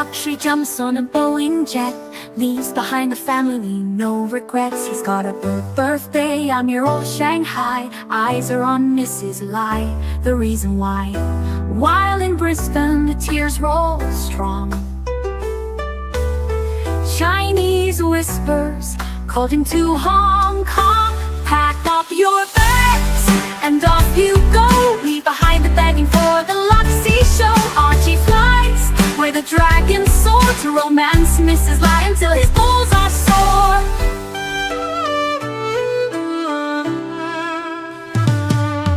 luxury, jumps on a Boeing jet, leaves behind the family, no regrets. He's got a birthday, I'm your old Shanghai. Eyes are on Mrs. Lai, the reason why. While in Brisbane, the tears roll strong. Chinese whispers called him to Hong Kong. Pack up your bags and off you go. Leave behind the begging for the Luxy show. Archie flies where the dragon soared to romance Mrs. Lai until his balls are sore.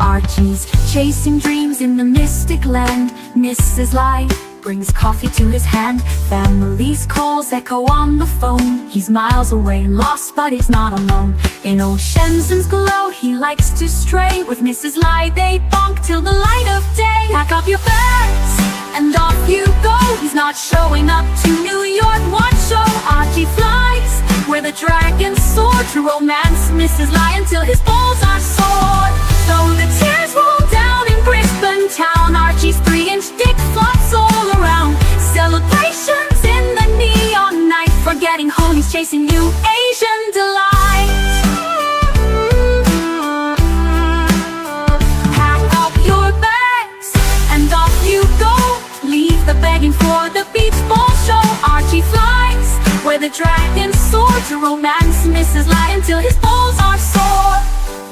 Archie's chasing dreams in the mystic land. Mrs. Lai brings coffee to his hand. Family's calls echo on the phone. He's miles away, lost, but he's not alone. In old Shenzhen's glow, he likes to stray. With Mrs. Lai, they bonk till the light of day. Pack up your bags and off you go. He's not showing up to New York, what show? Archie flies where the dragons soar to romance Mrs. Lai until his balls are sore. Though the tears roll down in Brisbane town, Archie's 3-inch dick flops all around. Celebrations in the neon night, forgetting home, he's chasing new Asian delight. Pack up your bags and off you go. Leave the begging for the beach ball show. Archie flies where the dragons soar to romance Mrs. Lai until his balls are sore.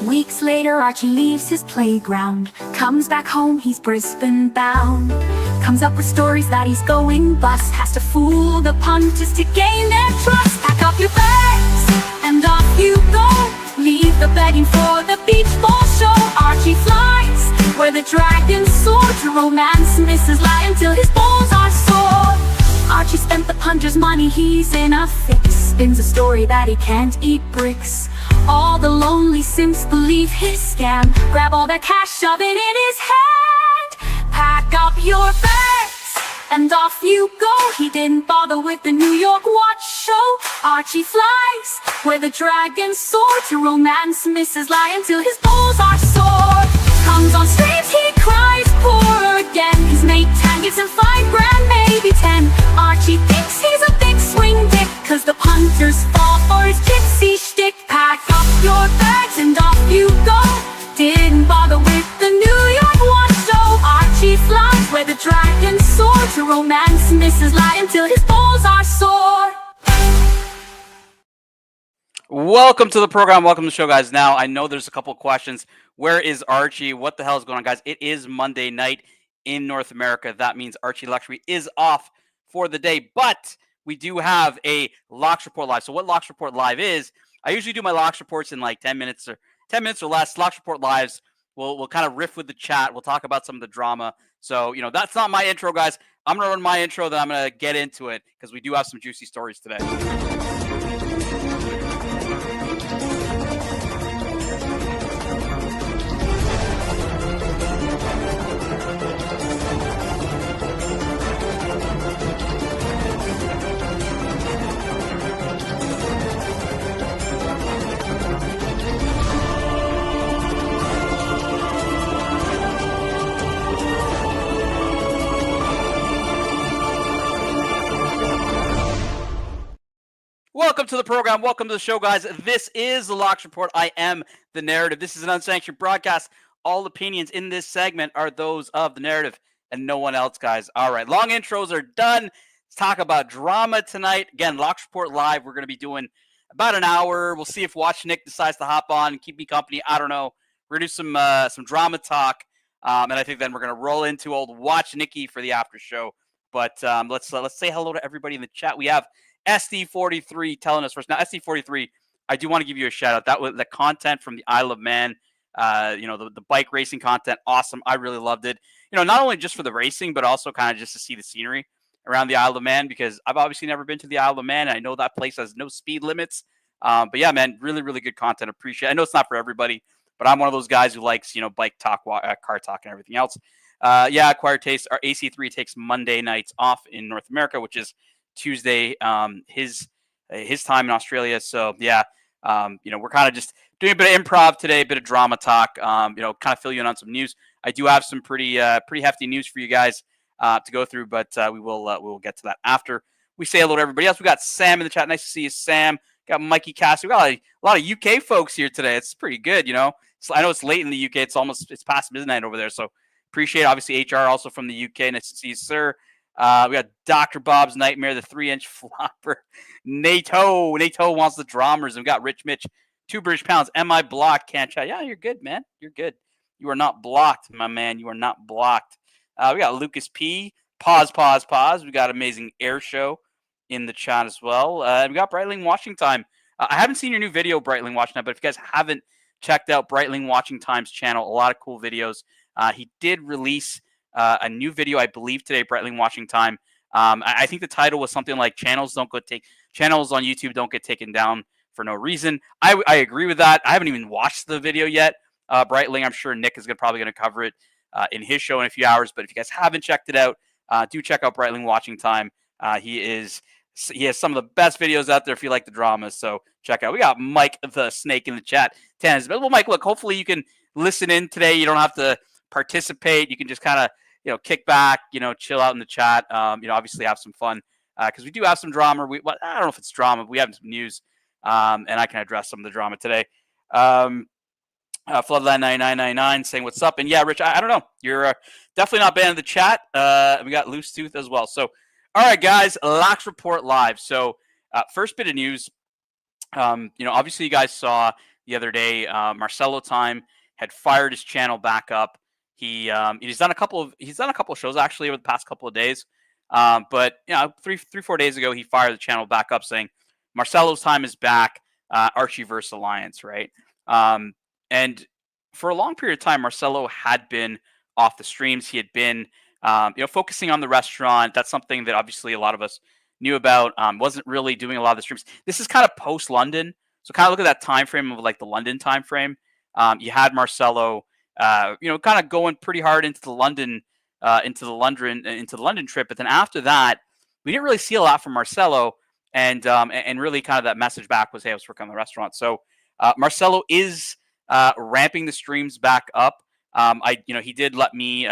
Weeks later, Archie leaves his playground, comes back home, he's Brisbane bound. Comes up with stories that he's going bust, has to fool the punters to gain their trust. Pack up your bags and off you go. Leave the begging for the beach ball show. Archie flies where the dragons soar to romance Mrs. Lai until his balls are sore. Archie spent the punter's money, he's in a fix. Spins a story that he can't eat bricks. All the lonely simps believe his scam. Grab all that cash, shove it in his hand. Pack up your bags and off you go. He didn't bother with the New York watch show. Archie flies where the dragons soar to romance Mrs. Lai until his balls are sore. Comes on streams, he cries poor again. His mate Tan gives him $5 grand, maybe 10. Archie thinks he's a big swing dick, cause the punters fall for his gypsy shtick. Pack up your bags and off you go. Didn't bother with the New York watch show. Archie flies where the dragons soar to romance Mrs. Lai until his balls are sore. Welcome to the program. Welcome to the show, guys. Now, I know there's a couple questions. Where is Archie? What the hell is going on, guys? It is Monday night in North America. That means Archie Luxury is off for the day, but we do have a Locks Report Live. So what Locks Report Live is, I usually do my Locks Reports in like 10 minutes or less. Locks Report Lives, we'll kind of riff with the chat. We'll talk about some of the drama. So, that's not my intro, guys. I'm going to run my intro, then I'm going to get into it because we do have some juicy stories today. Welcome to the program. Welcome to the show, guys. This is the Locks Report. I am the narrative. This is an unsanctioned broadcast. All opinions in this segment are those of the narrative and no one else, guys. All right, long intros are done. Let's talk about drama tonight. Again, Locks Report Live. We're going to be doing about an hour. We'll see if Watch Nick decides to hop on and keep me company. I don't know. We're going to do some drama talk, and I think then we're going to roll into old Watch Nicky for the after show. But let's say hello to everybody in the chat. We have SD43 telling us first. Now, SD43, I do want to give you a shout out. That was the content from the Isle of Man, the bike racing content. Awesome. I really loved it. Not only just for the racing, but also kind of just to see the scenery around the Isle of Man, because I've obviously never been to the Isle of Man. And I know that place has no speed limits. But yeah, man, really, really good content. Appreciate it. I know it's not for everybody, but I'm one of those guys who likes, bike talk, car talk, and everything else. Acquired Taste, our AC3 takes Monday nights off in North America, which is Tuesday, his time in Australia. So yeah, we're kind of just doing a bit of improv today, a bit of drama talk. Kind of fill you in on some news. I do have some pretty hefty news for you guys. to go through, but we will get to that after we say hello to everybody else. We got Sam in the chat. Nice to see you, Sam. Got Mikey Cass. We got a lot of UK folks here today. It's pretty good, you know. I know it's late in the UK. It's past midnight over there, so appreciate it. Obviously HR also from the UK. Nice to see you, sir. We got Dr. Bob's Nightmare, the 3-inch flopper. NATO wants the dramas. And we got Rich Mitch, 2 British pounds. Am I blocked? Can't chat. Yeah, you're good, man. You're good. You are not blocked, my man. You are not blocked. We got Lucas P. Pause. We got Amazing Air Show in the chat as well. We got Breitling Watching Time. I haven't seen your new video, Breitling Watching Time, but if you guys haven't checked out Breitling Watching Time's channel, a lot of cool videos. He did release a new video, I believe, today, Breitling Watching Time. I think the title was something like channels on YouTube don't get taken down for no reason. I agree with that. I haven't even watched the video yet. Breitling, I'm sure Nick is probably going to cover it in his show in a few hours. But if you guys haven't checked it out, do check out Breitling Watching Time. He has some of the best videos out there if you like the dramas. So check out. We got Mike the Snake in the chat. Well, Mike, look, hopefully you can listen in today. You don't have to participate. You can just kind of kick back, chill out in the chat. Obviously have some fun because we do have some drama. I don't know if it's drama. But we have some news, and I can address some of the drama today. Floodline 9999 saying what's up, and yeah, Rich, I don't know. You're definitely not banned in the chat. We got Loose Tooth as well. So, all right, guys, Locks Report live. So, first bit of news. Obviously, you guys saw the other day, Marcelo Time had fired his channel back up. He's done a couple of shows actually over the past couple of days. But 3-4 days ago, he fired the channel back up, saying Marcelo's Time is back. Archieverse Alliance, right? And for a long period of time, Marcelo had been off the streams. He had been, focusing on the restaurant. That's something that obviously a lot of us knew about. Wasn't really doing a lot of the streams. This is kind of post London, so kind of look at that time frame of like the London time frame. You had Marcelo, kind of going pretty hard into the London trip. But then after that, we didn't really see a lot from Marcelo, and really kind of that message back was, hey, I was working on the restaurant. So Marcelo is ramping the streams back up. He did let me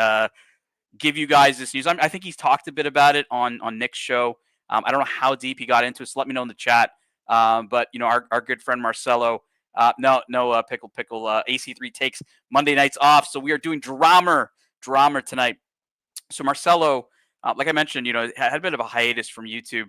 give you guys this news. I think he's talked a bit about it on Nick's show. I don't know how deep he got into it, so let me know in the chat. But our good friend Marcelo, pickle AC3 takes Monday nights off, so we are doing drama tonight. So Marcelo, like I mentioned, had a bit of a hiatus from YouTube,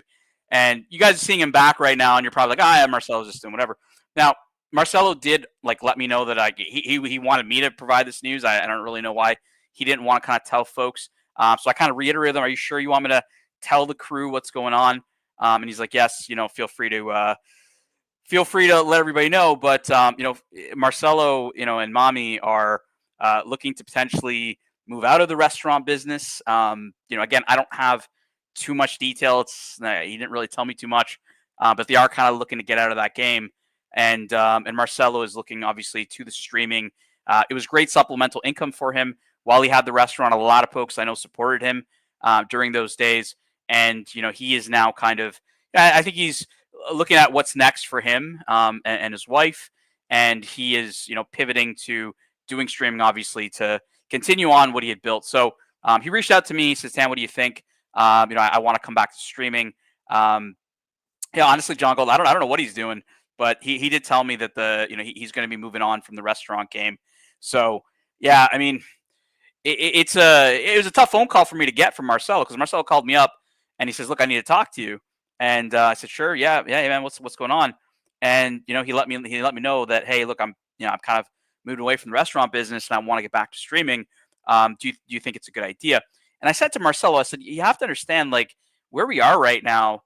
and you guys are seeing him back right now, and you're probably like, Marcelo's just doing whatever. Now, Marcelo did let me know that he wanted me to provide this news. I don't really know why he didn't want to kind of tell folks. So I kind of reiterated them. Are you sure you want me to tell the crew what's going on? And he's like, yes. Feel free to let everybody know. But Marcelo, and Mommy are looking to potentially move out of the restaurant business. Again, I don't have too much detail. He didn't really tell me too much, but they are kind of looking to get out of that game. And Marcelo is looking obviously to the streaming. It was great supplemental income for him while he had the restaurant. A lot of folks I know supported him during those days, and he is now kind of. I think he's looking at what's next for him and his wife, and he is pivoting to doing streaming, obviously, to continue on what he had built. So he reached out to me. He says, "Sam, what do you think? I want to come back to streaming." Honestly, John Gold, I don't know what he's doing. But he did tell me that he's going to be moving on from the restaurant game. So yeah, I mean, it was a tough phone call for me to get from Marcelo, because Marcelo called me up and he says, "Look, I need to talk to you." And I said, "Sure, yeah, man, what's going on?" And he let me know that, hey, look, I'm kind of moved away from the restaurant business and I want to get back to streaming. Do you think it's a good idea? And I said to Marcelo, I said, you have to understand, like, where we are right now.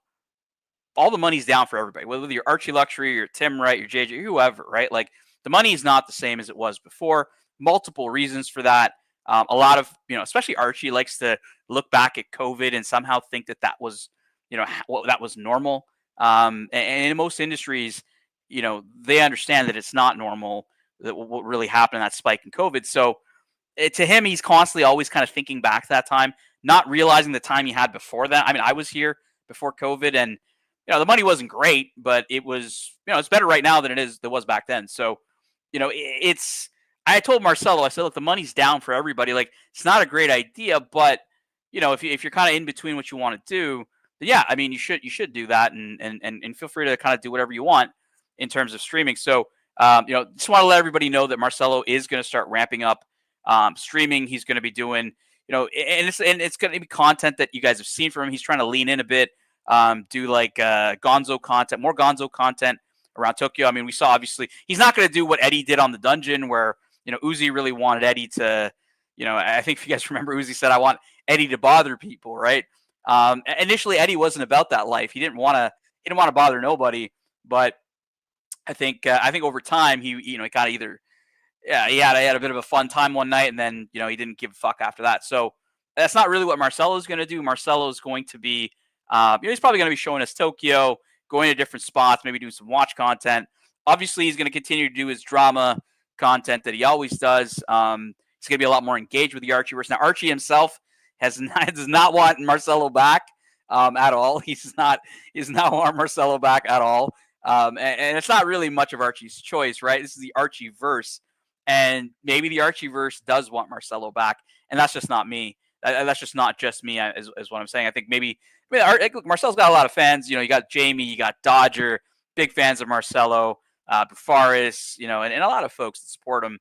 All the money's down for everybody, whether you're Archie Luxury, you're Tim Wright, you're JJ, whoever, right? Like, the money is not the same as it was before. Multiple reasons for that. A lot of, especially Archie likes to look back at COVID and somehow think that was, that was normal. And in most industries, they understand that it's not normal, that what really happened in that spike in COVID. So to him, he's constantly always kind of thinking back to that time, not realizing the time he had before that. I mean, I was here before COVID, and the money wasn't great, but it was, it's better right now than it was back then. So, I told Marcelo, I said, look, the money's down for everybody. Like, it's not a great idea, but if you're kind of in between what you want to do, then yeah, I mean, you should do that, and feel free to kind of do whatever you want in terms of streaming. So, just want to let everybody know that Marcelo is going to start ramping up streaming. He's going to be doing, and it's going to be content that you guys have seen from him. He's trying to lean in a bit, do like Gonzo content, more Gonzo content around Tokyo. I mean, we saw obviously he's not going to do what Eddie did on the dungeon, where Uzi really wanted Eddie to, I think if you guys remember, Uzi said, "I want Eddie to bother people," right? Initially, Eddie wasn't about that life. He didn't want to bother nobody, but I think over time he kind of either yeah, he had a bit of a fun time one night, and then he didn't give a fuck after that. So that's not really what Marcelo is going to do. Marcelo is going to be, he's probably going to be showing us Tokyo, going to different spots, maybe doing some watch content. Obviously, he's going to continue to do his drama content that he always does. He's going to be a lot more engaged with the Archieverse. Now, Archie himself does not want Marcelo back at all. He does not want Marcelo back at all. And it's not really much of Archie's choice, right? This is the Archieverse. And maybe the Archieverse does want Marcelo back, and that's just not me. That's just not just me, is what I'm saying. I think look, Marcelo's got a lot of fans. You got Jamie, you got Dodger, big fans of Marcelo, Bufaris, and a lot of folks that support him.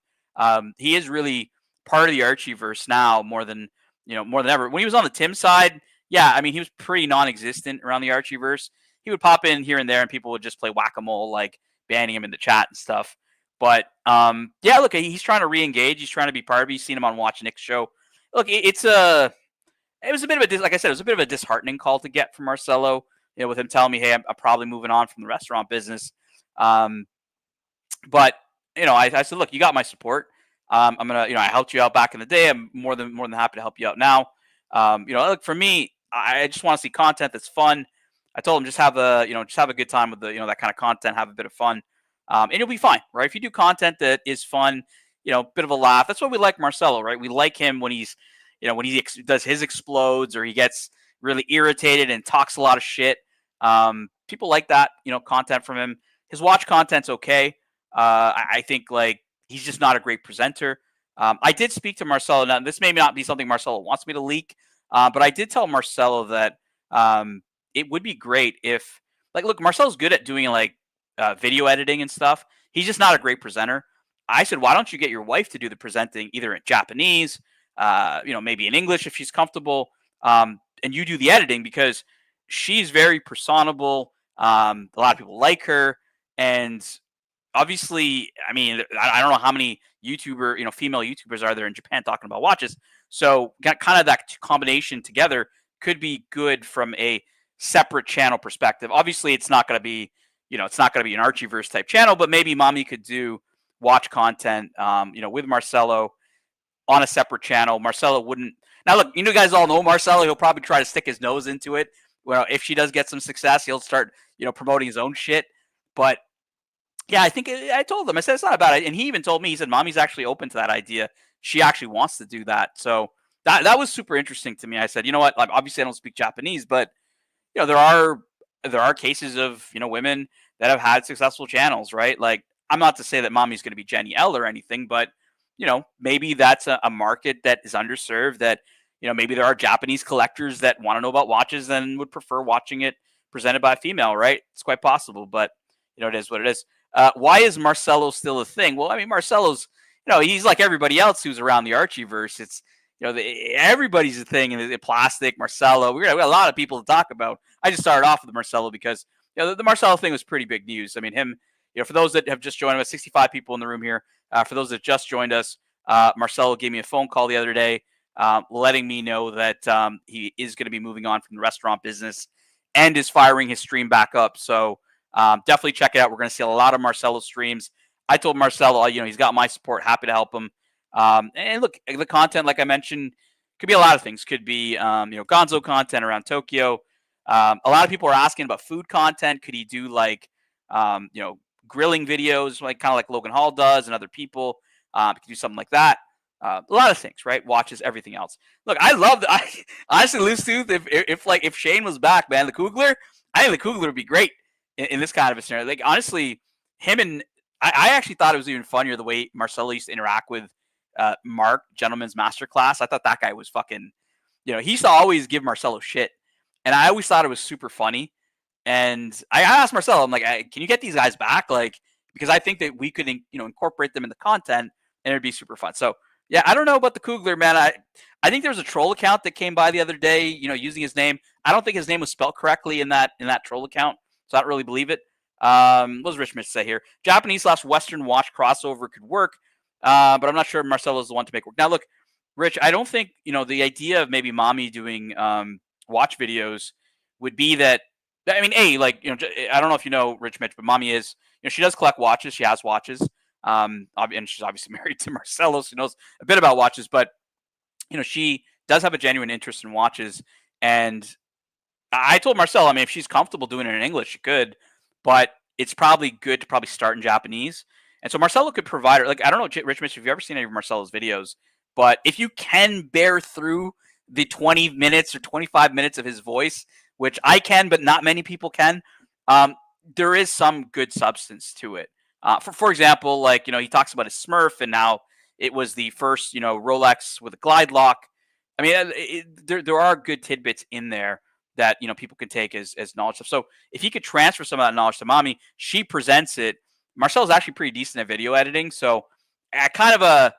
He is really part of the Archieverse now more than ever. When he was on the Tim side, yeah, I mean, he was pretty non-existent around the Archieverse. He would pop in here and there, and people would just play whack-a-mole, like banning him in the chat and stuff. But yeah, look, he's trying to re-engage. He's trying to be part of it. You've seen him on Watch Nick's show. Look, it was a bit of a, like I said, it was a bit of a disheartening call to get from Marcelo. With him telling me, "Hey, I'm probably moving on from the restaurant business." But I said, "Look, you got my support. I'm gonna, I helped you out back in the day. I'm more than happy to help you out now. Look, for me, I just want to see content that's fun. I told him just have a good time with the that kind of content, have a bit of fun." And you'll be fine, right? If you do content that is fun, bit of a laugh. That's what we like Marcelo, right? We like him when he's, when he does his explodes, or he gets really irritated and talks a lot of shit. People like that, content from him. His watch content's okay. I think like he's just not a great presenter. I did speak to Marcelo. Now, this may not be something Marcelo wants me to leak, but I did tell Marcelo that it would be great if, look, Marcelo's good at doing video editing and stuff. He's just not a great presenter. I said, why don't you get your wife to do the presenting, either in Japanese, maybe in English if she's comfortable, and you do the editing, because she's very personable. A lot of people like her, and obviously, I mean, I don't know how many female YouTubers are there in Japan talking about watches. So kind of that combination together could be good from a separate channel perspective. Obviously, it's not going to be it's not going to be an Archieverse type channel, but maybe Mommy could do watch content, with Marcelo on a separate channel. Marcelo wouldn't. Now, look, you guys all know Marcelo. He'll probably try to stick his nose into it. Well, if she does get some success, he'll start, promoting his own shit. But yeah, I told him, I said, it's not a bad idea. And he even told me, he said, Mommy's actually open to that idea. She actually wants to do that. So that was super interesting to me. I said, you know what? Obviously, I don't speak Japanese, but there are cases of women that have had successful channels, right? Like, I'm not to say that Mommy's going to be Jenny L or anything, but maybe that's a market that is underserved. That maybe there are Japanese collectors that want to know about watches and would prefer watching it presented by a female, right? It's quite possible, but it is what it is. Why is Marcelo still a thing? Well, I mean, Marcelo's he's like everybody else who's around the Archieverse. It's everybody's a thing in the plastic. Marcelo, we got a lot of people to talk about. I just started off with Marcelo because the Marcelo thing was pretty big news. I mean, him, for those that have just joined us, 65 people in the room here. For those that just joined us, Marcelo gave me a phone call the other day, letting me know that he is going to be moving on from the restaurant business and is firing his stream back up. So definitely check it out. We're going to see a lot of Marcelo streams. I told Marcelo, he's got my support. Happy to help him. And look, the content, like I mentioned, could be a lot of things. Could be, Gonzo content around Tokyo. A lot of people are asking about food content. Could he do grilling videos, kind of like Logan Hall does and other people? Could do something like that. A lot of things, right? Watches, everything else. Look, I love honestly, Loose Tooth, if Shane was back, man, the Kugler, I think the Kugler would be great in this kind of a scenario. Like, honestly, him and I actually thought it was even funnier the way Marcelo used to interact with Mark, Gentleman's Masterclass. I thought that guy was fucking, he used to always give Marcelo shit, and I always thought it was super funny. And I asked Marcelo, I'm like, can you get these guys back? Like, because I think that we could, incorporate them in the content, and it'd be super fun. So yeah, I don't know about the Kugler, man. I think there was a troll account that came by the other day, using his name. I don't think his name was spelled correctly in that troll account, so I don't really believe it. What does Rich Mitch say here? Japanese/Western watch crossover could work, but I'm not sure Marcelo's the one to make work. Now, look, Rich, I don't think the idea of maybe mommy doing watch videos would be that. I mean, I don't know if you know Rich Mitch, but mommy is, she does collect watches. She has watches. And she's obviously married to Marcelo, so she knows a bit about watches, but she does have a genuine interest in watches. And I told Marcelo, I mean, if she's comfortable doing it in English, she could, but it's probably good to probably start in Japanese. And so Marcelo could provide her, like, I don't know, Rich Mitch, if you've ever seen any of Marcelo's videos, but if you can bear through the 20 minutes or 25 minutes of his voice, which I can, but not many people can, there is some good substance to it. For example, like, he talks about his Smurf, and now it was the first, Rolex with a glide lock. I mean, there are good tidbits in there that, people can take as knowledge. So if he could transfer some of that knowledge to mommy, she presents it. Marcel's actually pretty decent at video editing. So kind of a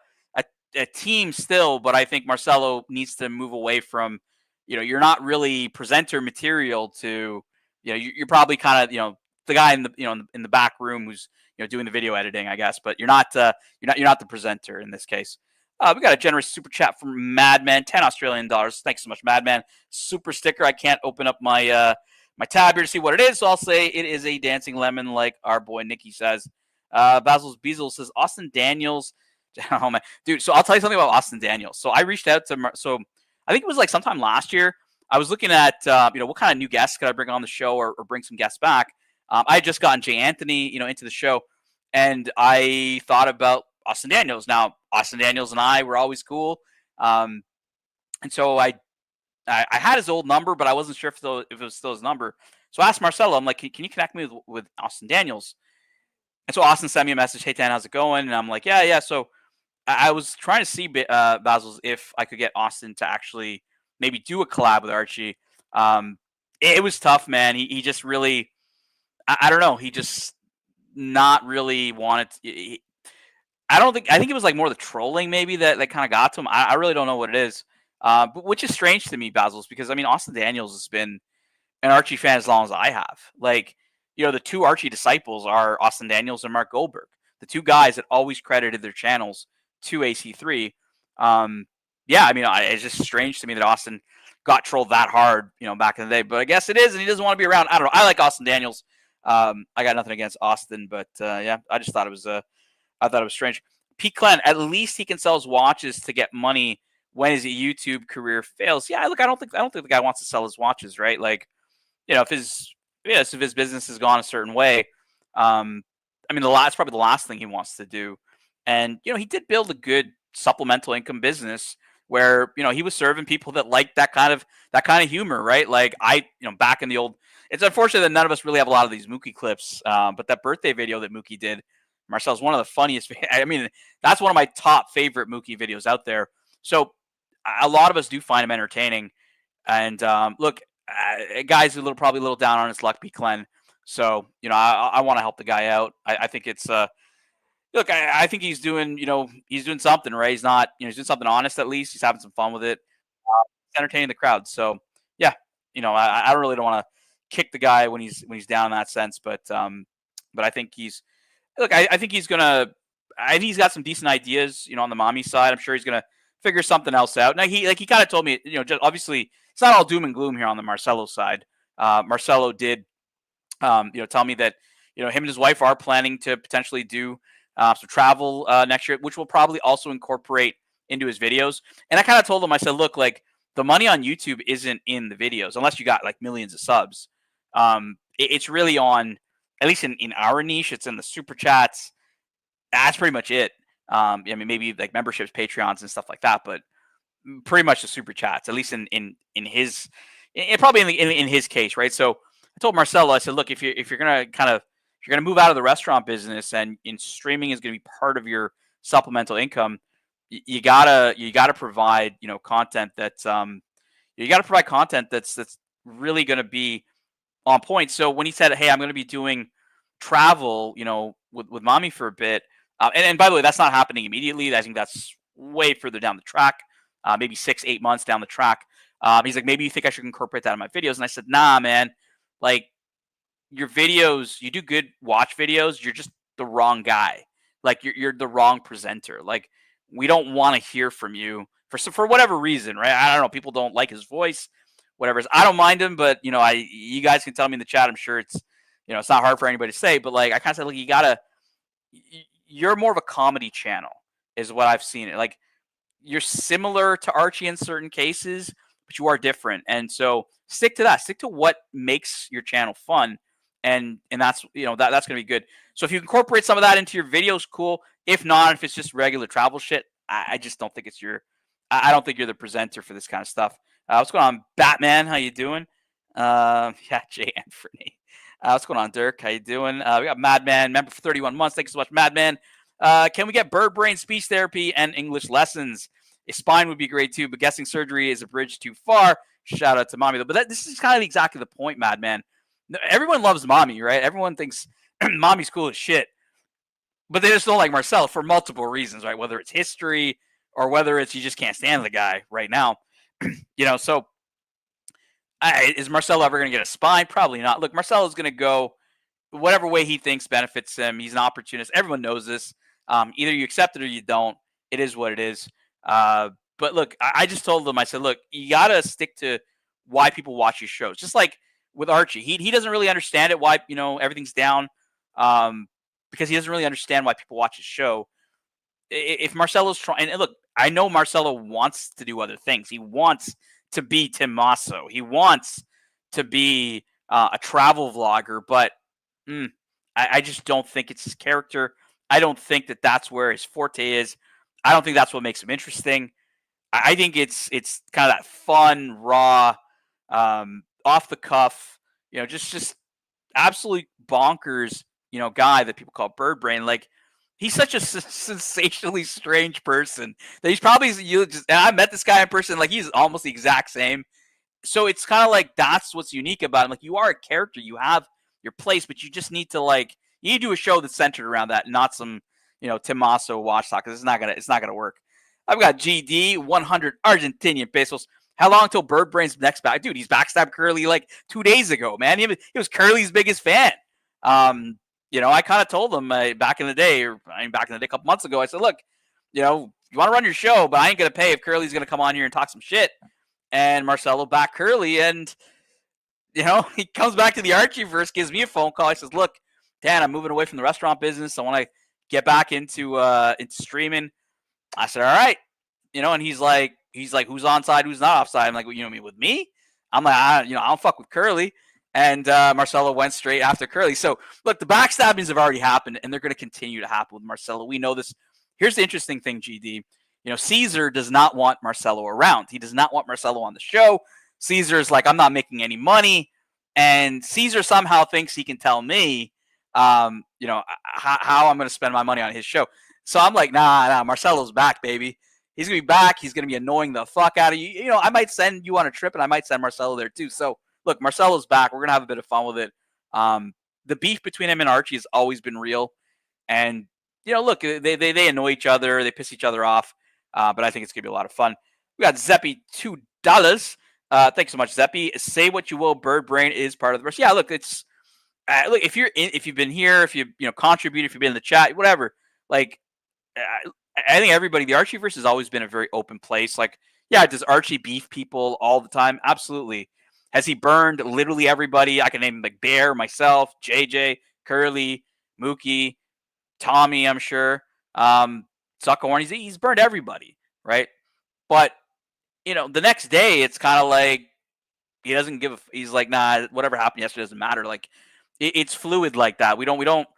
team still, but I think Marcelo needs to move away from, you're not really presenter material to, you're probably kind of, the guy in the, in the back room who's, doing the video editing, I guess, but you're not the presenter in this case. We got a generous super chat from Madman, 10 Australian dollars. Thanks so much, Madman. Super sticker. I can't open up my my tab here to see what it is, so I'll say it is a dancing lemon, like our boy Nikki says. Basil's Beazle says Austin Daniels. Oh man, dude. So I'll tell you something about Austin Daniels. So I reached out to I think it was like sometime last year. I was looking at what kind of new guests could I bring on the show, or bring some guests back. I had just gotten Jay Anthony into the show, and I thought about Austin Daniels. Now, Austin Daniels and I were always cool, and so I had his old number, but I wasn't sure if it was still his number. So I asked Marcelo, I'm like, can you connect me with Austin Daniels? And so Austin sent me a message, hey, Dan, how's it going? And I'm like, yeah. So I was trying to see, Basil's, if I could get Austin to actually maybe do a collab with Archie. It was tough, man. He just really, I don't know. He just not really wanted to, I think it was like more the trolling maybe that kind of got to him. I really don't know what it is. But which is strange to me, Basil's, because I mean, Austin Daniels has been an Archie fan as long as I have. Like, the two Archie disciples are Austin Daniels and Mark Goldberg, the two guys that always credited their channels to AC3. Yeah, I mean, it's just strange to me that Austin got trolled that hard, back in the day. But I guess it is, and he doesn't want to be around. I don't know. I like Austin Daniels. I got nothing against Austin, but yeah, I just thought it was I thought it was strange. Pete Clen, at least he can sell his watches to get money when his YouTube career fails. Yeah, look, I don't think the guy wants to sell his watches, right? Like, if his business has gone a certain way, I mean, it's probably the last thing he wants to do. And he did build a good supplemental income business where he was serving people that like that kind of humor, right? Like back in the old. It's unfortunate that none of us really have a lot of these Mookie clips, but that birthday video that Mookie did, Marcel's one of the funniest. I mean, that's one of my top favorite Mookie videos out there. So a lot of us do find him entertaining. And look, guy's probably a little down on his luck, Pete Clen. So I want to help the guy out. I think it's look, I think he's doing he's doing something, right? He's not he's doing something honest, at least. He's having some fun with it. He's entertaining the crowd. So yeah, I don't really don't want to kick the guy when he's down in that sense, but I think I think he's gonna. I think he's got some decent ideas, on the mommy side. I'm sure he's gonna figure something else out. Now he kind of told me, just obviously it's not all doom and gloom here on the Marcelo side. Marcelo did, tell me that him and his wife are planning to potentially do some travel next year, which will probably also incorporate into his videos. And I kind of told him, I said, look, like the money on YouTube isn't in the videos unless you got like millions of subs. It's really on. At least in our niche, it's in the super chats. That's pretty much it. I mean, maybe like memberships, Patreons, and stuff like that, but pretty much the super chats. At least in his, probably in his case, right? So I told Marcelo, I said, look, if you're gonna move out of the restaurant business and in streaming is gonna be part of your supplemental income, you gotta provide content that's You got to provide content that's really going to be on point. So when he said, "Hey, I'm going to be doing travel, with mommy for a bit," and by the way, that's not happening immediately. I think that's way further down the track, maybe 6-8 months down the track. He's like, "Maybe you think I should incorporate that in my videos?" And I said, "Nah, man. Like, your videos, you do good watch videos. You're just the wrong guy. Like, you're the wrong presenter. Like, we don't want to hear from you for whatever reason, right? I don't know. People don't like his voice, whatever. I don't mind him, but you guys can tell me in the chat. I'm sure it's not hard for anybody to say. But like, I kind of said, like, you're more of a comedy channel, is what I've seen it. Like, you're similar to Archie in certain cases, but you are different. And so stick to that. Stick to what makes your channel fun. And that's that's gonna be good. So if you incorporate some of that into your videos, cool. If not, if it's just regular travel shit, I just don't think it's I don't think you're the presenter for this kind of stuff. What's going on, Batman? How you doing? Yeah, Jay Anthony. What's going on, Dirk? How you doing? We got Madman, member for 31 months. Thank you so much, Madman. Can we get bird brain speech therapy and English lessons? A spine would be great too, but guessing surgery is a bridge too far. Shout out to mommy though. But this is kind of exactly the point, Madman. Everyone loves mommy, right? Everyone thinks mommy's cool as shit, but they just don't like Marcelo for multiple reasons, right? Whether it's history or whether it's you just can't stand the guy right now. So is Marcelo ever going to get a spine? Probably not. Look, Marcelo's going to go whatever way he thinks benefits him. He's an opportunist. Everyone knows this. Either you accept it or you don't. It is what it is. But look, I just told them, I said, look, you got to stick to why people watch your shows. Just like with Archie, he doesn't really understand it, why, everything's down, because he doesn't really understand why people watch his show. If Marcelo's trying, and look, I know Marcelo wants to do other things. He wants to be Tim Masso. He wants to be a travel vlogger, but I just don't think it's his character. I don't think that that's where his forte is. I don't think that's what makes him interesting. I think it's kind of that fun, raw, off the cuff, just absolutely bonkers, guy that people call Bird Brain. Like, he's such a sensationally strange person that he's probably and I met this guy in person. Like, he's almost the exact same. So it's kind of like that's what's unique about him. Like, you are a character, you have your place, but you just need to you need to do a show that's centered around that, not some Tim Masso watch talk. Because it's not gonna work. I've got GD 100 Argentinian pesos. How long till Bird Brain's next back? Dude, he's backstabbed Curly like 2 days ago, man. He was Curly's biggest fan. I kind of told him back in the day, a couple months ago, I said, look, you want to run your show, but I ain't going to pay if Curly's going to come on here and talk some shit. And Marcelo backed Curly, and, he comes back to the Archieverse, gives me a phone call. He says, look, Dan, I'm moving away from the restaurant business. I want to get back into streaming. I said, all right. And he's like, who's onside, who's not offside? I'm like, well, with me? I'm like, I don't fuck with Curly. And Marcelo went straight after Curly. So, look, the backstabbings have already happened, and they're going to continue to happen with Marcelo. We know this. Here's the interesting thing, GD. Caesar does not want Marcelo around. He does not want Marcelo on the show. Caesar's like, I'm not making any money. And Caesar somehow thinks he can tell me, how I'm going to spend my money on his show. So I'm like, nah, Marcelo's back, baby. He's going to be back. He's going to be annoying the fuck out of you. I might send you on a trip, and I might send Marcelo there too. So, look, Marcelo's back. We're going to have a bit of fun with it. The beef between him and Archie has always been real. And, look, they annoy each other. They piss each other off. But I think it's going to be a lot of fun. We got Zeppy, $2. Thanks so much, Zeppy. Say what you will. Bird Brain is part of the rest. Yeah, look, it's look, if you've been here, if you contribute, if you've been in the chat, whatever, like, I think everybody, the Archieverse has always been a very open place. Like, yeah, does Archie beef people all the time? Absolutely. Has he burned literally everybody? I can name like Bear, myself, JJ, Curly, Mookie, Tommy, I'm sure. Suckhorn, he's burned everybody, right? But, the next day, it's kind of like he doesn't he's like, nah, whatever happened yesterday doesn't matter. Like, it's fluid like that. We don't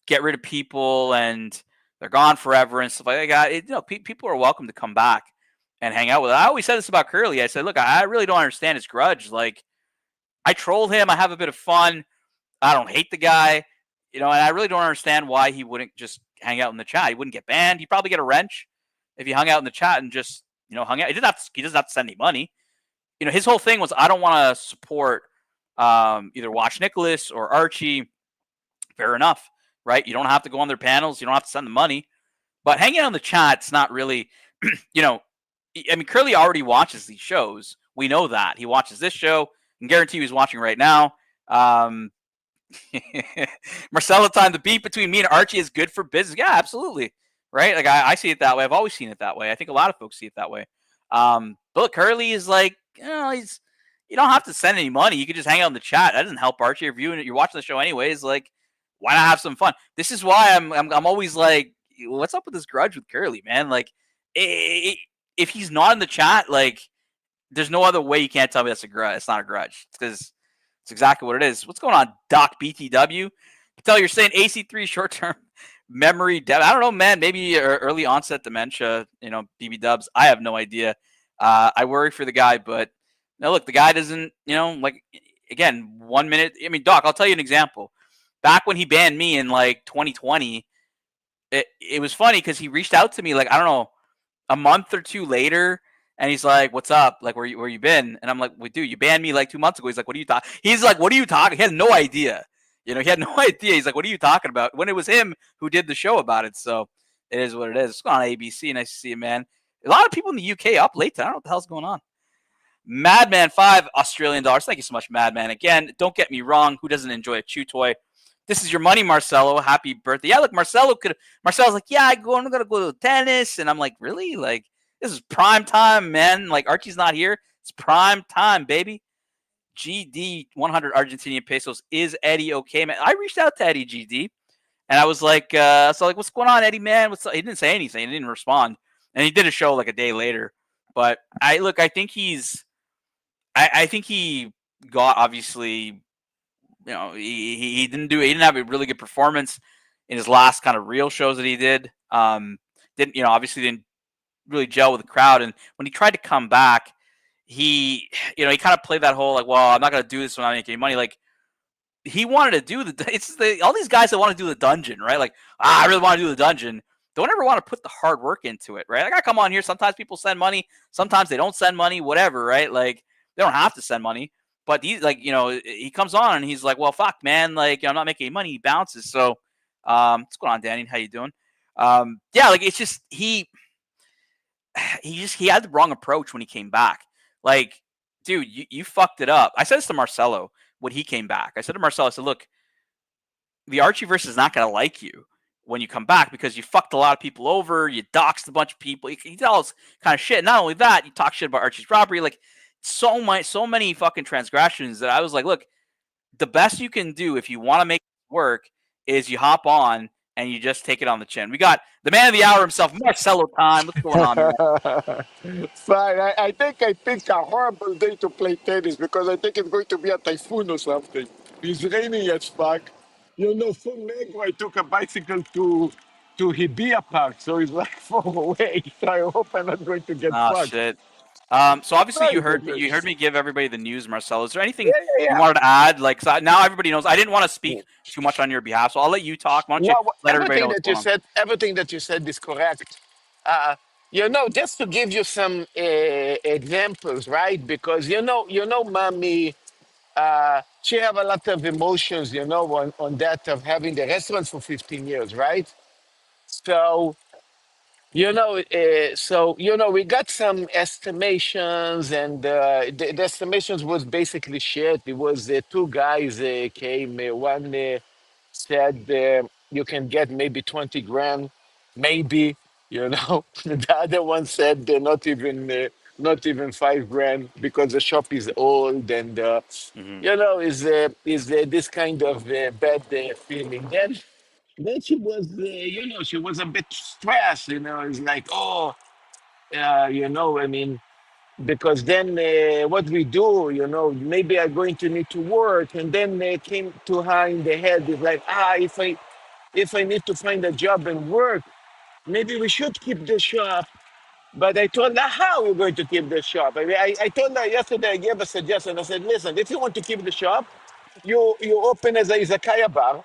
get rid of people and they're gone forever and stuff like that. People are welcome to come back and hang out with it. I always said this about Curly. I said, look, I really don't understand his grudge. Like, I trolled him. I have a bit of fun. I don't hate the guy, and I really don't understand why he wouldn't just hang out in the chat. He wouldn't get banned. He'd probably get a wrench if he hung out in the chat and just, hung out. He doesn't have to send any money. his whole thing was, I don't want to support either Watch Nicholas or Archie. Fair enough, right? You don't have to go on their panels. You don't have to send the money. But hanging out in the chat's not really, you know, I mean, Curly already watches these shows. We know that. He watches this show. I can guarantee you he's watching right now. Um, Marcelo time, the beat between me and Archie is good for business. Yeah, absolutely. Right? Like, I see it that way. I've always seen it that way. I think a lot of folks see it that way. But look, Curly is like, you don't have to send any money. You can just hang out in the chat. That doesn't help Archie. If you're watching the show anyways, like, why not have some fun? This is why I'm always like, what's up with this grudge with Curly, man? Like, if he's not in the chat, like, there's no other way you can't tell me that's a grudge. It's not a grudge. It's because it's exactly what it is. What's going on, Doc BTW? Patel, you're saying AC3 short-term memory. I don't know, man. Maybe early onset dementia. BB Dubs. I have no idea. I worry for the guy, but no, look, the guy doesn't. Like, again, 1 minute. I mean, Doc, I'll tell you an example. Back when he banned me in like 2020, it was funny because he reached out to me like, I don't know, a month or two later, and he's like, "What's up? Like, where you been?" And I'm like, "Wait, dude, you banned me like 2 months ago." He's like, "What are you talking?" He's like, "What are you talking?" He had no idea. He had no idea. He's like, "What are you talking about?" When it was him who did the show about it. So it is what it is. It's on ABC. Nice to see you, man. A lot of people in the UK up late. I don't know what the hell's going on. Madman 5 Australian dollars. Thank you so much, Madman. Again, don't get me wrong. Who doesn't enjoy a chew toy? This is your money, Marcelo. Happy birthday. Yeah, look, Marcelo's like, yeah, I'm gonna go to tennis. And I'm like, really? Like, this is prime time, man. Like, Archie's not here. It's prime time, baby. GD 100 Argentinian pesos. Is Eddie okay, man? I reached out to Eddie GD, and I was like, what's going on, Eddie, man? What's up? He didn't say anything. He didn't respond, and he did a show like a day later. But I think I think he got, obviously, he didn't have a really good performance in his last kind of real shows that he did. Obviously didn't really gel with the crowd. And when he tried to come back, he kind of played that whole, like, well, I'm not going to do this when I make any money. Like, he wanted to do all these guys that want to do the dungeon, right? Like, I really want to do the dungeon. Don't ever want to put the hard work into it, right? Like, I come on here. Sometimes people send money. Sometimes they don't send money, whatever, right? Like, they don't have to send money. But he comes on and he's like, well, fuck, man. Like, I'm not making any money. He bounces. So, what's going on, Danny? How you doing? Yeah, like, it's just, he had the wrong approach when he came back. Like, dude, you fucked it up. I said this to Marcelo when he came back. I said to Marcelo, I said, look, the Archieverse is not going to like you when you come back because you fucked a lot of people over. You doxed a bunch of people. You did all this kind of shit. Not only that, you talk shit about Archie's robbery. Like, so many fucking transgressions that I was like, look, the best you can do if you want to make it work is you hop on and you just take it on the chin. We got the man of the hour himself, Marcelo time. What's going on, man? Fine. I think a horrible day to play tennis because I think it's going to be a typhoon or something. It's raining as fuck. From Negro, I took a bicycle to Hibiya Park, so it's like far away. So I hope I'm not going to get Oh fucked. shit. So obviously Right, you heard me. okay. You heard me give everybody the news, Marcelo. Is there anything Yeah, yeah, you yeah. wanted to add? Like, so now everybody knows. I didn't want to speak too much on your behalf, so I'll let you talk. Why don't you let everybody know what's going on? Everything that you said is correct. Uh, just to give you some examples, right? Because mommy, she have a lot of emotions, on that of having the restaurant for 15 years, right? So we got some estimations, and the estimations was basically shit. It was two guys came. One said you can get maybe 20 grand, maybe. The other one said not even 5 grand because the shop is old, and Mm-hmm. is this kind of bad feeling. Then she was a bit stressed. It's like, oh, I mean, because then what we do, maybe I'm going to need to work, and then came to her in the head is like, if I need to find a job and work, maybe we should keep the shop. But I told her how we're going to keep the shop. I told her yesterday. I gave a suggestion. I said, listen, if you want to keep the shop, you open as a izakaya bar.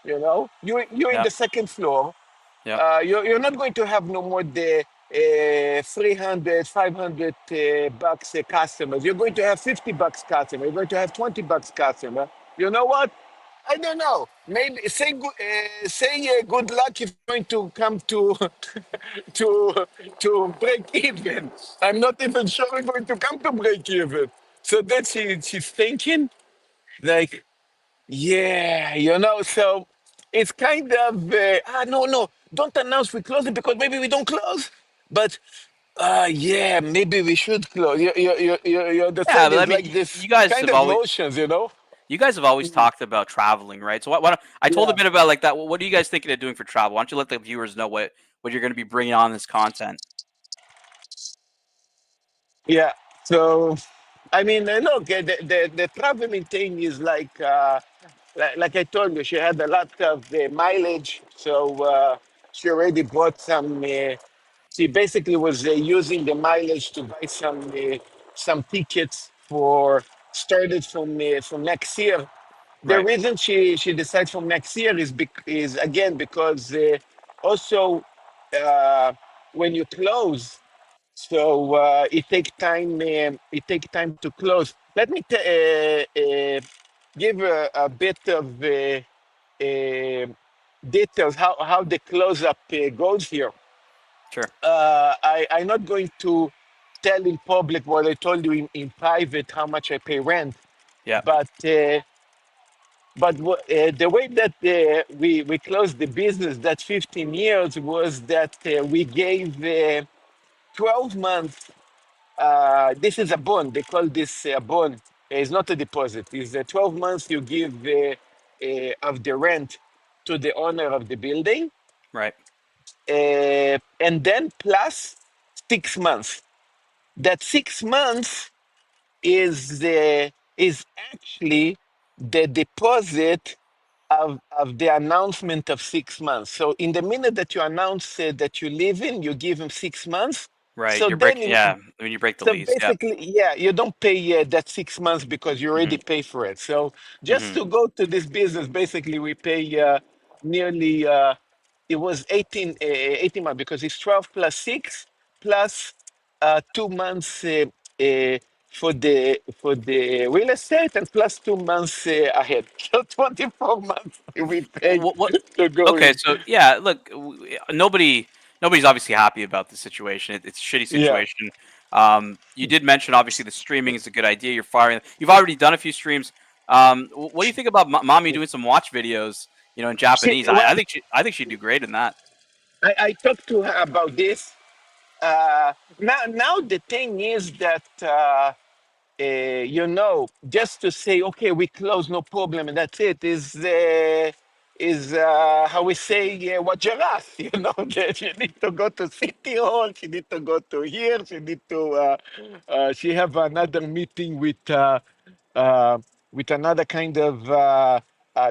You're in Yep. the second floor. Yep. You're not going to have no more there. 300, 500 bucks customers. You're going to have 50 bucks customer. You're going to have 20 bucks customer. You know what? I don't know. Maybe say good luck if you're going to come to to to break even. I'm not even sure we're going to come to break even. So then she's thinking like, yeah, so it's kind of, no, don't announce we close it because maybe we don't close. But, yeah, maybe we should close. You Yeah, understand? but I It's mean, like this you guys kind have of always motions. you guys have always talked about traveling, right? So why don't I told a Yeah, bit about like that. What are you guys thinking of doing for travel? Why don't you let the viewers know what you're going to be bringing on this content? yeah. So, I mean, look, the traveling thing is like I told you, she had a lot of mileage, so she already bought some. She basically was using the mileage to buy some tickets for started from next year. The Right, reason she decided from next year is again because also when you close, so it take time to close. Let me give a bit of details how the close up goes here. sure, I'm not going to tell in public what I told you in private how much I pay rent, yeah, but the way that we closed the business that 15 years was that we gave 12 months. This is a bond. They call this a bond. It's not a deposit. It's 12 months you give of the rent to the owner of the building, right, and then plus 6 months. That 6 months is actually the deposit of the announcement of 6 months. So in the minute that you announce that you live in, you give him 6 months. right. So You're break, then in yeah. When you break the so lease, yeah. basically, yeah, you don't pay that 6 months because you already Hmm. pay for it. So just Hmm. to go to this business, basically we pay nearly it was 18 months because it's 12 plus 6 plus 2 months for the real estate and plus 2 months ahead. So 24 months we pay What? to go Okay, in. so yeah, look, nobody's obviously happy about the situation. It's a shitty Yeah. situation. You did mention obviously the streaming is a good idea. You're firing. You've already done a few streams. What do you think about mommy doing some watch videos? In See, Japanese. I well, think I think she'd do great in that. I talked to her about this. Now the thing is that just to say okay, we close, no problem, and that's it is how we say what giraff. That you need to go to city hall. She need to go to here. She need to. She have another meeting uh, with another kind of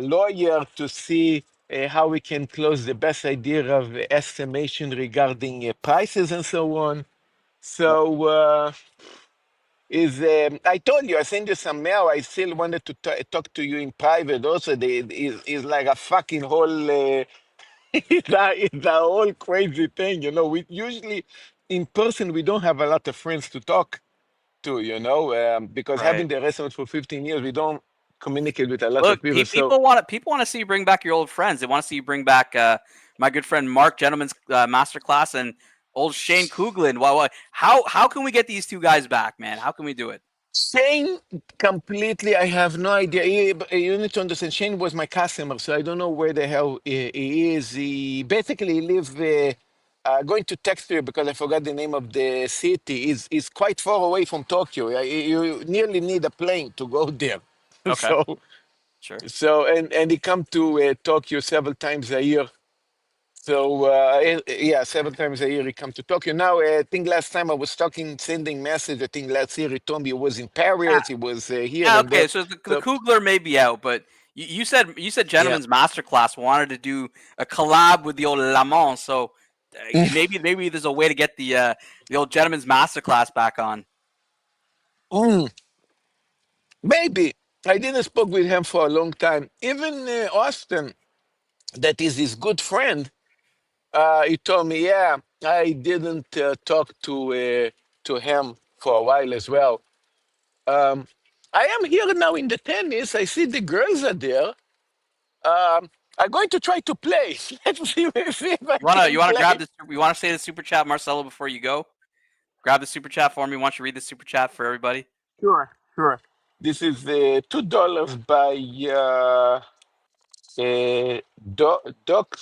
lawyer to see how we can close the best idea of estimation regarding prices and so on. So I told you I sent you some mail. I still wanted to talk to you in private. Also, is like a fucking whole. It's a whole crazy thing. We usually in person we don't have a lot of friends to talk to. Because Right. having the restaurant for 15 years, we don't communicate with a lot of Look, people. So people want to see you bring back your old friends. They want to see you bring back my good friend Mark Gentleman's masterclass and old Shane Kuglin. Why? How can we get these two guys back, man? How can we do it? Shane, completely, I have no idea. You need to understand, Shane was my customer, so I don't know where the hell he is. He basically live. Going to text you because I forgot the name of the city. Is quite far away from Tokyo. You nearly need a plane to go there. Okay, So sure. and he come to Tokyo several times a year. So yeah, several times a year he come to Tokyo. Now I think last time I was talking, sending message. I think last year he told me he was in Yeah, Paris. He was here yeah. and there. Okay, so the So Kugler may be out, but you said yeah. Gentleman's masterclass wanted to do a collab with the old Lamont. So maybe there's a way to get the old Gentleman's masterclass back on. Mm, maybe I didn't spoke with him for a long time. Even Austin, that is his good friend. He told me, yeah. I didn't talk to him for a while as well. Um, I am here now in the tennis. I see the girls are there. I'm going to try to play. Let's see if I You can wanna grab play. this? You wanna say the super chat, Marcelo, before you go? Grab the super chat for me. Why don't you read the super chat for everybody? Sure, sure. This is $2 by Doc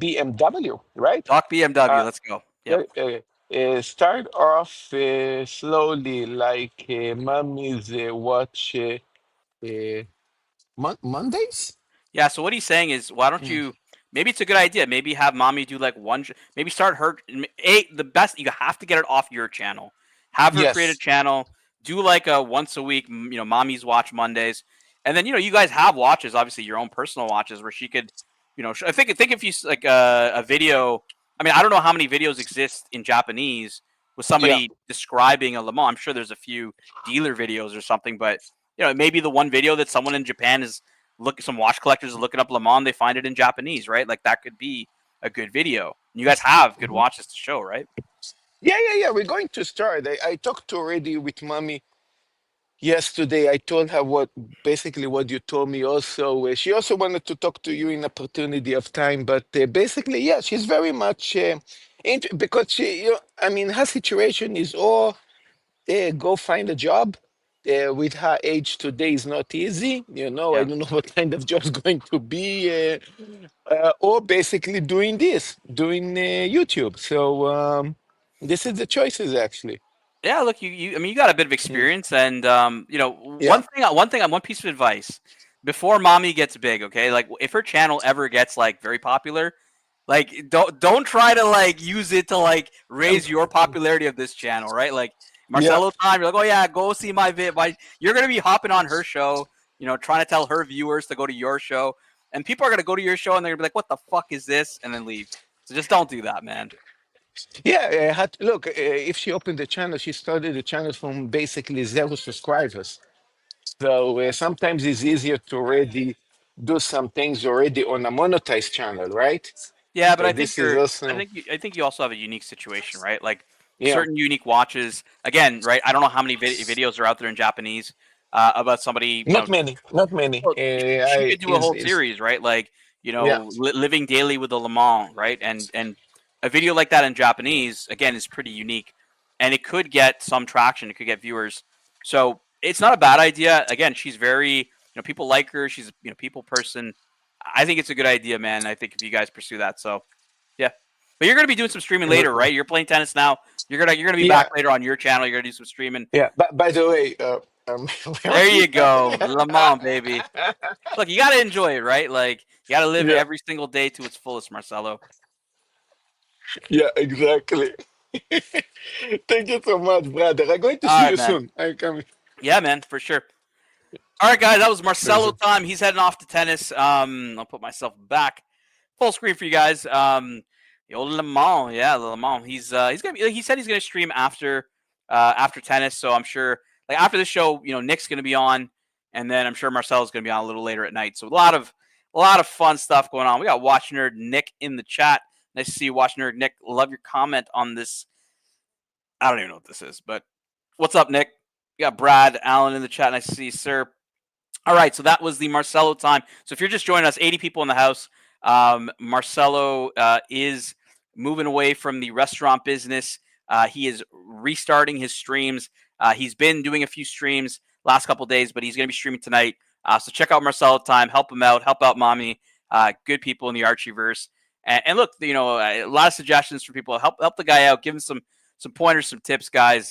BMW, right? Doc BMW. Uh, Let's go. Yep. uh, Start off slowly, like mommy's watch uh, Mondays. Yeah, so what he's saying is, why don't Mm. you? Maybe it's a good idea. Maybe have mommy do like one. Maybe start her. The best. You have to get it off your channel. Have her create a Yes. channel. Do like a once a week. Mommy's watch Mondays, and then you guys have watches. Obviously, your own personal watches where she could. I think if you like a video. I mean, I don't know how many videos exist in Japanese with Yeah. somebody describing a Le Mans. I'm sure there's a few dealer videos or something, but maybe the one video that someone in Japan is some watch collectors are looking up Le Mans, they find it in Japanese, right? Like that could be a good video. You guys have good Mhm. watches to show, right? Yeah. We're going to start. I talked already with mommy yesterday. I told her basically what you told me also. She also wanted to talk to you in opportunity of time, but basically, yeah, she's very much because I mean, her situation is all go find a job. With her age today is not easy. I Yeah. don't know what kind of job's going to be, or basically doing YouTube. So this is the choices actually. Yeah, look, I mean, you got a bit of Mm. experience, and Yeah. one piece of advice before mommy gets big, okay? Like, if her channel ever gets like very popular, like don't try to like use it to like Um, raise your popularity of this channel, right? Like yeah. Marcelo time, you're like, oh yeah, go see my vid. You're gonna be hopping on her show, trying to tell her viewers to go to your show, and people are gonna go to your show and they're gonna be like, what the fuck is this, and then leave. So just don't do that, man. Yeah. Look, if she opened the channel, she started the channel from basically zero subscribers. So sometimes it's easier to already do some things already on a monetized channel, right? Yeah, but So this is also, I think you also have a unique situation, right? Like yeah, certain unique watches. Again, right? I don't know how many videos are out there in Japanese about somebody. not many. Well, she I could do a whole is series, right? Like yeah, living daily with the Le Mans, right? And a video like that in Japanese again is pretty unique, and it could get some traction. It could get viewers. So it's not a bad idea. Again, she's very people like her. She's people person. I think it's a good idea, man. I think if you guys pursue that, so yeah. But you're gonna be doing some streaming later, right? You're playing tennis now. You're gonna be back yeah, later on your channel. You're gonna do some streaming. yeah. But by the way, There you go, Le Mans, baby. Look, you gotta enjoy it, right? Like you gotta live yeah, every single day to its fullest, Marcelo. yeah, exactly. Thank you so much, brother. I'm going to All see right, you man. soon. I come. Yeah, man, for sure. All right, guys, that was There's Marcelo a- time. He's heading off to tennis. I'll put myself back full screen for you guys. The old Le Mans, yeah, Le Mans. He's gonna be. He said he's gonna stream after tennis. So I'm sure, like after this show, Nick's gonna be on, and then I'm sure Marcelo's gonna be on a little later at night. So a lot of fun stuff going on. We got Watch Nerd Nick in the chat. Nice to see you, Watch Nerd Nick. Love your comment on this. I don't even know what this is, but what's up, Nick? We got Brad Allen in the chat. Nice to see you, sir. All right, so that was the Marcelo time. So if you're just joining us, 80 people in the house. Marcelo is moving away from the restaurant business. He is restarting his streams. He's been doing a few streams last couple days, but he's going to be streaming tonight. So check out Marcelo time. Help him out. Help out mommy. Good people in the Archieverse. And look, a lot of suggestions for people. Help the guy out. Give him some pointers, some tips, guys.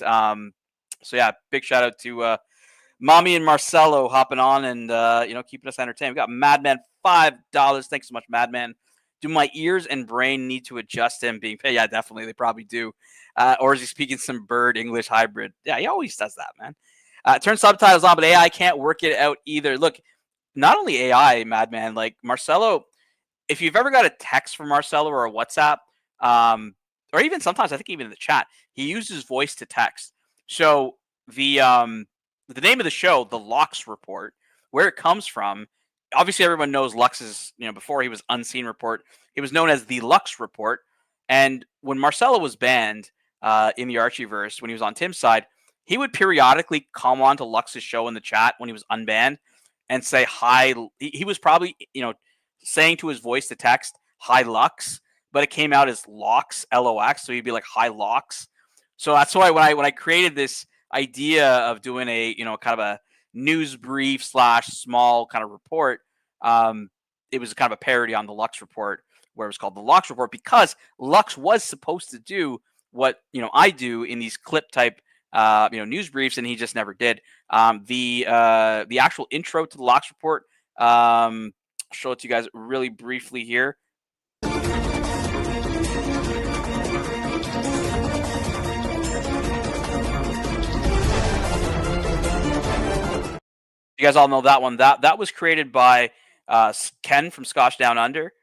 So yeah, big shout out to Mommy and Marcelo hopping on and keeping us entertained. We got Madman $5. Thanks so much, Madman. Do my ears and brain need to adjust him being paid? Yeah, definitely. They probably do. Or is he speaking some bird English hybrid? Yeah, he always does that, man. Turn subtitles on, but AI can't work it out either. Look, not only AI, Madman, like Marcelo, if you've ever got a text from Marcelo or a WhatsApp, or even sometimes I think even in the chat, he uses voice to text. So the name of the show, the Lux Report, where it comes from. Obviously, everyone knows Lux's. Before he was Unseen Report, he was known as the Lux Report, And when Marcelo was banned in the Archieverse, when he was on Tim's side, he would periodically come on to Lux's show in the chat when he was unbanned and say hi. He was probably, saying to his voice to text, hi Lux, but it came out as Lox, Lox. So he'd be like, hi Lox. So that's why when I created this idea of doing a, kind of a news brief / small kind of report, it was kind of a parody on the Lux report where it was called the Lux report, because Lux was supposed to do what, I do in these clip type, news briefs, and he just never did. The actual intro to the Lux report, I'll show it to you guys really briefly here. You guys all know that one. That was created by Ken from Scotch Down Under.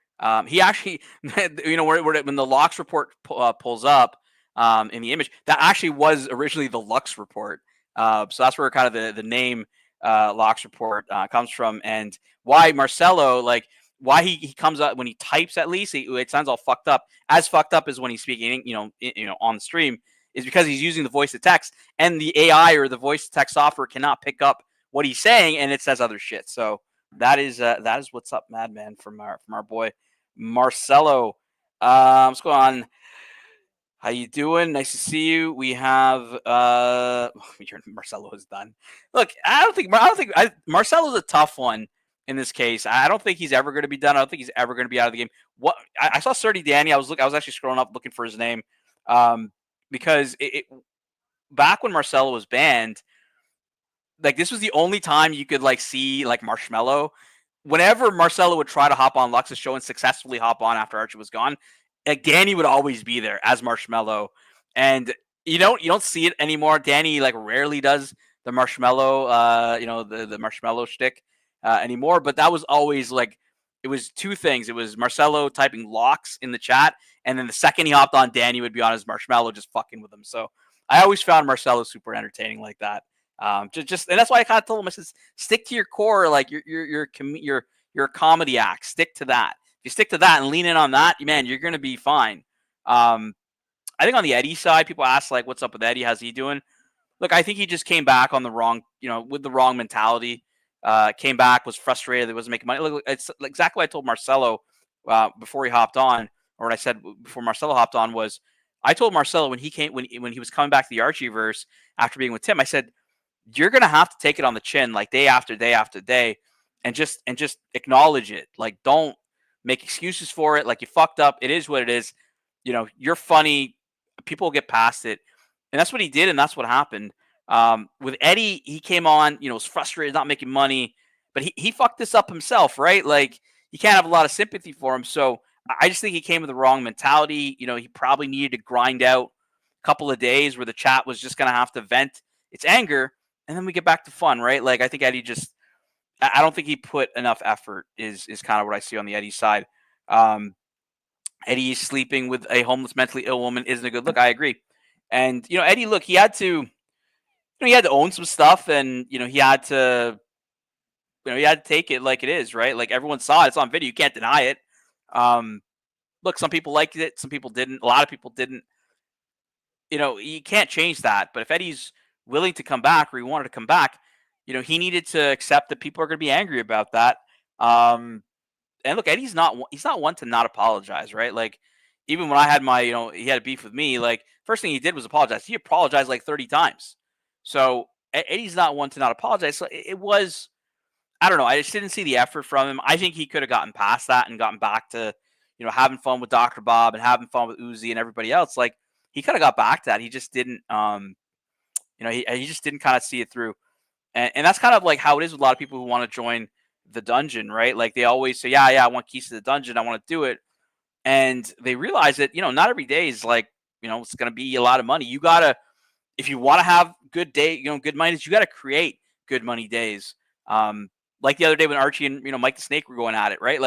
He actually, when the Lux report pulls up in the image, that actually was originally the Lux report. So that's where kind of the name Lux report comes from, and why Marcelo, like, why he comes up when he types, at least it sounds all fucked up, as fucked up as when he's speaking, on the stream, is because he's using the voice to text, and the AI or the voice to text software cannot pick up what he's saying, and it says other shit. So that is what's up, Madman, from our boy Marcelo. What's going on? How you doing? Nice to see you. We have Marcelo is done. Look, I don't think Marcelo's a tough one in this case. I don't think he's ever going to be done. I don't think he's ever going to be out of the game. What I saw Surdy Danny. I was actually scrolling up looking for his name, because back when Marcelo was banned, like, this was the only time you could see Marshmello. Whenever Marcelo would try to hop on Lux's show and successfully hop on after Archie was gone, Danny would always be there as Marshmello. And you don't see it anymore. Danny rarely does the Marshmello, the Marshmello shtick anymore. But that was always it was two things. It was Marcelo typing locks in the chat, and then the second he hopped on, Danny would be on his Marshmello just fucking with him. So I always found Marcelo super entertaining like that. Just and that's why I kind of told him, I said, stick to your core, you're a comedy act. Stick to that. If you stick to that and lean in on that, man, you're gonna be fine. I think on the Eddie side, people ask what's up with Eddie? How's he doing? Look, I think he just came back on the wrong, with the wrong mentality. Came back, was frustrated, that wasn't making money. Look, it's exactly what I told Marcelo before he hopped on, or what I said before Marcelo hopped on was, I told Marcelo when he was coming back to the Archieverse after being with Tim, I said, you're gonna have to take it on the chin, day after day after day, and just acknowledge it. Don't make excuses for it. You fucked up. It is what it is. You're funny. People will get past it, and that's what he did, and that's what happened. With Eddie, he came on, was frustrated, not making money, but he fucked this up himself, right? You can't have a lot of sympathy for him. So I just think he came with the wrong mentality. He probably needed to grind out a couple of days where the chat was just gonna have to vent its anger, and then we get back to fun, right? I think Eddie I don't think he put enough effort is kind of what I see on the Eddie side. Eddie sleeping with a homeless, mentally ill woman isn't a good look. I agree. And, Eddie, look, he had to own some stuff, and, he had to take it like it is, right? Everyone saw it. It's on video. You can't deny it. Look, some people liked it. Some people didn't. A lot of people didn't. You can't change that. But if Eddie's willing to come back, or he wanted to come back, he needed to accept that people are going to be angry about that. And look, Eddie's he's not one to not apologize, right? Even when I had my, he had a beef with me, first thing he did was apologize. He apologized 30 times. So Eddie's not one to not apologize. So it was, I don't know. I just didn't see the effort from him. I think he could have gotten past that and gotten back to, having fun with Dr. Bob and having fun with Uzi and everybody else. He could have got back to that. He just didn't, he just didn't kind of see it through. And that's kind of how it is with a lot of people who want to join the dungeon, right? They always say, yeah, I want keys to the dungeon. I want to do it. And they realize that, not every day is it's going to be a lot of money. You got to, if you want to have good day, good money days, you got to create good money days. The other day when Archie and, Mike the Snake were going at it, right?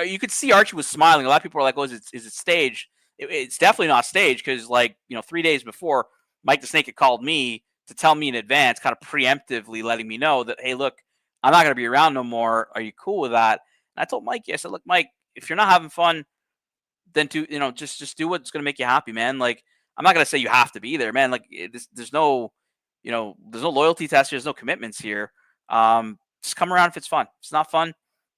You could see Archie was smiling. A lot of people are like, oh, is it staged? It's definitely not staged, because 3 days before, Mike the Snake had called me to tell me in advance, kind of preemptively letting me know that, hey, look, I'm not going to be around no more. Are you cool with that? And I told Mikey, I said, look, Mike, if you're not having fun, then to just do what's gonna make you happy, man. Like I'm not gonna say you have to be there, man. Like there's no there's no loyalty test. There's no commitments here. Just come around if it's fun. If it's not fun,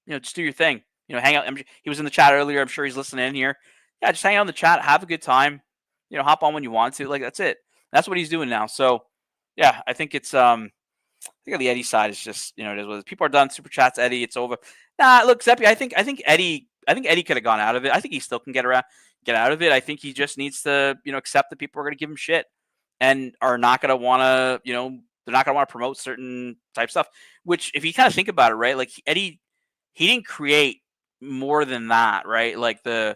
just do your thing. Hang out. He was in the chat earlier. I'm sure he's listening in here. Yeah, just hang out in the chat, have a good time. Hop on when you want to. Like that's it. That's what he's doing now. So yeah, I think it's I think on the Eddie side is just it is what it is. People are done. Super chats, Eddie. It's over. Nah, look, Zeppi. I think Eddie could have gone out of it. I think he still can get out of it. I think he just needs to accept that people are going to give him shit and are not going to want to they're not going to want to promote certain type stuff. Which if you kind of think about it, right? Like Eddie, he didn't create more than that, right? Like the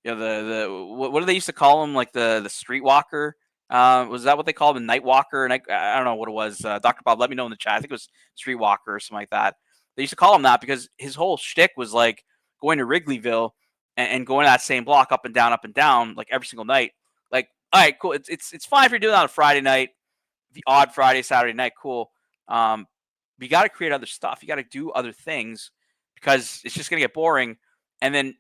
what do they used to call him? Like the streetwalker. Was that what they called him? Night walker? And I don't know what it was. Dr. Bob, let me know in the chat. I think it was streetwalker or something like that. They used to call him that because his whole shtick was like going to Wrigleyville and going to that same block up and down, like every single night. Like, all right, cool. It's fine if you're doing that on a Friday night, the odd Friday, Saturday night, cool. But you got to create other stuff. You got to do other things because it's just gonna get boring. And then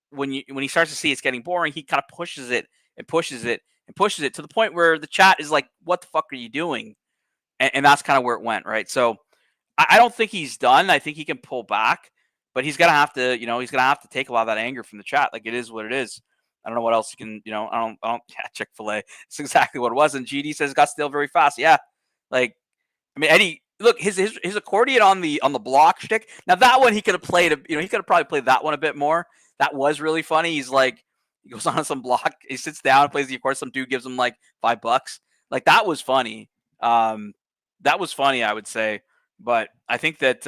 when he starts to see it's getting boring, he kind of pushes it and pushes it and pushes it to the point where the chat is like, "What the fuck are you doing?" And that's kind of where it went, right? So I don't think he's done. I think he can pull back, but he's gonna have to, he's gonna have to take a lot of that anger from the chat. Like it is what it is. I don't know what else you can, I don't. Yeah, Chick-fil-A. It's exactly what it was. And GD says it got stale very fast. Yeah, like I mean Eddie. Look, his accordion on the block shtick. Now that one he could have played. He could have probably played that one a bit more. That was really funny. He's like, he goes on some block. He sits down, plays the accordion. Some dude gives him like $5. Like that was funny. That was funny, I would say. But I think that,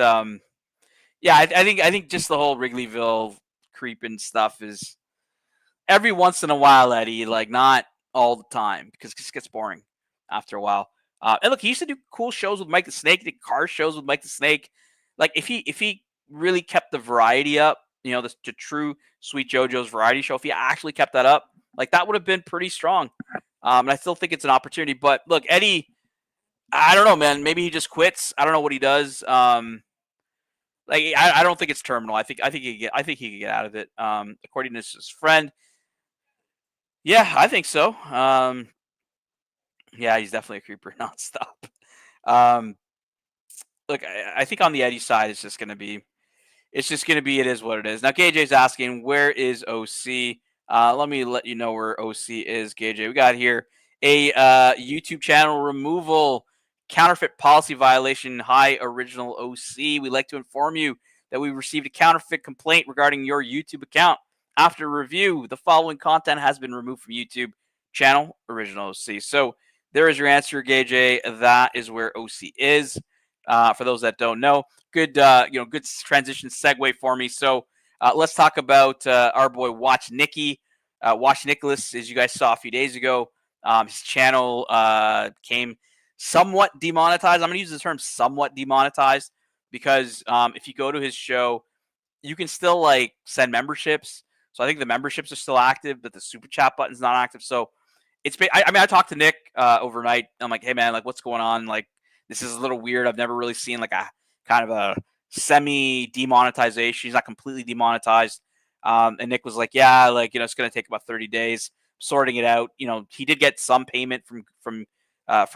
yeah, I think just the whole Wrigleyville creeping stuff is every once in a while, Eddie. Like not all the time because it just gets boring after a while. And look, he used to do cool shows with Mike the Snake. Did car shows with Mike the Snake. Like if he really kept the variety up, the true Sweet JoJo's variety show. If he actually kept that up, like that would have been pretty strong. And I still think it's an opportunity. But look, Eddie, I don't know, man. Maybe he just quits. I don't know what he does. Like I don't think it's terminal. I think he could get out of it. According to his friend. Yeah, I think so. Yeah, he's definitely a creeper nonstop. Um, look, I think on the Eddie side, it's just going to be it is what it is. Now, KJ's asking, where is OC? Let me let you know where OC is, KJ. We got here a YouTube channel removal, counterfeit policy violation. Hi, original OC. We'd like to inform you that we received a counterfeit complaint regarding your YouTube account. After review, the following content has been removed from YouTube channel, original OC. So there is your answer, KJ. That is where OC is. For those that don't know, good transition segue for me. So let's talk about our boy Watch Nicky. Watch Nicholas, as you guys saw a few days ago, his channel came somewhat demonetized. I'm going to use the term somewhat demonetized because if you go to his show, you can still like send memberships. So I think the memberships are still active, but the super chat button's not active. So I talked to Nick overnight. I'm like, hey man, like what's going on? Like this is a little weird. I've never really seen like a kind of a semi demonetization. He's not completely demonetized. And Nick was like, yeah, like it's going to take about 30 days sorting it out. He did get some payment from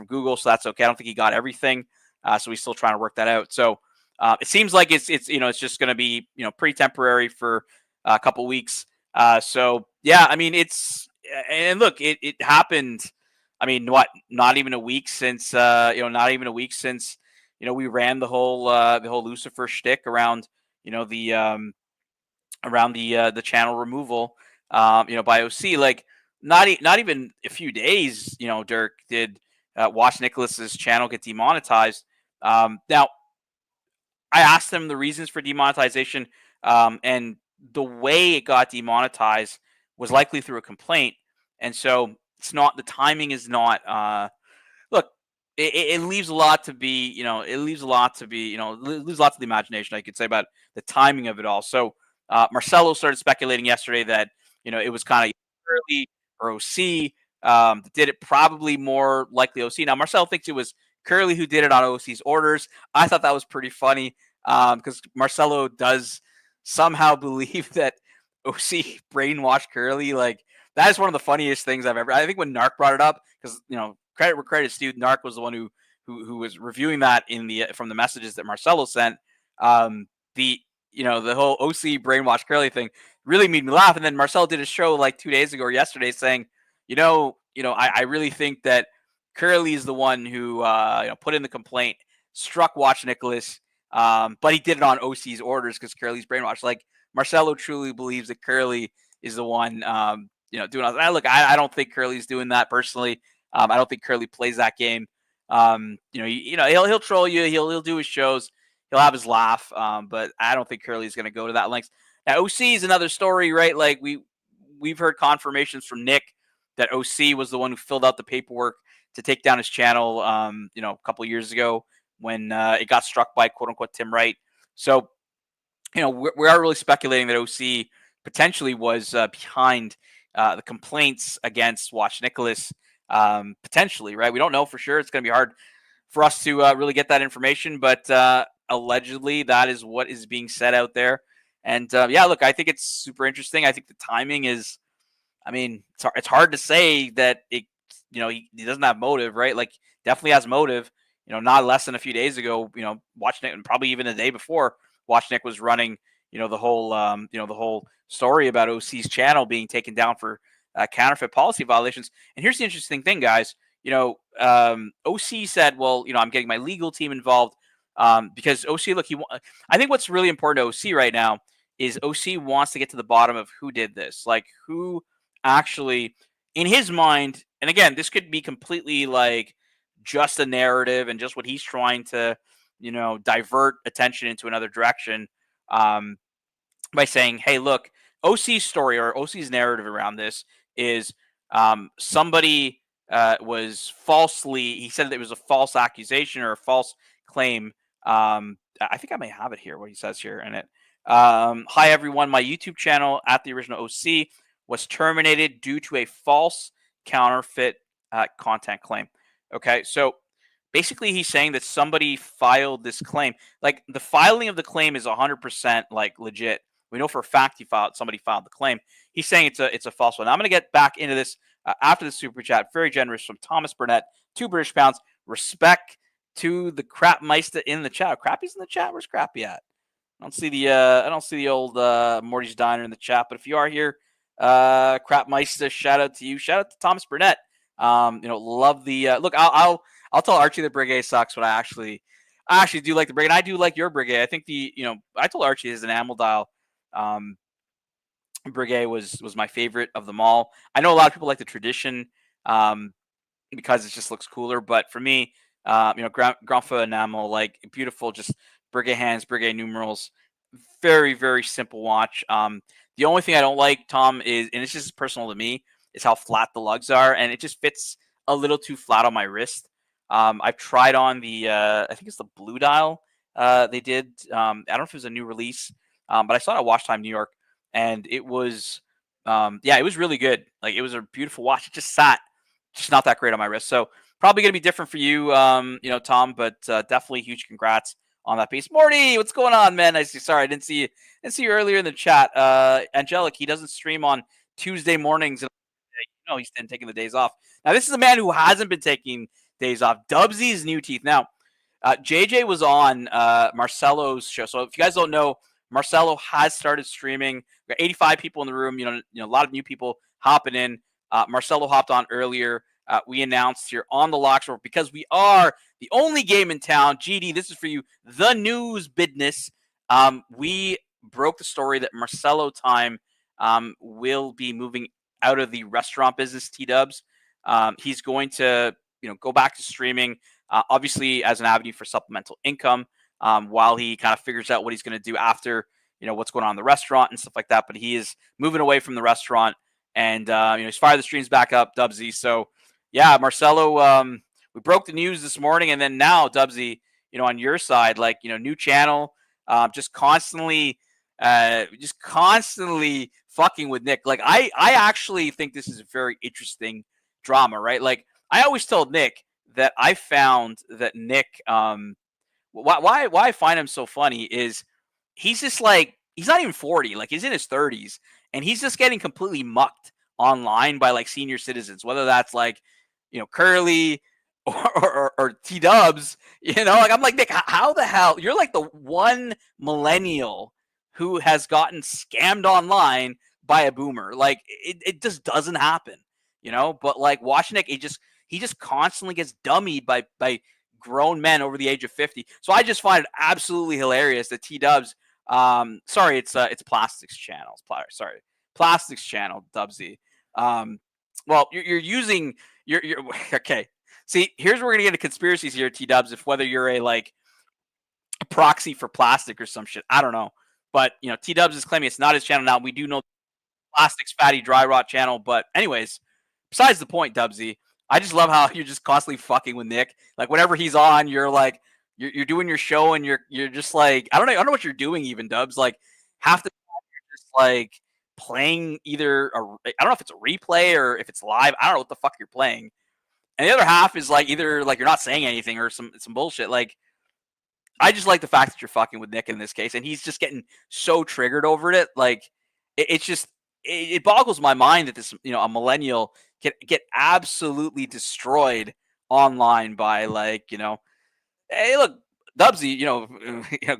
Google, so that's okay. I don't think he got everything, so he's still trying to work that out. So it seems like it's just going to be pretty temporary for a couple weeks. So yeah, I mean and look, it happened. I mean, not even a week since we ran the whole Lucifer shtick around the channel removal by OC. Like not even a few days, Dirk did Watch Nicholas's channel get demonetized. Now I asked him the reasons for demonetization, and the way it got demonetized was likely through a complaint. And so the timing is not, look, it leaves a lot to be, it leaves a lot to the imagination, I could say, about the timing of it all. So Marcelo started speculating yesterday that, it was kind of Curly or OC did it, probably more likely OC. Now, Marcelo thinks it was Curly who did it on OC's orders. I thought that was pretty funny because Marcelo does somehow believe that OC brainwashed Curly. Like that is one of the funniest things I've ever. I think when Narc brought it up, because credit where credit's due, Narc was the one who was reviewing that in the from the messages that Marcelo sent. The the whole OC brainwash Curly thing really made me laugh. And then Marcelo did a show like 2 days ago or yesterday saying, I really think that Curly is the one who put in the complaint, struck Watch Nicholas, but he did it on OC's orders because Curly's brainwashed. Like Marcelo truly believes that Curly is the one, doing all that. Look, I don't think Curly's doing that personally. I don't think Curly plays that game. He'll troll you. He'll do his shows. He'll have his laugh. But I don't think Curly's going to go to that length. Now, OC is another story, right? Like we've heard confirmations from Nick that OC was the one who filled out the paperwork to take down his channel, a couple of years ago when it got struck by quote unquote Tim Wright. So, we are really speculating that OC potentially was behind the complaints against Watch Nicholas, potentially, right? We don't know for sure. It's going to be hard for us to really get that information, but allegedly that is what is being said out there. And look, I think it's super interesting. I think the timing is, it's hard to say that it, he doesn't have motive, right? Like definitely has motive. Not less than a few days ago, Watch Nick, and probably even the day before, Watch Nick was running, the whole story about OC's channel being taken down for counterfeit policy violations. And here's the interesting thing, guys. OC said, well, I'm getting my legal team involved because OC, look, I think what's really important to OC right now is OC wants to get to the bottom of who did this, like who actually, in his mind, and again, this could be completely like just a narrative and just what he's trying to, divert attention into another direction by saying, hey, look, OC's story or OC's narrative around this is somebody was falsely, he said that it was a false accusation or a false claim. I think I may have it here, what he says here in it. Hi, everyone. My YouTube channel at the original OC was terminated due to a false counterfeit content claim. Okay, so basically he's saying that somebody filed this claim. Like the filing of the claim is 100% like legit. We know for a fact somebody filed the claim. He's saying it's a false one. Now, I'm going to get back into this after the super chat. Very generous from Thomas Burnett, £2 Respect to the Crapmeister in the chat. Crappy's in the chat. Where's Crappy at? I don't see the old Morty's Diner in the chat. But if you are here, Crapmeister, shout out to you. Shout out to Thomas Burnett. Love the look. I'll tell Archie the Brigade sucks, but I actually do like the Brigade. I do like your Brigade. I think I told Archie his enamel dial Brigade was my favorite of them all. I know a lot of people like the tradition because it just looks cooler, but for me, Grand Feu enamel, like beautiful, just Brigade hands, Brigade numerals, very very simple watch. The only thing I don't like, Tom, is, and it's just personal to me, is how flat the lugs are, and it just fits a little too flat on my wrist. I've tried on the, I think it's the blue dial they did. I don't know if it was a new release, but I saw it at Watch Time New York, and it was, it was really good. Like, it was a beautiful watch. It just sat just not that great on my wrist. So probably going to be different for you, Tom, but definitely huge congrats on that piece. Morty, what's going on, man? Sorry, I didn't see you earlier in the chat. Angelic, he doesn't stream on Tuesday mornings. He's been taking the days off. Now, this is a man who hasn't been taking days off. Dubsy's new teeth. Now, JJ was on Marcelo's show. So if you guys don't know, Marcelo has started streaming. We've got 85 people in the room. A lot of new people hopping in. Marcelo hopped on earlier. We announced here on the Lock Report, because we are the only game in town. GD, this is for you. The news business. We broke the story that Marcelo Time will be moving out of the restaurant business, T-Dubs. He's going to, go back to streaming, obviously as an avenue for supplemental income, while he kind of figures out what he's going to do after, what's going on in the restaurant and stuff like that. But he is moving away from the restaurant, and he's fired the streams back up, Dubsy. So yeah, Marcelo, we broke the news this morning, and then now, Dubsy, on your side, like, new channel, just constantly fucking with Nick. Like, I actually think this is a very interesting drama, right? Like, I always told Nick that I found that Nick, why I find him so funny is he's just like, he's not even 40, like he's in his 30s, and he's just getting completely mucked online by like senior citizens, whether that's like, Curly or T Dubs. Like I'm like, Nick, how the hell you're like the one millennial who has gotten scammed online by a boomer? Like it just doesn't happen, But like watching it, he just constantly gets dummied by grown men over the age of 50. So I just find it absolutely hilarious that T Dubs, sorry, it's Plastics Channel. Sorry, Plastics Channel, Dubsy. Well, you're using you're okay. See, here's where we're gonna get into conspiracies here, T Dubs. If whether you're a proxy for plastic or some shit, I don't know. But T Dubs is claiming it's not his channel now. We do know Plastics Fatty Dry Rot channel, but anyways, besides the point, Dubsy. I just love how you're just constantly fucking with Nick. Like whenever he's on, you're like you're doing your show and you're just like I don't know what you're doing even, Dubs. Like half the time you're just like playing either I don't know if it's a replay or if it's live. I don't know what the fuck you're playing. And the other half is like either like you're not saying anything or some bullshit. Like I just like the fact that you're fucking with Nick in this case, and he's just getting so triggered over it. Like it's just it boggles my mind that this a millennial can get absolutely destroyed online by hey look Dubsy,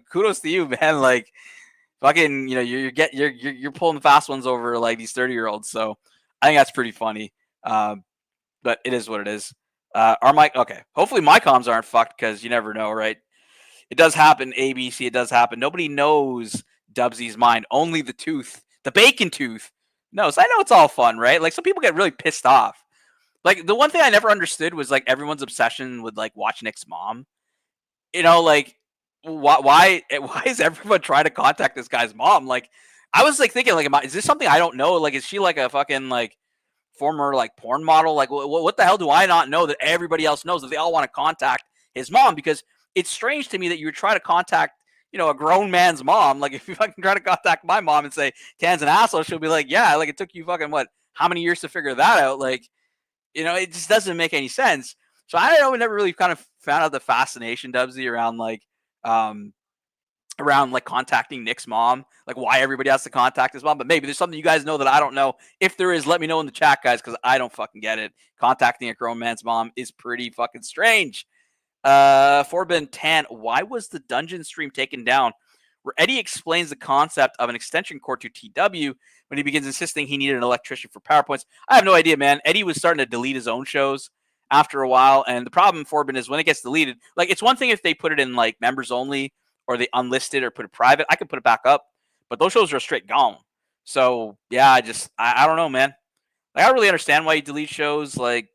kudos to you, man. Like fucking you're pulling the fast ones over like these 30-year-olds. So I think that's pretty funny. But it is what it is. Our mic, okay. Hopefully my comms aren't fucked because you never know, right? It does happen, ABC. It does happen. Nobody knows Dubsy's mind. Only the tooth, the bacon tooth knows. I know it's all fun, right? Like some people get really pissed off. Like the one thing I never understood was like everyone's obsession with like watch Nick's mom. Like why is everyone trying to contact this guy's mom? Like I was like thinking like, is this something I don't know? Like is she like a fucking like former like porn model? Like what the hell do I not know that everybody else knows that they all want to contact his mom? Because it's strange to me that you would try to contact a grown man's mom. Like if you fucking try to contact my mom and say Tan's an asshole, she'll be like, yeah, like it took you fucking how many years to figure that out? Like it just doesn't make any sense. So I don't know, we never really kind of found out the fascination, Dubsy, around contacting Nick's mom, like why everybody has to contact his mom. But maybe there's something you guys know that I don't know. If there is, let me know in the chat, guys, because I don't fucking get it. Contacting a grown man's mom is pretty fucking strange. Forbin Tan, why was the dungeon stream taken down? Where Eddie explains the concept of an extension cord to TW when he begins insisting he needed an electrician for PowerPoints. I have no idea, man. Eddie was starting to delete his own shows after a while, and the problem, Forbin, is when it gets deleted, like it's one thing if they put it in like members only or they unlisted or put it private, I could put it back up, but those shows are straight gone. So yeah, I don't know, man. Like I don't really understand why he deletes shows. Like,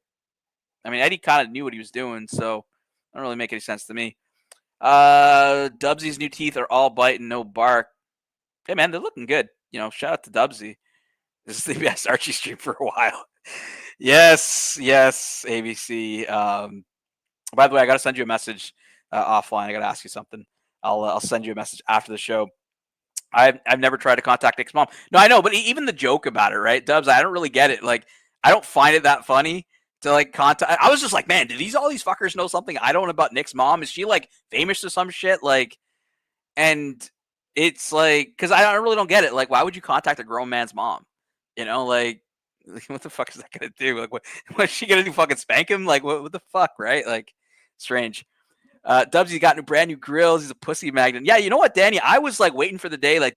I mean, Eddie kind of knew what he was doing, so it don't really make any sense to me. Dubsy's new teeth are all bite and no bark. Hey man, they're looking good. Shout out to Dubsy. This is the best Archie stream for a while. Yes, ABC. By the way, I gotta send you a message offline. I gotta ask you something. I'll send you a message after the show. I've never tried to contact Nick's mom. No, I know, but even the joke about it, right, Dubs? I don't really get it. Like, I don't find it that funny to like contact. I was just like, man, do all these fuckers know something I don't about Nick's mom? Is she like famous or some shit? Like, and it's like, because I really don't get it. Like, why would you contact a grown man's mom? Like what the fuck is that gonna do? Like, what is she gonna do? Fucking spank him? Like, what the fuck, right? Like, strange. Dubsy got brand new grills. He's a pussy magnet. Yeah, you know what, Danny? I was like waiting for the day, like,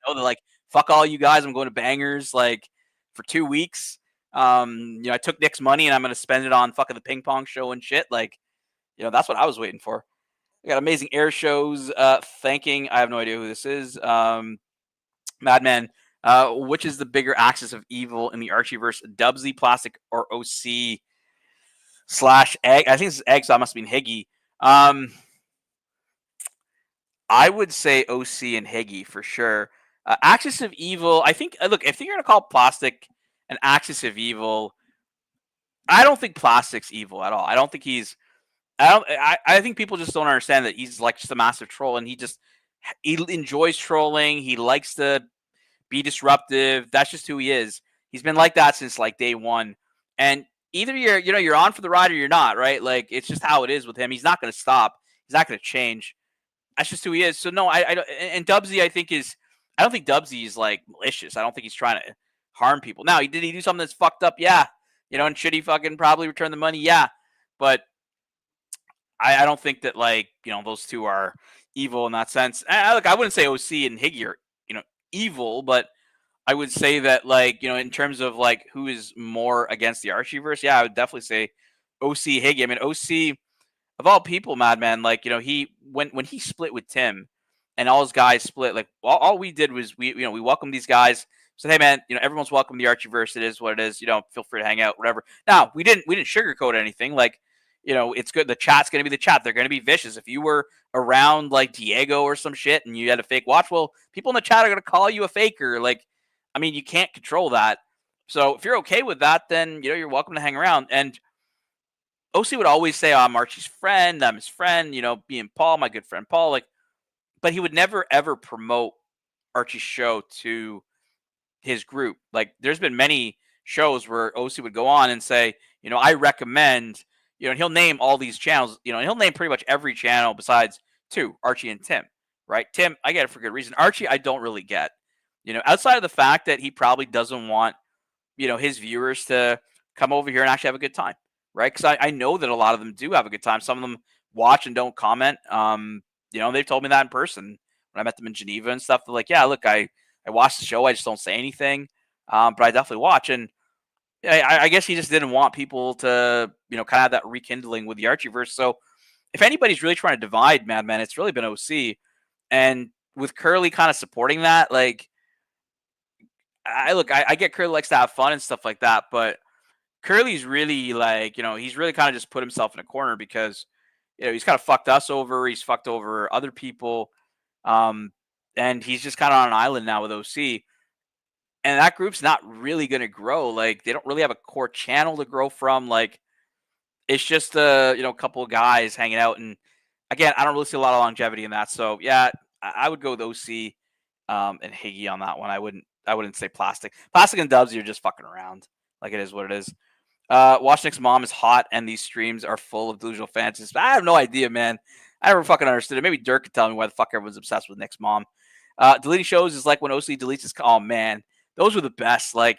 they're like, fuck all you guys. I'm going to Bangers like for 2 weeks. I took Nick's money and I'm gonna spend it on fucking the ping pong show and shit. Like, that's what I was waiting for. I got amazing air shows. Thanking. I have no idea who this is. Madman. Which is the bigger axis of evil in the Archieverse? Dubsy, Plastic, or OC / Egg? I think this is Egg, so I must mean Higgy. I would say OC and Higgy for sure. Axis of Evil, I think, look, if you're going to call Plastic an Axis of Evil, I don't think Plastic's evil at all. I don't think he's, I think people just don't understand that he's like just a massive troll and he enjoys trolling. He likes to be disruptive. That's just who he is. He's been like that since like day one. And either you're on for the ride or you're not, right? Like it's just how it is with him. He's not going to stop. He's not going to change. That's just who he is. So no, I and Dubsy I think is I don't think Dubsy is like malicious. I don't think he's trying to harm people. Now, did he do something that's fucked up? Yeah. And should he fucking probably return the money? Yeah. But I don't think that like those two are evil in that sense. Look, I wouldn't say OC and Higgy are evil, but I would say that like in terms of like who is more against the Archieverse, yeah, I would definitely say OC Higgy. I mean, OC of all people, Madman, like he when he split with Tim, and all his guys split. Like all we did was we welcomed these guys. Said, hey man, everyone's welcome to the Archieverse. It is what it is. Feel free to hang out, whatever. Now we didn't sugarcoat anything. Like it's good. The chat's gonna be the chat. They're gonna be vicious. If you were around like Diego or some shit and you had a fake watch, well, people in the chat are gonna call you a faker. Like, I mean, you can't control that. So if you're okay with that, then you're welcome to hang around. And OC would always say, oh, I'm Archie's friend. I'm his friend, being Paul, my good friend Paul. Like, but he would never, ever promote Archie's show to his group. Like, there's been many shows where OC would go on and say, I recommend, and he'll name all these channels, and he'll name pretty much every channel besides two, Archie and Tim, right? Tim, I get it for good reason. Archie, I don't really get, outside of the fact that he probably doesn't want, his viewers to come over here and actually have a good time. Right, because I know that a lot of them do have a good time. Some of them watch and don't comment. They've told me that in person when I met them in Geneva and stuff. They're like, yeah, look, I watch the show. I just don't say anything, but I definitely watch. And I guess he just didn't want people to, kind of have that rekindling with the Archieverse. So if anybody's really trying to divide Madman, it's really been OC. And with Curly kind of supporting that, like, I get Curly likes to have fun and stuff like that, but Curly's really like, he's really kind of just put himself in a corner because, he's kind of fucked us over. He's fucked over other people. And he's just kind of on an island now with OC. And that group's not really going to grow. Like, they don't really have a core channel to grow from. Like, it's just a couple of guys hanging out. And again, I don't really see a lot of longevity in that. So yeah, I would go with OC and Higgy on that one. I wouldn't say Plastic. Plastic and Dubs, you're just fucking around. Like, it is what it is. Watch Nick's mom is hot, and these streams are full of delusional fantasies. I have no idea, man. I never fucking understood it. Maybe Dirk could tell me why the fuck everyone's obsessed with Nick's mom. Deleting shows is like when OC deletes his. Oh man, those were the best. Like,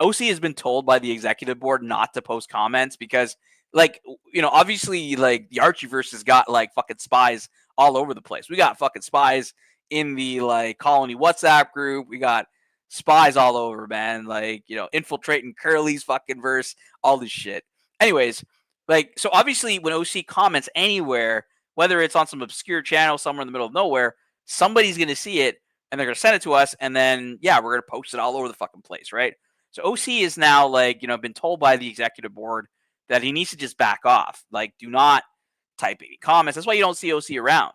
OC has been told by the executive board not to post comments because, like, obviously, like the Archieverse has got like fucking spies all over the place. We got fucking spies in the like Colony WhatsApp group. We got spies all over, man. Like, infiltrating Curly's fucking verse, all this shit. Anyways, like, so obviously when OC comments anywhere, whether it's on some obscure channel somewhere in the middle of nowhere, somebody's going to see it and they're going to send it to us. And then, yeah, we're going to post it all over the fucking place, right? So OC is now like, been told by the executive board that he needs to just back off. Like, do not type any comments. That's why you don't see OC around.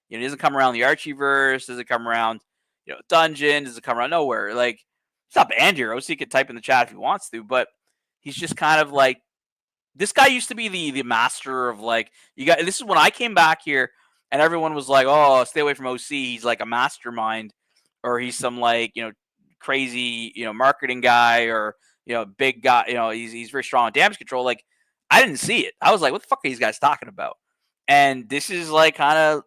He doesn't come around the Archieverse, doesn't come around Dungeon, doesn't come around nowhere. Like, it's not banned here. OC could type in the chat if he wants to, but he's just kind of like, this guy used to be the master of like, this is when I came back here and everyone was like, oh, stay away from OC. He's like a mastermind, or he's some like, crazy, marketing guy, or, big guy, he's very strong on damage control. Like, I didn't see it. I was like, what the fuck are these guys talking about? And this is like kind of,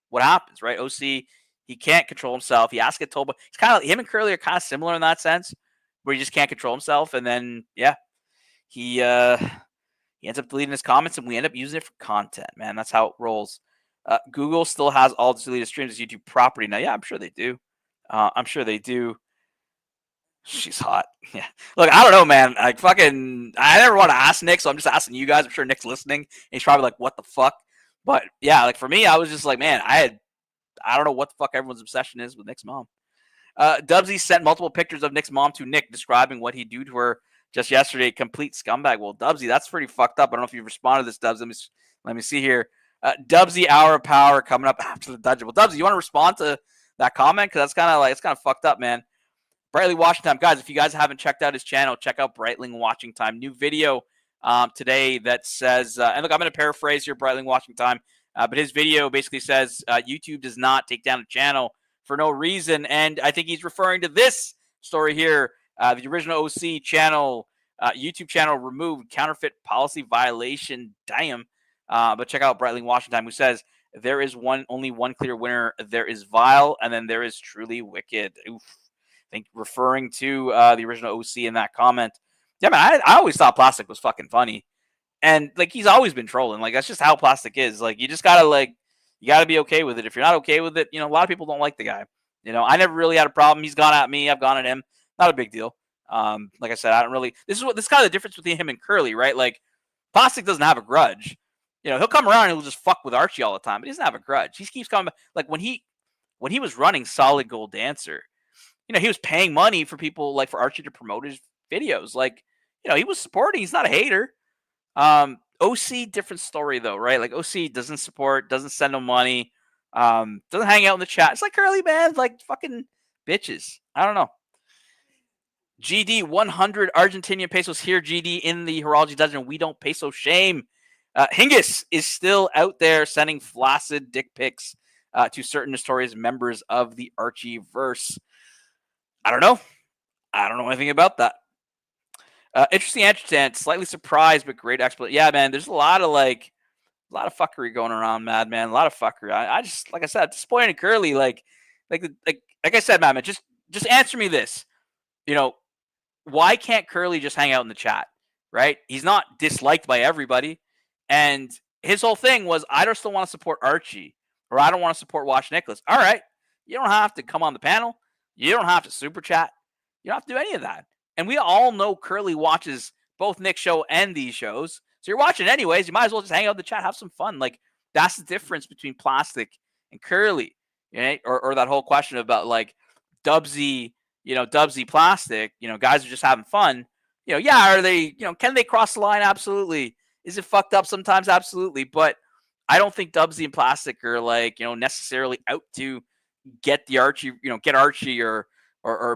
what happens, right? OC, he can't control himself. He has to get told, but it's kind of, him and Curly are kind of similar in that sense, where he just can't control himself. And then, yeah, he ends up deleting his comments, and we end up using it for content, man. That's how it rolls. Google still has all the deleted streams as YouTube property now. Yeah, I'm sure they do. I'm sure they do. She's hot. Yeah. Look, I don't know, man. Like, fucking, I never want to ask Nick, so I'm just asking you guys. I'm sure Nick's listening, and he's probably like, what the fuck? But yeah, like for me, I was just like, man, I don't know what the fuck everyone's obsession is with Nick's mom. Dubsy sent multiple pictures of Nick's mom to Nick describing what he'd do to her just yesterday. Complete scumbag. Well, Dubsy, that's pretty fucked up. I don't know if you've responded to this, Dubs. Let me see here. Dubsy, hour of power coming up after the dungeon. Well, Dubsy, you want to respond to that comment? Because that's kind of like, it's kind of fucked up, man. Brightling Watching Time. Guys, if you guys haven't checked out his channel, check out Brightling Watching Time. New video today that says, and look, I'm going to paraphrase here, Brightling Watching Time, but his video basically says YouTube does not take down a channel for no reason. And I think he's referring to this story here. The original OC channel, YouTube channel removed, counterfeit policy violation. Damn. But check out Brightling Watching Time, who says there is only one clear winner. There is vile, and then there is truly wicked. Oof. I think referring to the original OC in that comment. Yeah, man, I always thought Plastic was fucking funny, and like he's always been trolling. Like that's just how Plastic is. Like you just gotta you gotta be okay with it. If you're not okay with it, a lot of people don't like the guy. I never really had a problem. He's gone at me. I've gone at him. Not a big deal. Like I said, I don't really. This is kind of the difference between him and Curly, right? Like Plastic doesn't have a grudge. He'll come around and he'll just fuck with Archie all the time, but he doesn't have a grudge. He keeps coming back. Like when he was running Solid Gold Dancer, he was paying money for people like for Archie to promote his videos. Like, he was supporting. He's not a hater. OC, different story though, right? Like OC doesn't support, doesn't send no money, doesn't hang out in the chat. It's like Curly, man, like fucking bitches. I don't know. GD 100 Argentinian pesos here, GD in the Horology Dungeon. We don't peso shame. Hingis is still out there sending flaccid dick pics to certain notorious members of the Archie verse. I don't know. I don't know anything about that. Interesting answer, slightly surprised, but great explanation. Yeah, man, there's a lot of fuckery going around, Madman. A lot of fuckery. I just, like I said, disappointed in Curly. Like I said, Madman, just answer me this. Why can't Curly just hang out in the chat? Right? He's not disliked by everybody. And his whole thing was, I just don't want to support Archie, or I don't want to support Watch Nicholas. All right. You don't have to come on the panel. You don't have to super chat. You don't have to do any of that. And we all know Curly watches both Nick's show and these shows. So you're watching anyways. You might as well just hang out in the chat, have some fun. Like, that's the difference between Plastic and Curly. Or that whole question about like Dubsy, Dubsy Plastic, guys are just having fun. Yeah, are they, can they cross the line? Absolutely. Is it fucked up sometimes? Absolutely. But I don't think Dubsy and Plastic are like, necessarily out to get the Archie, get Archie or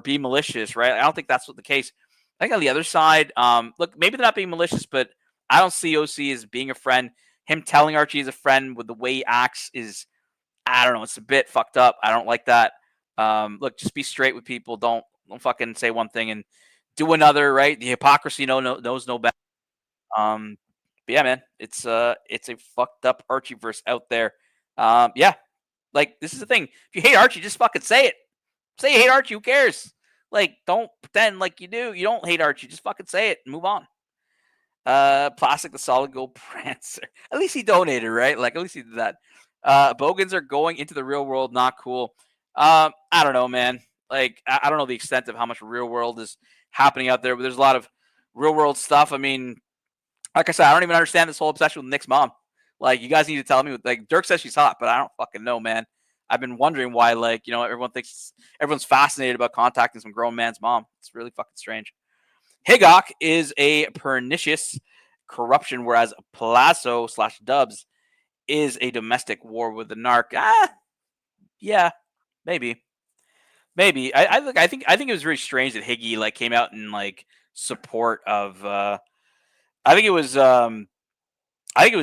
be malicious, right? I don't think that's what the case. I think on the other side, look, maybe they're not being malicious, but I don't see OC as being a friend. Him telling Archie he's a friend with the way he acts is, I don't know, it's a bit fucked up. I don't like that. Look, just be straight with people. Don't fucking say one thing and do another, right? The hypocrisy knows no better. But yeah, man, it's a fucked up Archieverse out there. Yeah, like this is the thing. If you hate Archie, just fucking say it. Say you hate Archie. Who cares? Like, don't pretend like you do. You don't hate Archie. Just fucking say it and move on. Plastic the Solid Gold Prancer. At least he donated, right? Like, at least he did that. Bogans are going into the real world. Not cool. I don't know, man. Like, I don't know the extent of how much real world is happening out there, but there's a lot of real world stuff. I mean, like I said, I don't even understand this whole obsession with Nick's mom. Like, you guys need to tell me. Like, Dirk says she's hot, but I don't fucking know, man. I've been wondering why, like, everyone's fascinated about contacting some grown man's mom. It's really fucking strange. Higgok is a pernicious corruption, whereas Palazzo/Dubs is a domestic war with the narc. Yeah, maybe. I think it was very strange that Higgy like came out in like support of. I think it was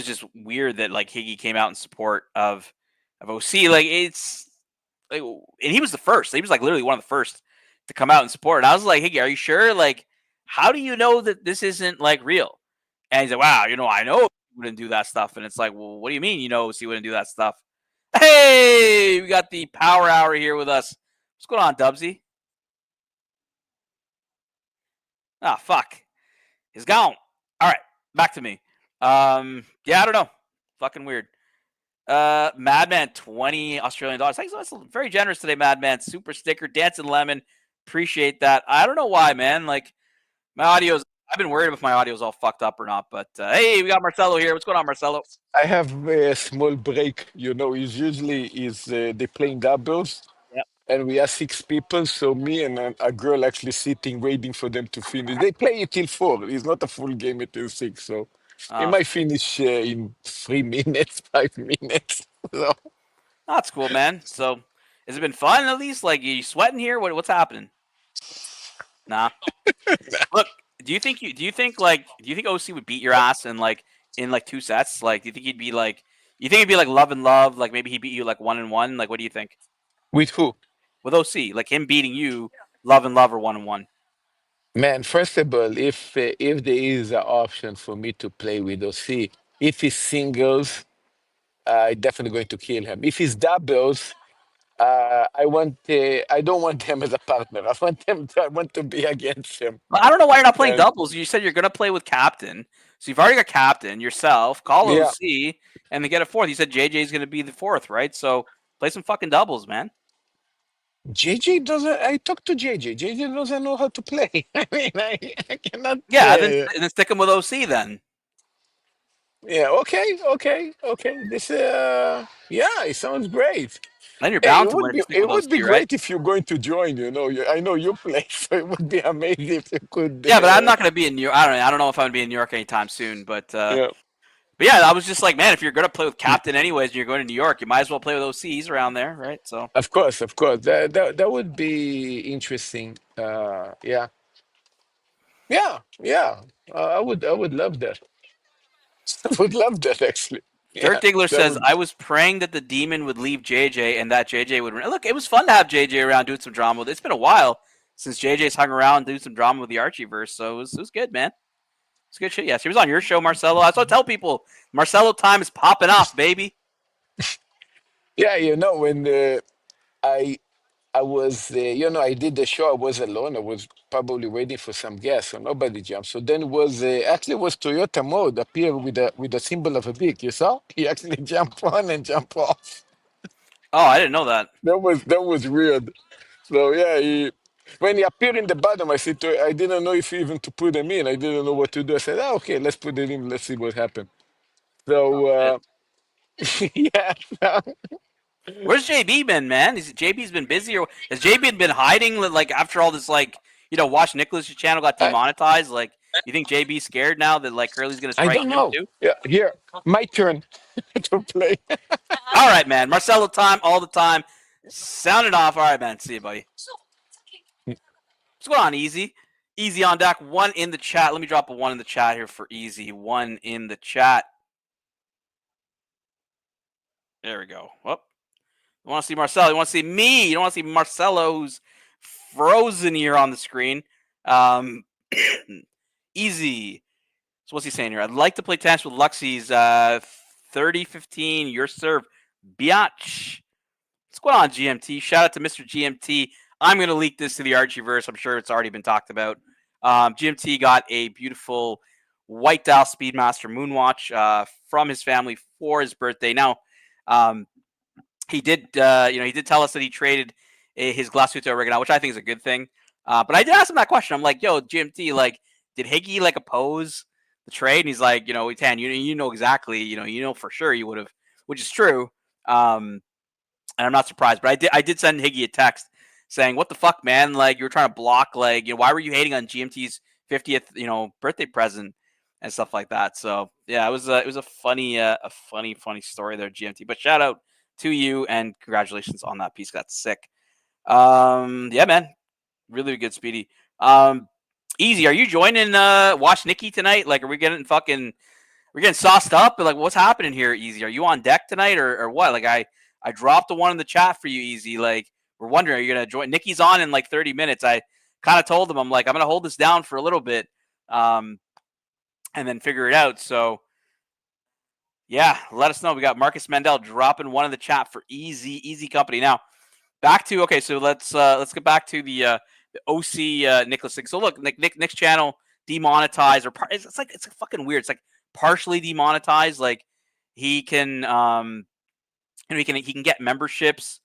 just weird that like Higgy came out in support of OC. Like it's like, and he was the first. He was like literally one of the first to come out and support. And I was like, Higgy, are you sure? Like, how do you know that this isn't like real? And he's like, wow, I know he wouldn't do that stuff. And it's like, well, what do you mean OC wouldn't do that stuff? Hey, we got the Power Hour here with us. What's going on, Dubsy? Ah, fuck. He's gone. All right, back to me. Yeah, I don't know. Fucking weird. Madman, 20 Australian dollars. Thanks, that's very generous today, Madman. Super sticker, dancing lemon. Appreciate that. I don't know why, man. Like my audio's. I've been worried if my audio's all fucked up or not. But hey, we got Marcelo here. What's going on, Marcelo? I have a small break. It's usually they playing doubles, Yep. and we are six people. So me and a girl actually sitting waiting for them to finish. They play it till 4. It's not a full game until 6. So it might finish in 3 minutes, 5 minutes. So. That's cool, man. So has it been fun at least? Like, are you sweating here? What's happening? Nah. Look, do you think OC would beat your ass in 2 sets? Like, do you think he'd be like love and love? Like maybe he beat you like 1-1. Like, what do you think? With who? With OC, like him beating you, love and love or 1-1. Man, first of all, if there is an option for me to play with OC, if it's singles, definitely going to kill him. If he's doubles, I don't want him as a partner. I want to be against him. But I don't know why you're not playing And doubles. You said you're going to play with captain. So you've already got captain, yourself, call yeah, OC, and then get a fourth. You said JJ's going to be the fourth, right? So play some fucking doubles, man. JJ doesn't. I talked to JJ. JJ doesn't know how to play. I mean, I cannot. Yeah, then stick him with OC then. Yeah. Okay. Okay. Okay. This. Yeah. It sounds great. Then you're Hey, bound to win if you stick it with would be OC, right? great if you're going to join. I know you play, so it would be amazing if you could. Yeah, but I'm not going to be in New York. I don't know if I'm going to be in New York anytime soon. Yeah. But yeah, I was just like, man, if you're going to play with captain anyways, and you're going to New York, you might as well play with OC. He's around there, right? So Of course. Of course. That would be interesting. Yeah. Yeah. Yeah. I would love that. I would love that actually. Dirt Yeah. Diggler That says, would. I was praying that the demon would leave JJ and that JJ would win. Look, it was fun to have JJ around doing some drama. It's been a while since JJ's hung around doing some drama with the Archieverse, so it was good, man. It's good shit. Yes, he was on your show, Marcelo. That's what I tell people. Marcelo time is popping off, baby. Yeah. When I I was, I did the show. I was alone. I was probably waiting for some guests, so nobody jumped. So then it was actually it was Toyota Mode appear with a symbol of a beak. You saw? He actually jumped on and jumped off. Oh, I didn't know that. That was weird. So yeah, when he appeared in the bottom, I said I didn't know if even to put him in. I didn't know what to do. I said, okay, let's put it in. Let's see what happened. Oh So shit. yeah, Where's JB been, man? JB's been busy, or has JB been hiding? Like after all this, like Watch Nicholas' channel got I, demonetized. Like, you think JB's scared now that like Curly's gonna I strike don't him know. too? Yeah, here, my turn to play. All right, man. Marcelo time, all the time. Sound it off. All right, man. See you, buddy. What's going on, Easy? Easy on deck. One in the chat. Let me drop a one in the chat here for Easy. One in the chat. There we go. Whoop. You want to see Marcelo? You want to see me? You don't want to see Marcelo, who's frozen here on the screen. Um, Easy. So what's he saying here? I'd like to play tennis with Luxie's 30-15. Your serve. Biatch. What's going on, GMT? Shout out to Mr. GMT. I'm going to leak this to the Archieverse. I'm sure it's already been talked about. GMT got a beautiful White Dial Speedmaster Moonwatch from his family for his birthday. Now, he did, he did tell us that he traded his Glasuto Oregano, which I think is a good thing. But I did ask him that question. I'm like, yo, GMT, like, did Higgy like oppose the trade? And he's like, Tan, you know exactly, you know for sure you would have, which is true. And I'm not surprised. But I did send Higgy a text saying, "What the fuck, man? Like, you were trying to block, like, why were you hating on GMT's 50th, birthday present and stuff like that?" So yeah, it was a funny, funny story there, GMT. But shout out to you and congratulations on that piece. That's sick. Yeah, man, really good, Speedy. Easy. Are you joining Watch Nikki tonight? Like, are we getting sauced up? Like, what's happening here, Easy? Are you on deck tonight or what? Like, I dropped the one in the chat for you, Easy. Like, we're wondering, are you gonna join? Nikki's on in like 30 minutes. I kind of told him, I'm like, I'm gonna hold this down for a little bit, and then figure it out. So yeah, let us know. We got Marcus Mandel dropping one in the chat for Easy Company. Now back to so let's get back to the OC Nicholas thing. So look, Nick's channel demonetized it's fucking weird. It's like partially demonetized. Like he can he can get memberships.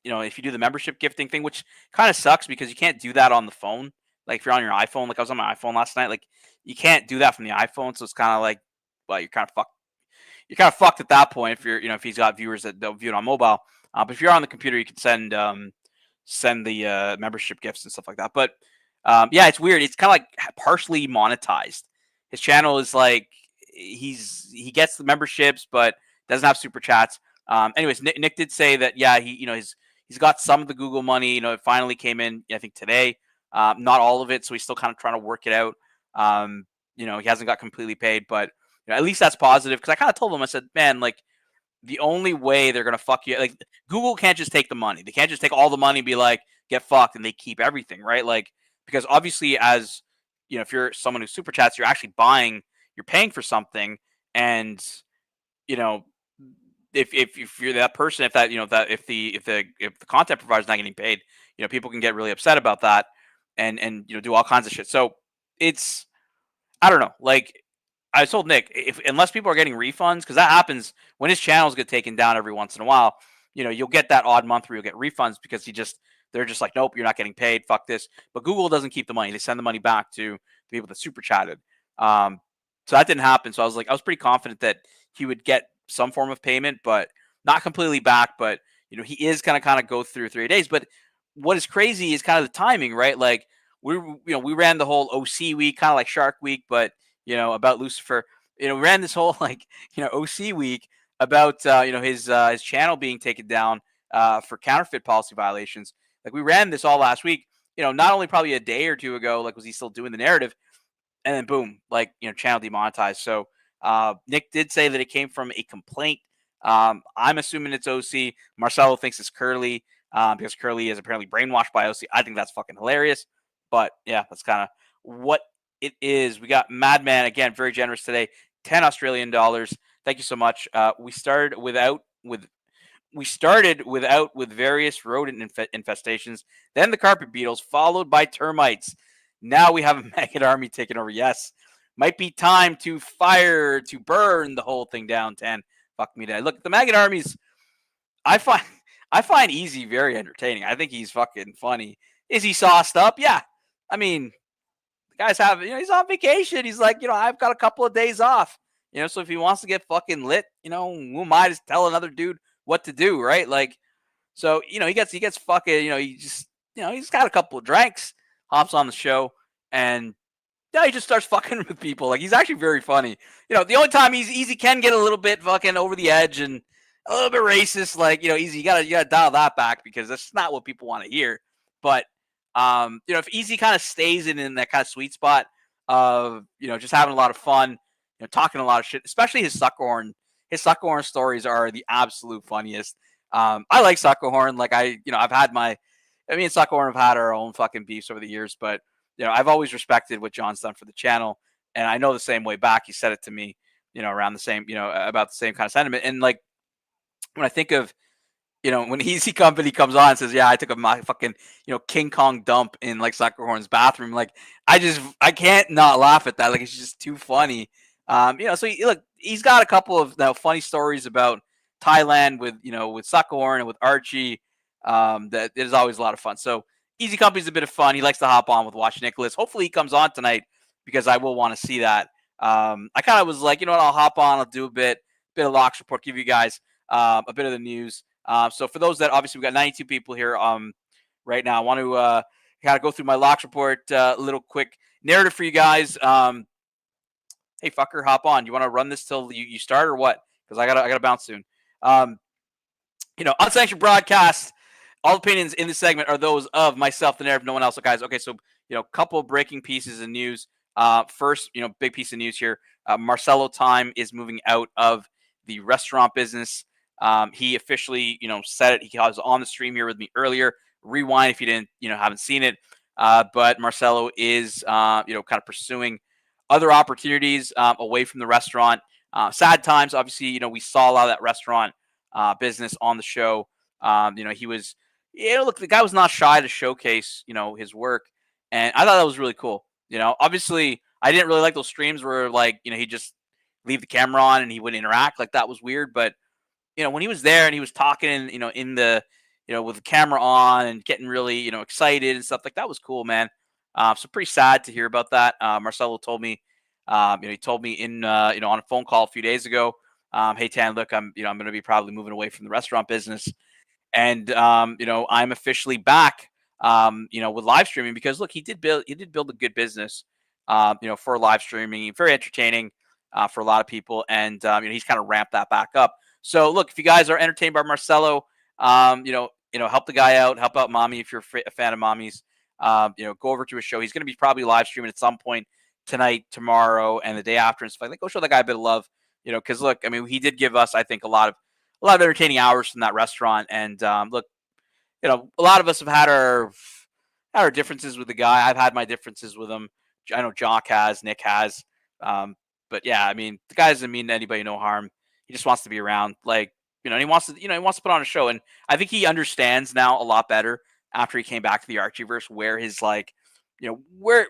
If you do the membership gifting thing, which kind of sucks because you can't do that on the phone. Like if you're on your iPhone, like I was on my iPhone last night, like you can't do that from the iPhone. So it's kind of like, well, you're kind of fucked. You're kind of fucked at that point if you're, if he's got viewers that don't view it on mobile. But if you're on the computer, you can send the membership gifts and stuff like that. But yeah, it's weird. It's kind of like partially monetized. His channel is like he gets the memberships, but doesn't have super chats. Anyways, Nick did say that he's got some of the Google money. It finally came in, I think today. Not all of it, so he's still kind of trying to work it out. He hasn't got completely paid, but at least that's positive. Because I kind of told him, I said, man, like the only way they're gonna fuck you, like Google can't just take the money. They can't just take all the money and be like, get fucked, and they keep everything, right? Like because obviously, as if you're someone who super chats, you're actually buying, you're paying for something, and you know, if you're that person, if that you know that if the content provider's not getting paid, people can get really upset about that, and do all kinds of shit. So it's I don't know. Like I told Nick, if unless people are getting refunds, because that happens when his channels get taken down every once in a while. You'll get that odd month where you'll get refunds because they're just like, nope, you're not getting paid. Fuck this. But Google doesn't keep the money; they send the money back to the people that super chatted. Um, so that didn't happen. So I was pretty confident that he would get some form of payment, but not completely back. But he is gonna kind of go through 3 days. But what is crazy is kind of the timing, right? Like we ran the whole OC week, kind of like Shark Week, but about Lucifer. We ran this whole like OC week about his channel being taken down for counterfeit policy violations. Like we ran this all last week. Not only probably a day or two ago, like was he still doing the narrative, and then boom, like channel demonetized. So Nick did say that it came from a complaint. I'm assuming it's OC. Marcelo thinks it's Curly because Curly is apparently brainwashed by OC. I think that's fucking hilarious. But yeah, that's kind of what it is. We got Madman again, very generous today, 10 Australian dollars. Thank you so much. We started without with various rodent infestations, then the carpet beetles, followed by termites. Now we have a maggot army taking over. Yes, might be time to burn the whole thing down. 10. Fuck me, Dad. Look, the maggot armies. I find I find Easy very entertaining. I think he's fucking funny. Is he sauced up? Yeah. I mean, the guy's he's on vacation. He's like, I've got a couple of days off. So if he wants to get fucking lit, who am I to tell another dude what to do, right? Like, so he gets fucking, he's got a couple of drinks, hops on the show, and he just starts fucking with people. Like he's actually very funny. The only time Easy can get a little bit fucking over the edge and a little bit racist, like Easy, you gotta dial that back because that's not what people want to hear. But if Easy kind of stays in that kind of sweet spot of just having a lot of fun, talking a lot of shit, especially his Suckerhorn. His Suckerhorn stories are the absolute funniest. I like Suckerhorn. Like I've had me and Suckerhorn have had our own fucking beefs over the years, but I've always respected what John's done for the channel, and I know the same way back. He said it to me, around the same, about the same kind of sentiment. And like when I think of when Easy Company comes on and says, "Yeah, I took my fucking, King Kong dump in like Suckerhorn's bathroom," like I can't not laugh at that. Like it's just too funny. So he's got a couple of funny stories about Thailand with Suckerhorn and with Archie. That is always a lot of fun. So Easy Company's a bit of fun. He likes to hop on with Watch Nicholas. Hopefully he comes on tonight because I will want to see that. I kind of was like, I'll hop on, I'll do a bit of Locks Report, give you guys a bit of the news. So for those that obviously we got 92 people here right now, I want to kind of go through my Locks Report little quick narrative for you guys. Hey fucker, hop on. You want to run this till you start or what? Because I gotta bounce soon. Unsanctioned broadcast. All opinions in this segment are those of myself, the narrative, no one else. So guys, okay, so couple breaking pieces of news. First, big piece of news here. Marcelo Time is moving out of the restaurant business. He officially, said it. He was on the stream here with me earlier. Rewind if you didn't, haven't seen it. But Marcelo is, kind of pursuing other opportunities away from the restaurant. Sad times. Obviously, we saw a lot of that restaurant business on the show. He was, look, the guy was not shy to showcase, his work, and I thought that was really cool. Obviously, I didn't really like those streams where like, he just leave the camera on and he wouldn't interact. Like that was weird, but when he was there and he was talking, in the, with the camera on and getting really, excited and stuff like that was cool, man. So pretty sad to hear about that. Marcelo told me, he told me in, on a phone call a few days ago, hey Tan, look, I'm going to be probably moving away from the restaurant business, and I'm officially back, with live streaming because look, he did build a good business, for live streaming, very entertaining, for a lot of people, and he's kind of ramped that back up. So look, if you guys are entertained by Marcelo, help the guy out, help out Mommy if you're a fan of Mommy's. Go over to his show. He's going to be probably live streaming at some point tonight, tomorrow, and the day after. And stuff like that. Go show that guy a bit of love, because look, I mean, he did give us, I think, a lot of entertaining hours from that restaurant. And look, a lot of us have had our differences with the guy. I've had my differences with him. I know Jock has, Nick has. But yeah, I mean, the guy doesn't mean anybody no harm. He just wants to be around. Like, and he wants to, he wants to put on a show. And I think he understands now a lot better after he came back to the Archieverse, where his like, where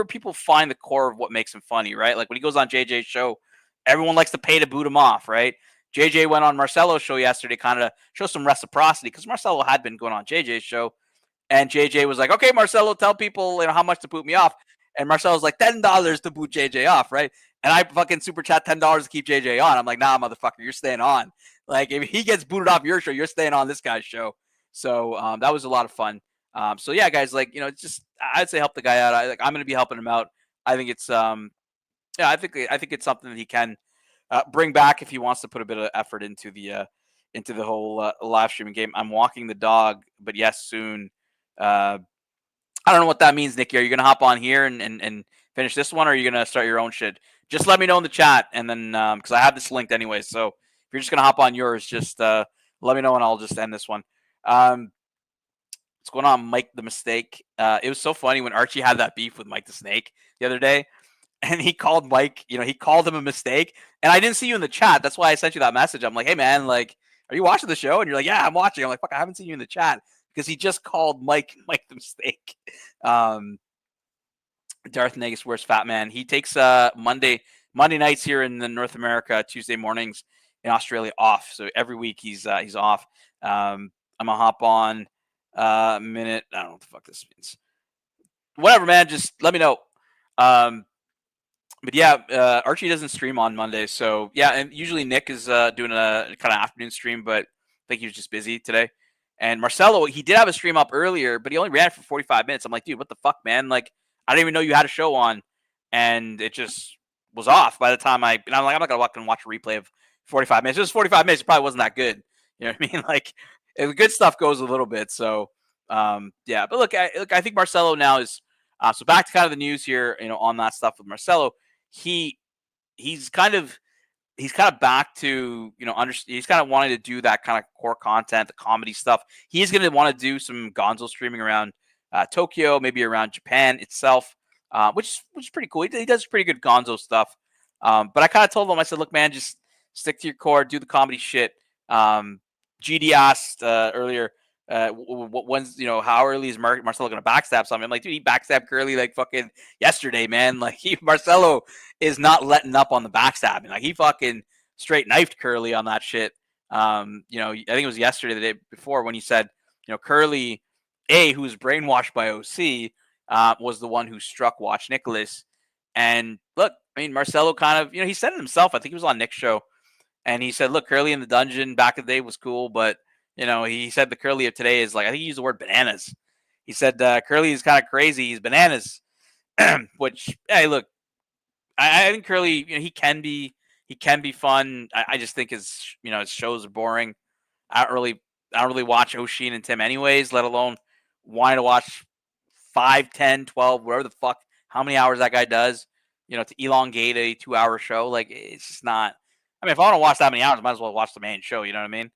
people find the core of what makes him funny, right? Like when he goes on JJ's show, everyone likes to pay to boot him off, right? JJ went on Marcelo's show yesterday, kind of show some reciprocity because Marcelo had been going on JJ's show, and JJ was like, "Okay, Marcelo, tell people how much to boot me off." And Marcelo's like, $10 to boot JJ off, right? And I fucking super chat $10 to keep JJ on. I'm like, nah, motherfucker, you're staying on. Like, if he gets booted off your show, you're staying on this guy's show. So that was a lot of fun. So yeah, guys, like, it's just, I'd say help the guy out. I'm going to be helping him out. I think it's yeah, I think it's something that he can bring back if he wants to put a bit of effort into the whole live streaming game. I'm walking the dog, but yes, soon. I don't know what that means, Nikki. Are you gonna hop on here and finish this one, or are you gonna start your own shit? Just let me know in the chat, and then because I have this linked anyway. So if you're just gonna hop on yours, just let me know, and I'll just end this one. What's going on, Mike the Mistake? It was so funny when Archie had that beef with Mike the Snake the other day, and he called Mike. He called him a mistake, and I didn't see you in the chat. That's why I sent you that message. I'm like, hey man, like, are you watching the show? And you're like, yeah, I'm watching. I'm like, fuck, I haven't seen you in the chat because he just called Mike the Mistake. Darth Negus, where's Fat Man? He takes Monday nights here in the North America, Tuesday mornings in Australia off. So every week he's off. I'm gonna hop on a minute. I don't know what the fuck this means. Whatever, man. Just let me know. But yeah, Archie doesn't stream on Monday, so yeah. And usually Nick is doing a kind of afternoon stream, but I think he was just busy today. And Marcelo, he did have a stream up earlier, but he only ran it for 45 minutes. I'm like, dude, what the fuck, man? Like, I didn't even know you had a show on, and it just was off by the time and I'm like, I'm not gonna watch a replay of 45 minutes. It was 45 minutes. It probably wasn't that good. You know what I mean? Like, the good stuff goes a little bit. So, yeah. But look, I think Marcelo now is so back to kind of the news here. On that stuff with Marcelo, he's kind of back to he's kind of wanting to do that kind of core content, the comedy stuff. He's going to want to do some Gonzo streaming around Tokyo, maybe around Japan itself, which is pretty cool. He does pretty good Gonzo stuff. But I kind of told him, I said, look, man, just stick to your core, do the comedy shit. GD asked earlier, when's how early is Marcelo going to backstab something? I'm like, dude, he backstabbed Curly like fucking yesterday, man. Like Marcelo is not letting up on the backstabbing. Like he fucking straight knifed Curly on that shit. I think it was yesterday, the day before, when he said, Curly, who was brainwashed by OC, was the one who struck Watch Nicholas. And look, I mean, Marcelo kind of, he said it himself. I think he was on Nick's show, and he said, look, Curly in the dungeon back in the day was cool, but he said the Curly of today is like, I think he used the word bananas. He said Curly is kind of crazy. He's bananas. Which, hey, look, I think Curly, he can be fun. I just think his shows are boring. I don't really watch Oshin and Tim anyways, let alone wanting to watch 5, 10, 12, whatever the fuck, how many hours that guy does, to elongate a 2-hour show. Like, it's just not. I mean, if I want to watch that many hours, I might as well watch the main show. You know what I mean?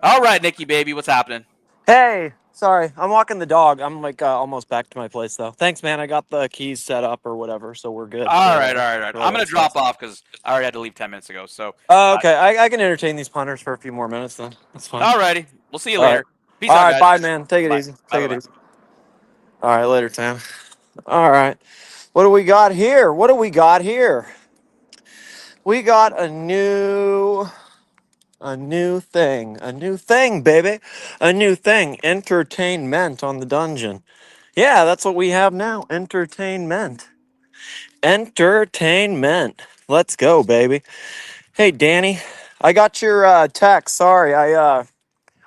All right, Nikki, baby, what's happening? Hey, sorry, I'm walking the dog. I'm like almost back to my place though. Thanks, man. I got the keys set up or whatever, so we're good. All right. I'm gonna drop off because I already had to leave 10 minutes ago. So. Okay, I can entertain these punters for a few more minutes then. That's fine. All righty, we'll see you All later. right. Peace All out, right, guys. bye, man. Take it easy. Take it easy. All right, later, Tam. All right, what do we got here? We got a new thing, baby. A new thing. Entertainment on the dungeon. Yeah, that's what we have now. Entertainment. Let's go, baby. Hey, Danny. I got your text. Sorry,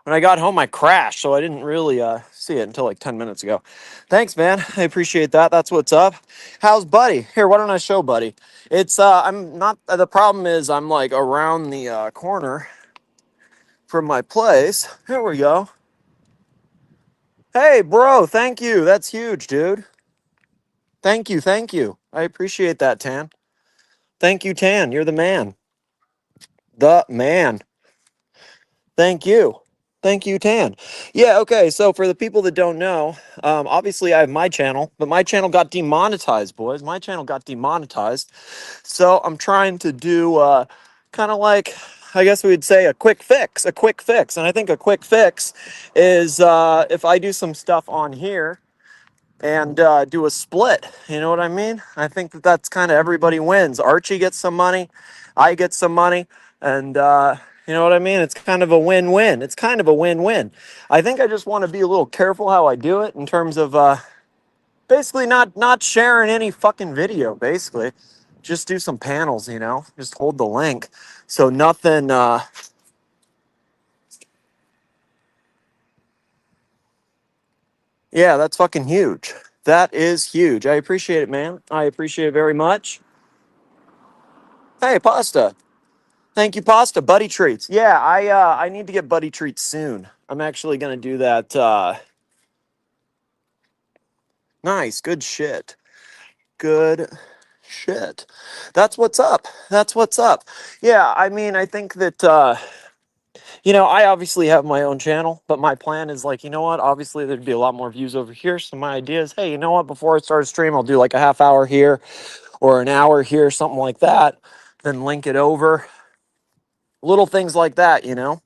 when I got home I crashed, so I didn't really see it until like 10 minutes ago. Thanks, man. I appreciate that. That's what's up. How's Buddy? Here, why don't I show Buddy? It's I'm not. The problem is I'm like around the corner from my place. Here we go. Hey, bro. Thank you. That's huge, dude. Thank you. I appreciate that, Tan. Thank you, Tan. You're the man. The man. Thank you. Thank you, Tan. Yeah, okay, so for the people that don't know, obviously I have my channel, but my channel got demonetized, boys. My channel got demonetized. So I'm trying to do kind of like, I guess we would say a quick fix, and I think a quick fix is if I do some stuff on here and do a split. You know what I mean? I think that that's kind of everybody wins. Archie gets some money, I get some money, and you know what I mean? It's kind of a win-win. It's kind of a win-win. I think I just want to be a little careful how I do it in terms of basically not sharing any fucking video. Basically, just do some panels. You know, just hold the link, so nothing. Yeah, that's fucking huge. That is huge. I appreciate it, man. I appreciate it very much. Hey, pasta. Thank you, pasta. Buddy treats. Yeah, I need to get buddy treats soon. I'm actually gonna do that. Nice, good shit. Good shit. That's what's up. That's what's up. Yeah, I mean, I think that you know, I obviously have my own channel, but my plan is like, you know what? Obviously, there'd be a lot more views over here. So my idea is, hey, you know what? Before I start a stream, I'll do like a half hour here or an hour here, something like that. Then link it over. Little things like that, you know.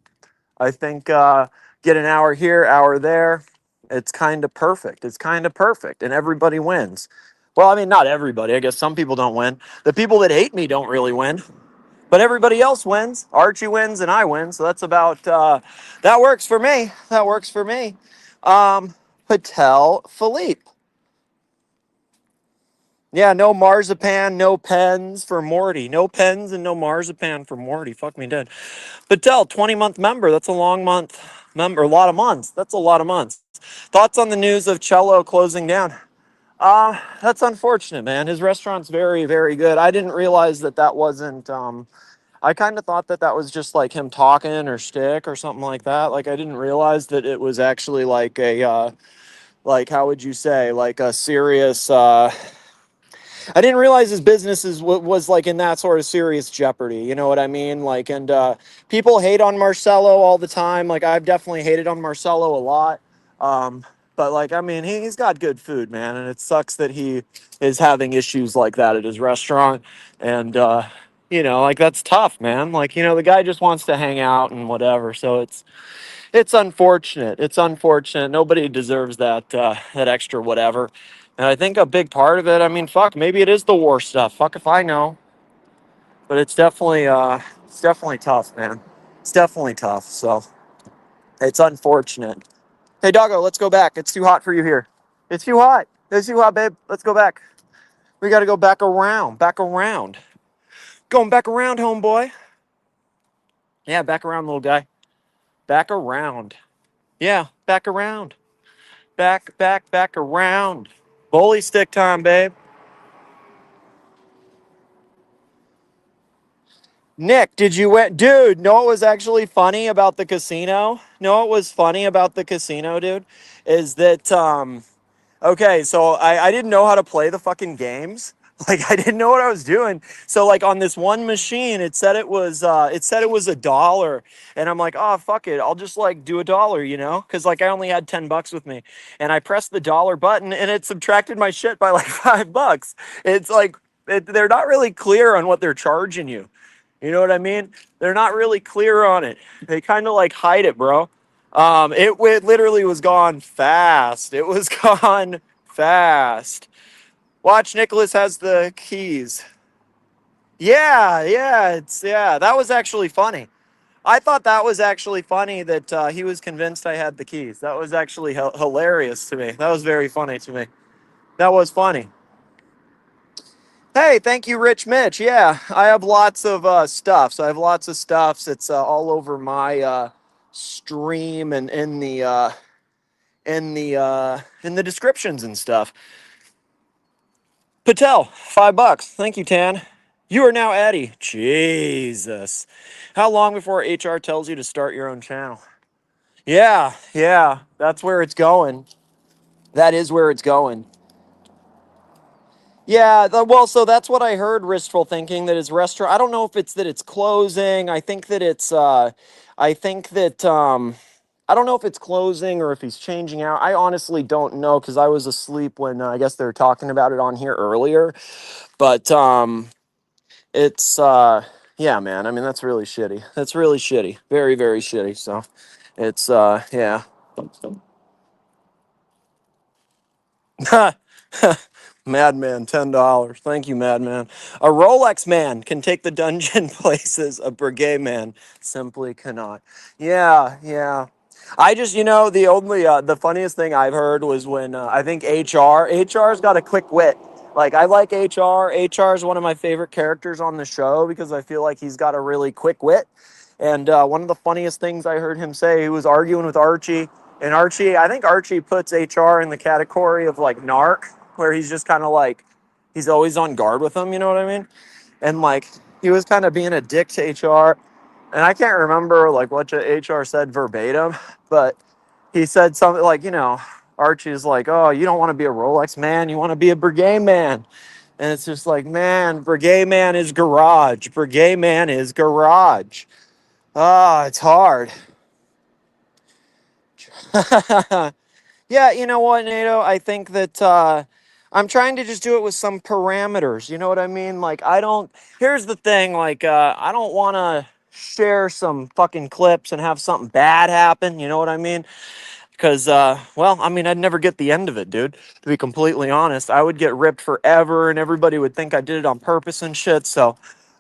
I think get an hour here, hour there. It's kind of perfect. It's kind of perfect, and everybody wins. Well, I mean, not everybody. I guess some people don't win. The people that hate me don't really win, but everybody else wins. Archie wins, and I win. So that's about that works for me. That works for me. Patel Philippe. Yeah, no marzipan, no pens for Morty. No pens and no marzipan for Morty. Fuck me dead. Patel, 20-month member. That's a long month member. A lot of months. That's a lot of months. Thoughts on the news of Cello closing down? That's unfortunate, man. His restaurant's very, very good. I didn't realize that that wasn't. I kind of thought that that was just like him talking or shtick or something like that. Like I didn't realize that it was actually like a, like how would you say, like a serious. I didn't realize his business was like in that sort of serious jeopardy. You know what I mean? Like, and people hate on Marcelo all the time. Like, I've definitely hated on Marcelo a lot. But like, I mean, he's got good food, man, and it sucks that he is having issues like that at his restaurant. And you know, like that's tough, man. Like, you know, the guy just wants to hang out and whatever. So it's unfortunate. It's unfortunate. Nobody deserves that that extra whatever. And I think a big part of it, I mean, fuck, maybe it is the war stuff. Fuck if I know. But it's definitely tough, man. It's definitely tough. So it's unfortunate. Hey doggo, let's go back. It's too hot for you here. It's too hot. It's too hot, babe. Let's go back. We gotta go back around. Back around. Going back around, homeboy. Yeah, back around, little guy. Back around. Yeah, back around. Back around. Bully stick time, babe. Nick, did you win? Dude, know what was actually funny about the casino? Know what was funny about the casino, dude? Is that, okay, so I didn't know how to play the fucking games. Like, I didn't know what I was doing. So, like, on this one machine, it said it was $1. And I'm like, oh, fuck it. I'll just, like, do $1, you know? Because, like, I only had $10 with me. And I pressed the dollar button, and it subtracted my shit by, like, $5. It's like, they're not really clear on what they're charging you. You know what I mean? They're not really clear on it. They kind of, like, hide it, bro. It literally was gone fast. It was gone fast. Watch, Nicholas has the keys. Yeah. That was actually funny. I thought that was actually funny that he was convinced I had the keys. That was actually hilarious to me. That was very funny to me. That was funny. Hey, thank you, Rich Mitch. Yeah, I have lots of stuffs. I have lots of stuffs. It's all over my stream and in the descriptions and stuff. Patel, $5. Thank you, Tan. You are now Eddie. Jesus. How long before HR tells you to start your own channel? Yeah. That's where it's going. That is where it's going. Yeah, well, so that's what I heard. Ristful thinking that his restaurant. I don't know if it's that it's closing. I think that it's. I think that. I don't know if it's closing or if he's changing out. I honestly don't know because I was asleep when I guess they were talking about it on here earlier. But it's. Yeah, man. I mean, that's really shitty. That's really shitty. Very, very shitty. So it's, yeah. Madman, $10. Thank you, Madman. A Rolex man can take the dungeon places a Brigade man simply cannot. Yeah, yeah. I just, the only, the funniest thing I've heard was when I think HR's got a quick wit. Like, I like HR. HR is one of my favorite characters on the show because I feel like he's got a really quick wit. And one of the funniest things I heard him say, he was arguing with Archie. And Archie, I think Archie puts HR in the category of like narc, where he's just kind of like, he's always on guard with him, you know what I mean? And like, he was kind of being a dick to HR. And I can't remember like what HR said verbatim, but he said something like, Archie's like, oh, you don't want to be a Rolex man, you want to be a Brigade man. And it's just like, man, Brigade man is garage. Brigade man is garage. Ah, it's hard. Yeah, you know what, Nato? I think that I'm trying to just do it with some parameters. You know what I mean? Like, here's the thing, like, I don't want to share some fucking clips and have something bad happen. You know what I mean? Because, well, I mean, I'd never get the end of it, dude. To be completely honest, I would get ripped forever and everybody would think I did it on purpose and shit. So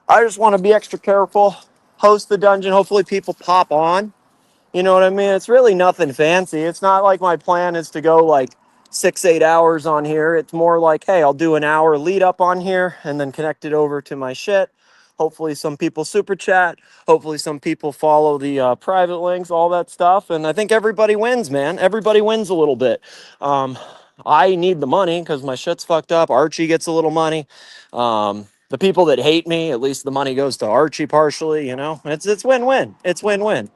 I just want to be extra careful, host the dungeon. Hopefully people pop on. You know what I mean? It's really nothing fancy. It's not like my plan is to go like 6, 8 hours on here. It's more like, hey, I'll do an hour lead up on here and then connect it over to my shit. Hopefully some people super chat. Hopefully some people follow the private links, all that stuff. And I think everybody wins, man. Everybody wins a little bit. Um, I need the money because my shit's fucked up. Archie gets a little money. The people that hate me, at least the money goes to Archie partially, It's win-win. It's win-win.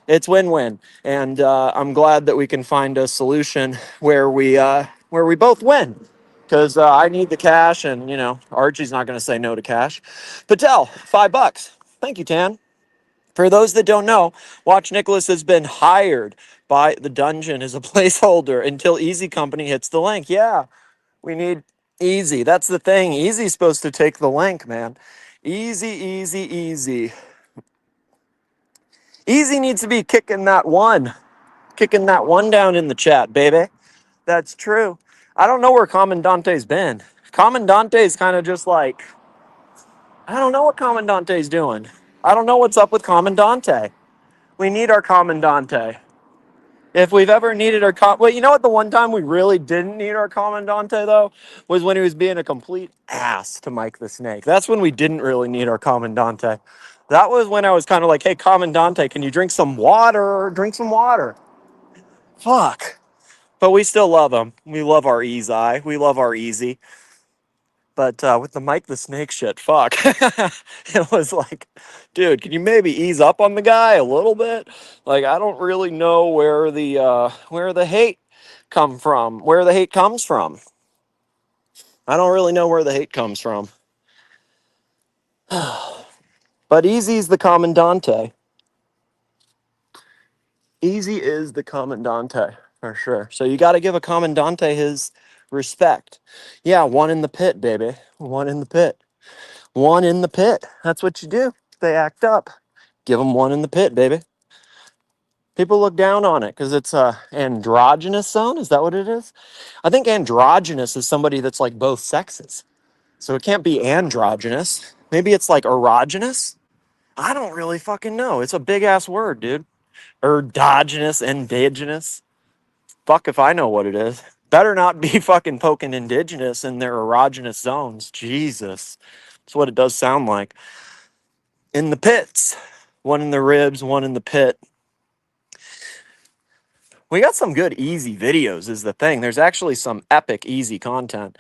It's win-win, and I'm glad that we can find a solution where we both win. Because I need the cash, and Archie's not going to say no to cash. Patel, $5. Thank you, Tan. For those that don't know, Watch Nicholas has been hired by the dungeon as a placeholder until Easy Company hits the link. Yeah, we need Easy. That's the thing. Easy's supposed to take the link, man. Easy, easy, easy. Easy needs to be kicking that one down in the chat, baby. That's true. I don't know where Commandante's been. Commandante's kind of just like, I don't know what Commandante's doing. I don't know what's up with Commandante. We need our Commandante. If we've ever needed our well, you know what? The one time we really didn't need our Commandante though was when he was being a complete ass to Mike the Snake. That's when we didn't really need our Commandante. That was when I was kind of like, hey, Commandante, can you drink some water? Drink some water. Fuck. But we still love him. We love our Easy. We love our Easy. But with the Mike the Snake shit, fuck. It was like, dude, can you maybe ease up on the guy a little bit? Like, I don't really know where the hate come from. Where the hate comes from. I don't really know where the hate comes from. But Easy's the Commandante. Easy is the Commandante for sure. So you got to give a Commandante his respect. Yeah, one in the pit, baby. One in the pit. One in the pit. That's what you do. They act up. Give them one in the pit, baby. People look down on it because it's a androgynous zone. Is that what it is? I think androgynous is somebody that's like both sexes. So it can't be androgynous. Maybe it's like erogenous. I don't really fucking know. It's a big ass word, dude. Endogenous, indigenous. Fuck if I know what it is. Better not be fucking poking indigenous in their erogenous zones. Jesus. That's what it does sound like. In the pits. One in the ribs, one in the pit. We got some good easy videos is the thing. There's actually some epic easy content.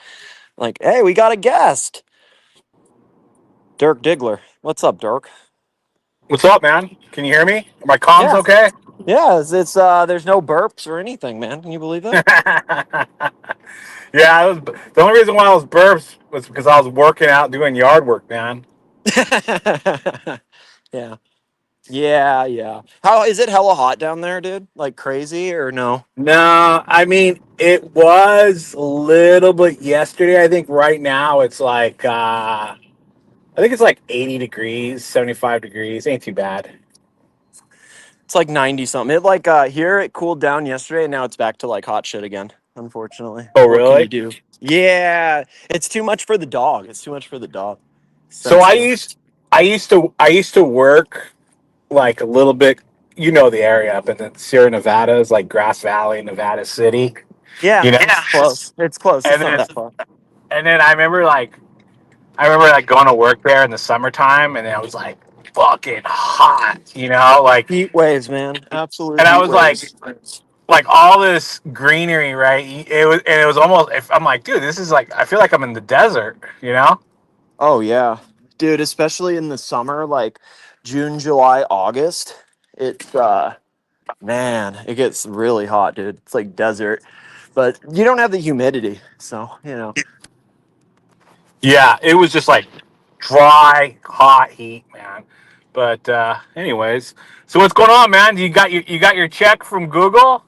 Like, hey, we got a guest. Dirk Diggler. What's up, Dirk? What's up, man? Can you hear me? Are my comms Yeah. okay? Yeah, it's there's no burps or anything, man. Can you believe that? Yeah, the only reason why I was burps was because I was working out doing yard work, man. Yeah. Yeah, yeah. How is it hella hot down there, dude? Like crazy or no? No, I mean it was a little bit yesterday. I think right now it's like I think it's like 80 degrees, 75 degrees. Ain't too bad. It's like 90 something. It like here it cooled down yesterday and now it's back to like hot shit again, unfortunately. Oh, What can you really? do? Yeah, it's too much for the dog. It's too much for the dog. So Sensitive. I used to work like a little bit. You know the area up in the Sierra Nevadas, like Grass Valley, Nevada City. Yeah, You know, it's close. It's close. and It's not then that far. I remember like going to work there in the summertime, and it was like fucking hot. You know, like, Heat waves, man. Absolute and I heat was waves. like all this greenery, right? It was almost. I'm like, dude, this is like I feel like I'm in the desert. You know? Oh yeah. Dude, especially in the summer, like June, July, August, it's man, it gets really hot, dude. It's like desert. But you don't have the humidity, so you know. Yeah, it was just like dry, hot heat, man. But anyways, so what's going on, man? You got your check from Google?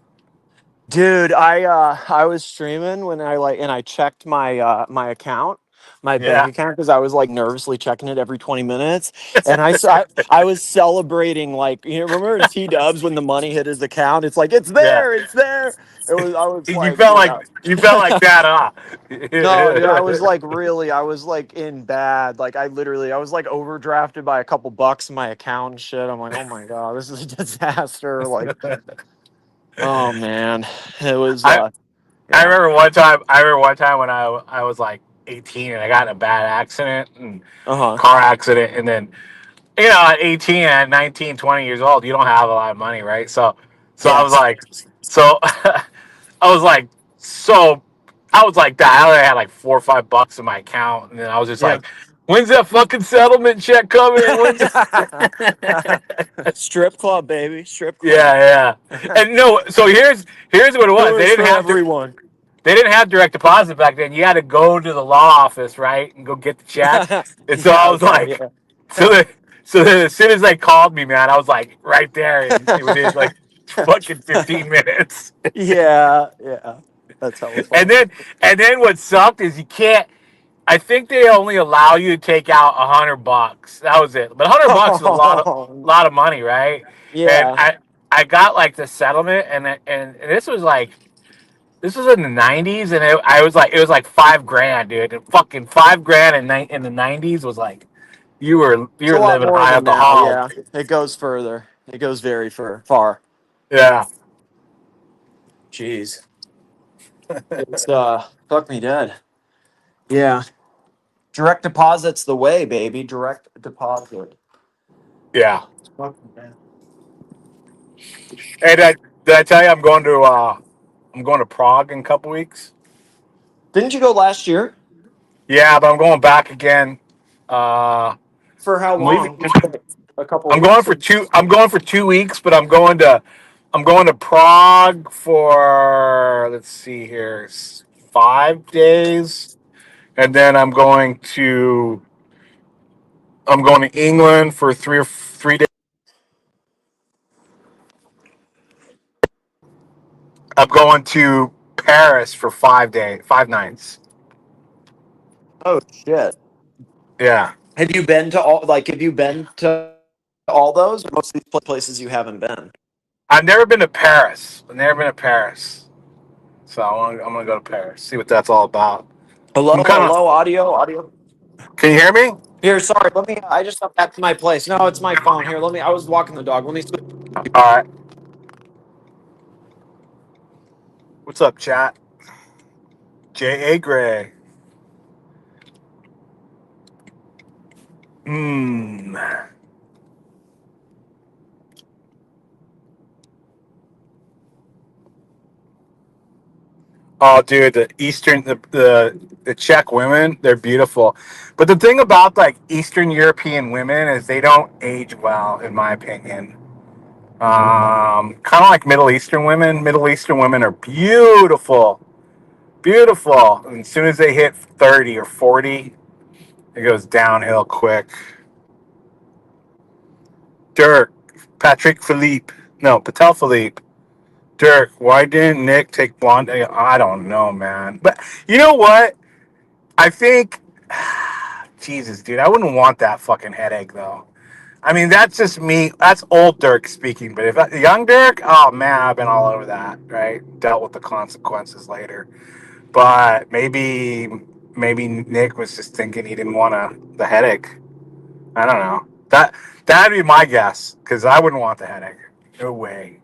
Dude, I was streaming when I like and I checked my my account, my bank Yeah. account because I was like nervously checking it every 20 minutes and I was celebrating like you know, remember in T Dubs when the money hit his account, it's like Yeah. it's there. I was You like, felt dude, like you felt like that, huh? no, dude, I was like really I was like in bad. Like I was like overdrafted by a couple bucks in my account and shit. I'm like, "Oh my God, this is a disaster." Like, oh man. It was I yeah. I remember one time when I was like 18 and I got in a bad accident and Uh-huh. car accident, and then you know, at 18, at 19, 20 years old, you don't have a lot of money, right? So I Yeah. was like, so I was like, so I was like that. I only had like $4 or $5 in my account, and then I was just Yeah. like, when's that fucking settlement check coming? When's Strip club, baby. Strip club. yeah, yeah. And no, so here's what it was. Tours for everyone. They didn't have direct deposit back then. You had to go to the law office, right, and go get the check. And so Yeah, I was okay, like, yeah. so then, so then as soon as they called me, man, I was like right there, and within like fucking 15 minutes. Yeah, yeah. That's hella And funny. then what sucked is you can't. I think they only allow you to take out $100. That was it. But $100 is Oh, lot of money, right? And yeah. I got like the settlement, and this was in the '90s, and it was like 5 grand, dude. And fucking 5 grand in the '90s was like you It's a were lot living more high than on the now, hog. yeah. It goes further. It goes very far. Yeah, Jeez. It's fuck me dead. Yeah. Direct deposit's the way, baby. Direct deposit. yeah. Fuck me dead. Hey, did I tell you I'm going to Prague in a couple weeks? Didn't you go last year? Yeah, but I'm going back again. Uh, For how I'm leaving. long? Just a couple of weeks or I'm going for 2 weeks, but I'm going to Prague for, let's see here, 5 days, and then I'm going to England for 3 days. I'm going to Paris for 5 days, 5 nights. oh shit. Yeah, Have you been to all have you been to all those or most of these places you haven't been? I've never been to Paris. I've never been to Paris, so I'm gonna go to Paris, see what that's all about. Hello, I'm kind of. hello, audio. Can you hear me? Here, sorry, let me I just got back to my place. No, it's my phone. Here, let me I was walking the dog. Let me switch. All right. What's up, chat? J.A. Gray. Hmm. Oh, dude, the Czech women, they're beautiful. But the thing about like Eastern European women is they don't age well, in my opinion. Kind of like Middle Eastern women. Middle Eastern women are beautiful, beautiful. And as soon as they hit 30 or 40, it goes downhill quick. Dirk, Patrick Philippe, no, Patel Philippe. Dirk, why didn't Nick take Blonde? I don't know, man. But you know what? I think Jesus, dude, I wouldn't want that fucking headache though. I mean, that's just me. That's old Dirk speaking. But if young Dirk, oh man, I've been all over that. Right, dealt with the consequences later. But maybe Nick was just thinking he didn't want the headache. I don't know. That'd be my guess because I wouldn't want the headache. No way.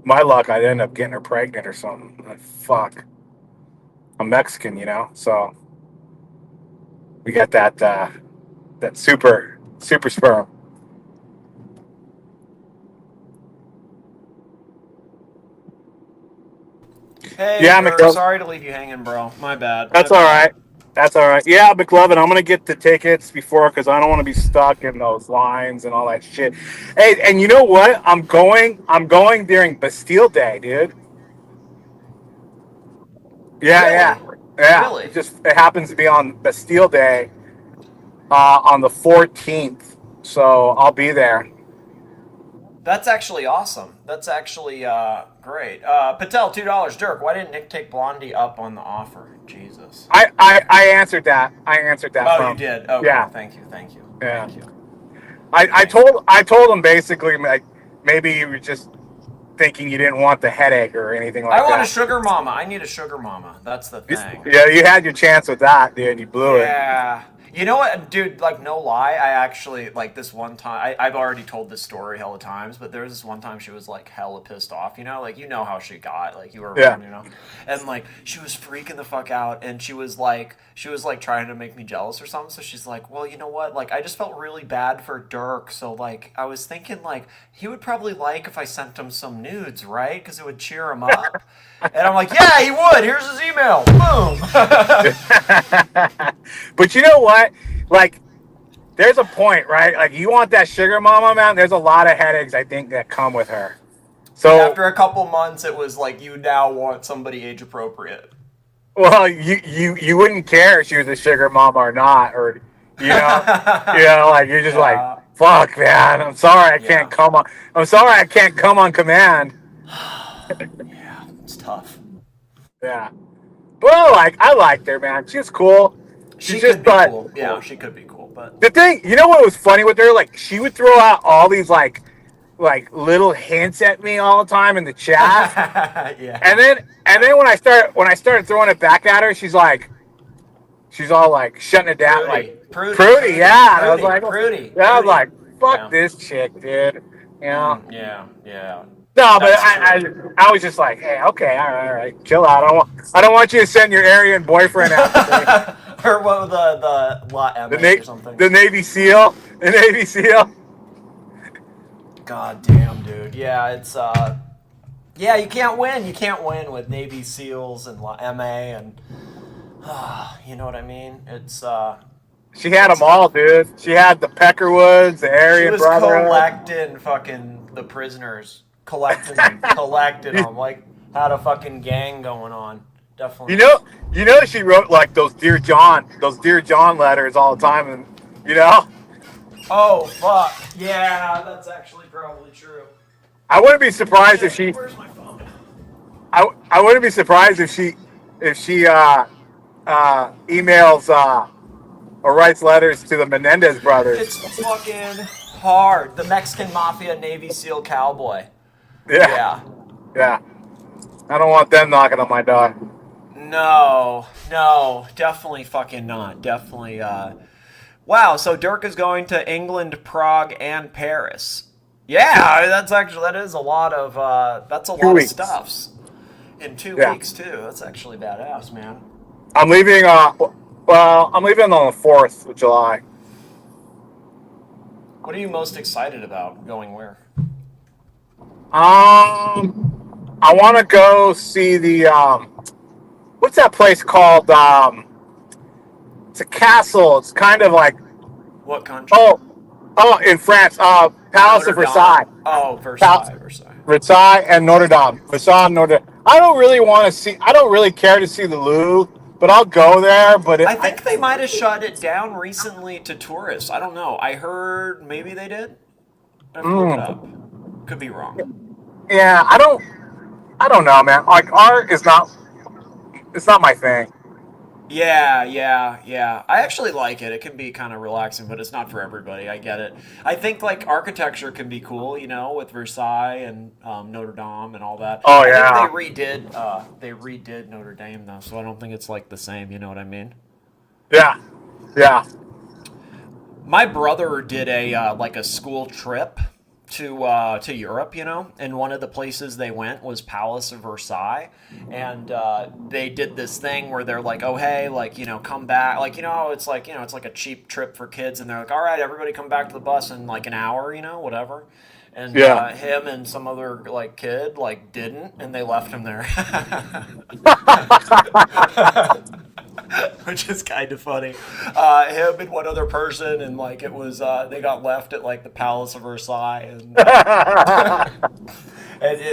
My luck, I'd end up getting her pregnant or something. Like, fuck. I'm Mexican, so we got that super sperm. Hey, Yeah, Dirk, McLovin. sorry to leave you hanging, bro. My bad. That's all right. That's all right. Yeah, McLovin, I'm gonna get the tickets before because I don't want to be stuck in those lines and all that shit. Hey, and you know what? I'm going. during Bastille Day, dude. Yeah, yeah, Really? yeah. Really? It happens to be on Bastille Day, on the 14th. So I'll be there. That's actually awesome. That's actually great. Patel, $2. Dirk, why didn't Nick take Blondie up on the offer? Jesus. I answered that. I answered that Oh, you from. did. Okay. Yeah, Thank you. Thank you. yeah. Thank you. I told him basically like maybe you were just thinking you didn't want the headache or anything I like want a that. sugar mama. I need a sugar mama. That's the thing. Yeah, you had your chance with that, dude. You blew it. Yeah. You know what, dude? Like, no lie, I actually like this one time. I've already told this story hella times, but there was this one time she was like hella pissed off. Like how she got. Like you were Yeah. around, and like she was freaking the fuck out, and she was like trying to make me jealous or something. So she's like, well, you know what? Like I just felt really bad for Dirk, so like I was thinking like he would probably like if I sent him some nudes, right? Because it would cheer him up. And I'm like, yeah, he would. Here's his email. Boom. But you know what? Like, there's a point, right? Like, you want that sugar mama, man. There's a lot of headaches I think that come with her. So After a couple months, it was like you now want somebody age appropriate. well, you wouldn't care if she was a sugar mama or not, or like you're just like, Yeah. fuck, man. I'm sorry I can't come on. I'm sorry I can't come on command. Yeah, it's tough. Yeah. Well, I liked her, man. She's cool. She just could be thought, cool. Yeah, she could be cool, but the thing, you know what was funny with her? Like, she would throw out all these like little hints at me all the time in the chat, yeah. and then when I started throwing it back at her, she's all like shutting it down, like prudy, yeah. And I was like, prudy. yeah, I was like, fuck Yeah. this chick, dude. Yeah. No, but That's I was just like, hey, okay, all right, chill out. I don't want you to send your Aryan boyfriend after me. Or what the La The, MS or something. the Navy SEAL. The Navy SEAL. God damn, dude. Yeah, it's yeah, you can't win. You can't win with Navy SEALs and MA and you know what I mean? It's She had them all, dude. She had the Peckerwoods, the she Aryan was Brotherhood. collecting fucking the prisoners, collected them, like had a fucking gang going on. Definitely. You know, she wrote like those Dear John letters all the time, and Oh fuck! Yeah, that's actually probably true. I wouldn't be surprised if she. Where's my phone? I wouldn't be surprised if she emails or writes letters to the Menendez brothers. It's fucking hard. The Mexican Mafia Navy SEAL cowboy. Yeah. I don't want them knocking on my door. No, definitely fucking not. Definitely. Wow. So Dirk is going to England, Prague, and Paris. Yeah, that is a lot of that's a lot weeks. of stuffs in 2 weeks too. That's actually badass, man. I'm leaving. I'm leaving on the 4th of July. What are you most excited about going where? I want to go see the what's that place called? It's a castle. It's kind of like What country? Oh, in France. Palace Notre of Versailles. Dame. Oh, Versailles. Versailles and Notre Dame. Versailles and Notre Dame. I don't really care to see the Louvre, but I'll go there. But I think they might have shut it down recently to tourists. I don't know. I heard maybe they did. I have to look it up. Could be wrong. Yeah, I don't know, man. Like art is not. It's not my thing. Yeah. I actually like it. It can be kind of relaxing, but it's not for everybody. I get it. I think like architecture can be cool, with Versailles and Notre Dame and all that. Oh I think yeah, they redid Notre Dame though, so I don't think it's like the same. You know what I mean? yeah, yeah. My brother did a like a school trip to Europe, and one of the places they went was Palace of Versailles, and they did this thing where they're like, oh hey, like come back, like it's like a cheap trip for kids, and they're like, all right, everybody come back to the bus in like an hour, whatever. And Yeah. him and some other like kid like didn't, and they left him there. Which is kind of funny. Him and one other person, and like it was, they got left at like the Palace of Versailles, and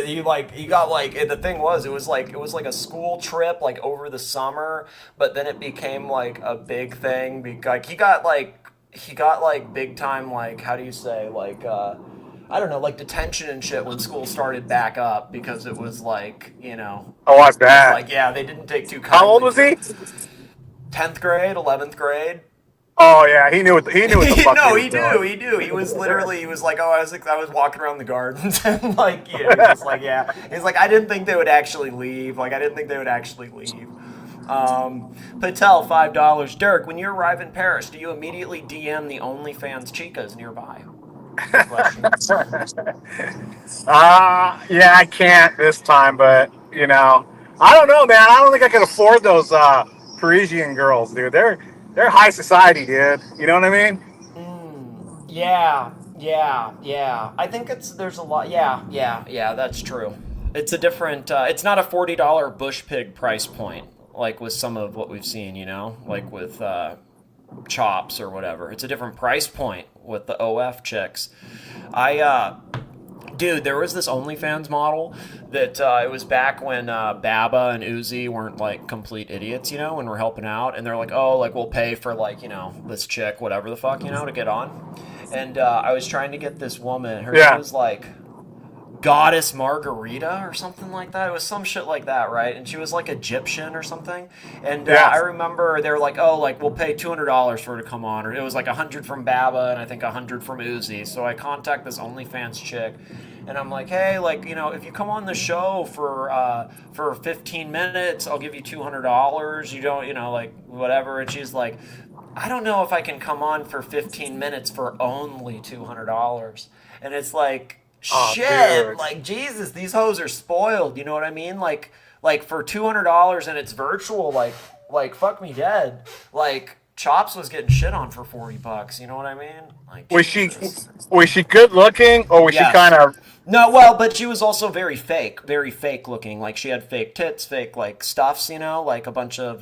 you got like, and the thing was, it was like a school trip like over the summer, but then it became like a big thing. Like he got like big time, like how do you say, like I don't know, like detention and shit when school started back up, because it was like, Oh, I it was bet. like, yeah, they didn't take too How old kindly was to he? it. 10th grade, 11th grade. Oh yeah, he knew what the fuck No, he he was knew, doing. he knew. He was like, oh, I was walking around the gardens, and like, he's just like, yeah. He's like, I didn't think they would actually leave. Like, I didn't think they would actually leave. Patel, $5. Dirk, when you arrive in Paris, do you immediately DM the OnlyFans chicas nearby? Good question. Yeah, I can't this time, but I don't know, man. I don't think I can afford those Parisian girls, dude. They're high society, dude. You know what I mean? Yeah. I think there's a lot. Yeah. That's true. It's a different. It's not a $40 bush pig price point like with some of what we've seen. Like with chops or whatever. It's a different price point with the OF chicks. Dude, there was this OnlyFans model that it was back when Baba and Uzi weren't like complete idiots, and were helping out, and they're like, oh, like we'll pay for like this chick, whatever the fuck, to get on, and I was trying to get this woman. Her name Yeah, was like Goddess Margarita or something like that. It was some shit like that, right? And she was like Egyptian or something. And yeah. I remember they were like, "Oh, like we'll pay $200 for her to come on." Or it was like 100 from Baba and I think 100 from Uzi. So I contact this OnlyFans chick, and I'm like, "Hey, like if you come on the show for 15 minutes, I'll give you $200. You don't, like whatever." And she's like, "I don't know if I can come on for 15 minutes for only $200." And it's like, Oh, shit, dude. like Jesus, these hoes are spoiled. You know what I mean? Like for $200 and it's virtual. Like fuck me dead. Like Chops was getting shit on for $40. You know what I mean? Like Was she Jesus. was she good looking, or was she kind Yes. of? No, well, but she was also very fake looking. Like she had fake tits, fake like stuffs. Like a bunch of.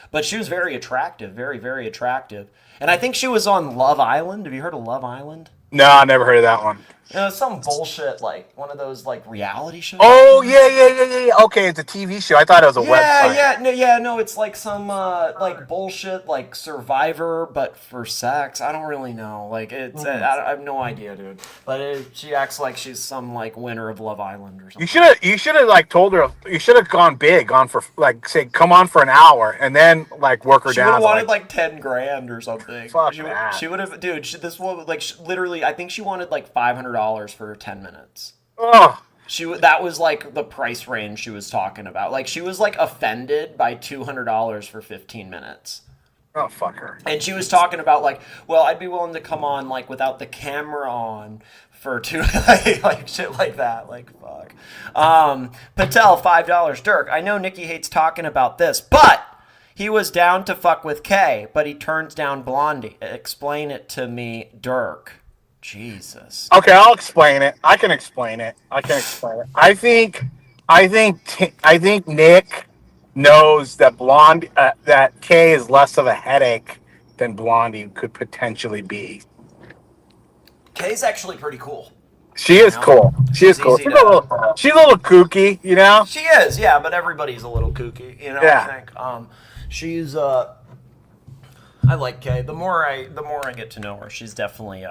But she was very attractive, very attractive. And I think she was on Love Island. Have you heard of Love Island? No, I never heard of that one. Some bullshit like one of those like reality shows. Oh yeah. Okay, it's a TV show. I thought it was a website. No, it's like some like bullshit like Survivor, but for sex. I don't really know. Like it's, I have no idea, dude. But she acts like she's some like winner of Love Island or You something. should have like told her. You should have gone big, gone for like say come on for an hour, and then like work her She would have down to wanted like like 10 grand or something. fuck She would. that. She would have, dude. This woman, like, literally, I think she wanted like $500 for 10 minutes. Oh, That was like the price range she was talking about. Like she was like offended by $200 for 15 minutes. oh fuck her. And she was talking about like, well, I'd be willing to come on like without the camera on for two like shit like that. Like fuck. Patel, $5. Dirk, I know Nikki hates talking about this, but he was down to fuck with Kay, but he turns down Blondie. Explain it to me, Dirk. Jesus. Okay, I'll explain it. I can explain it. I think Nick knows that that Kay is less of a headache than Blondie could potentially be. Kay's actually pretty cool. She is cool. She is She's cool. easy to. She's a little kooky, you know. She is, yeah, but everybody's a little kooky, Yeah. I think. She's I like Kay. The more I get to know her, she's definitely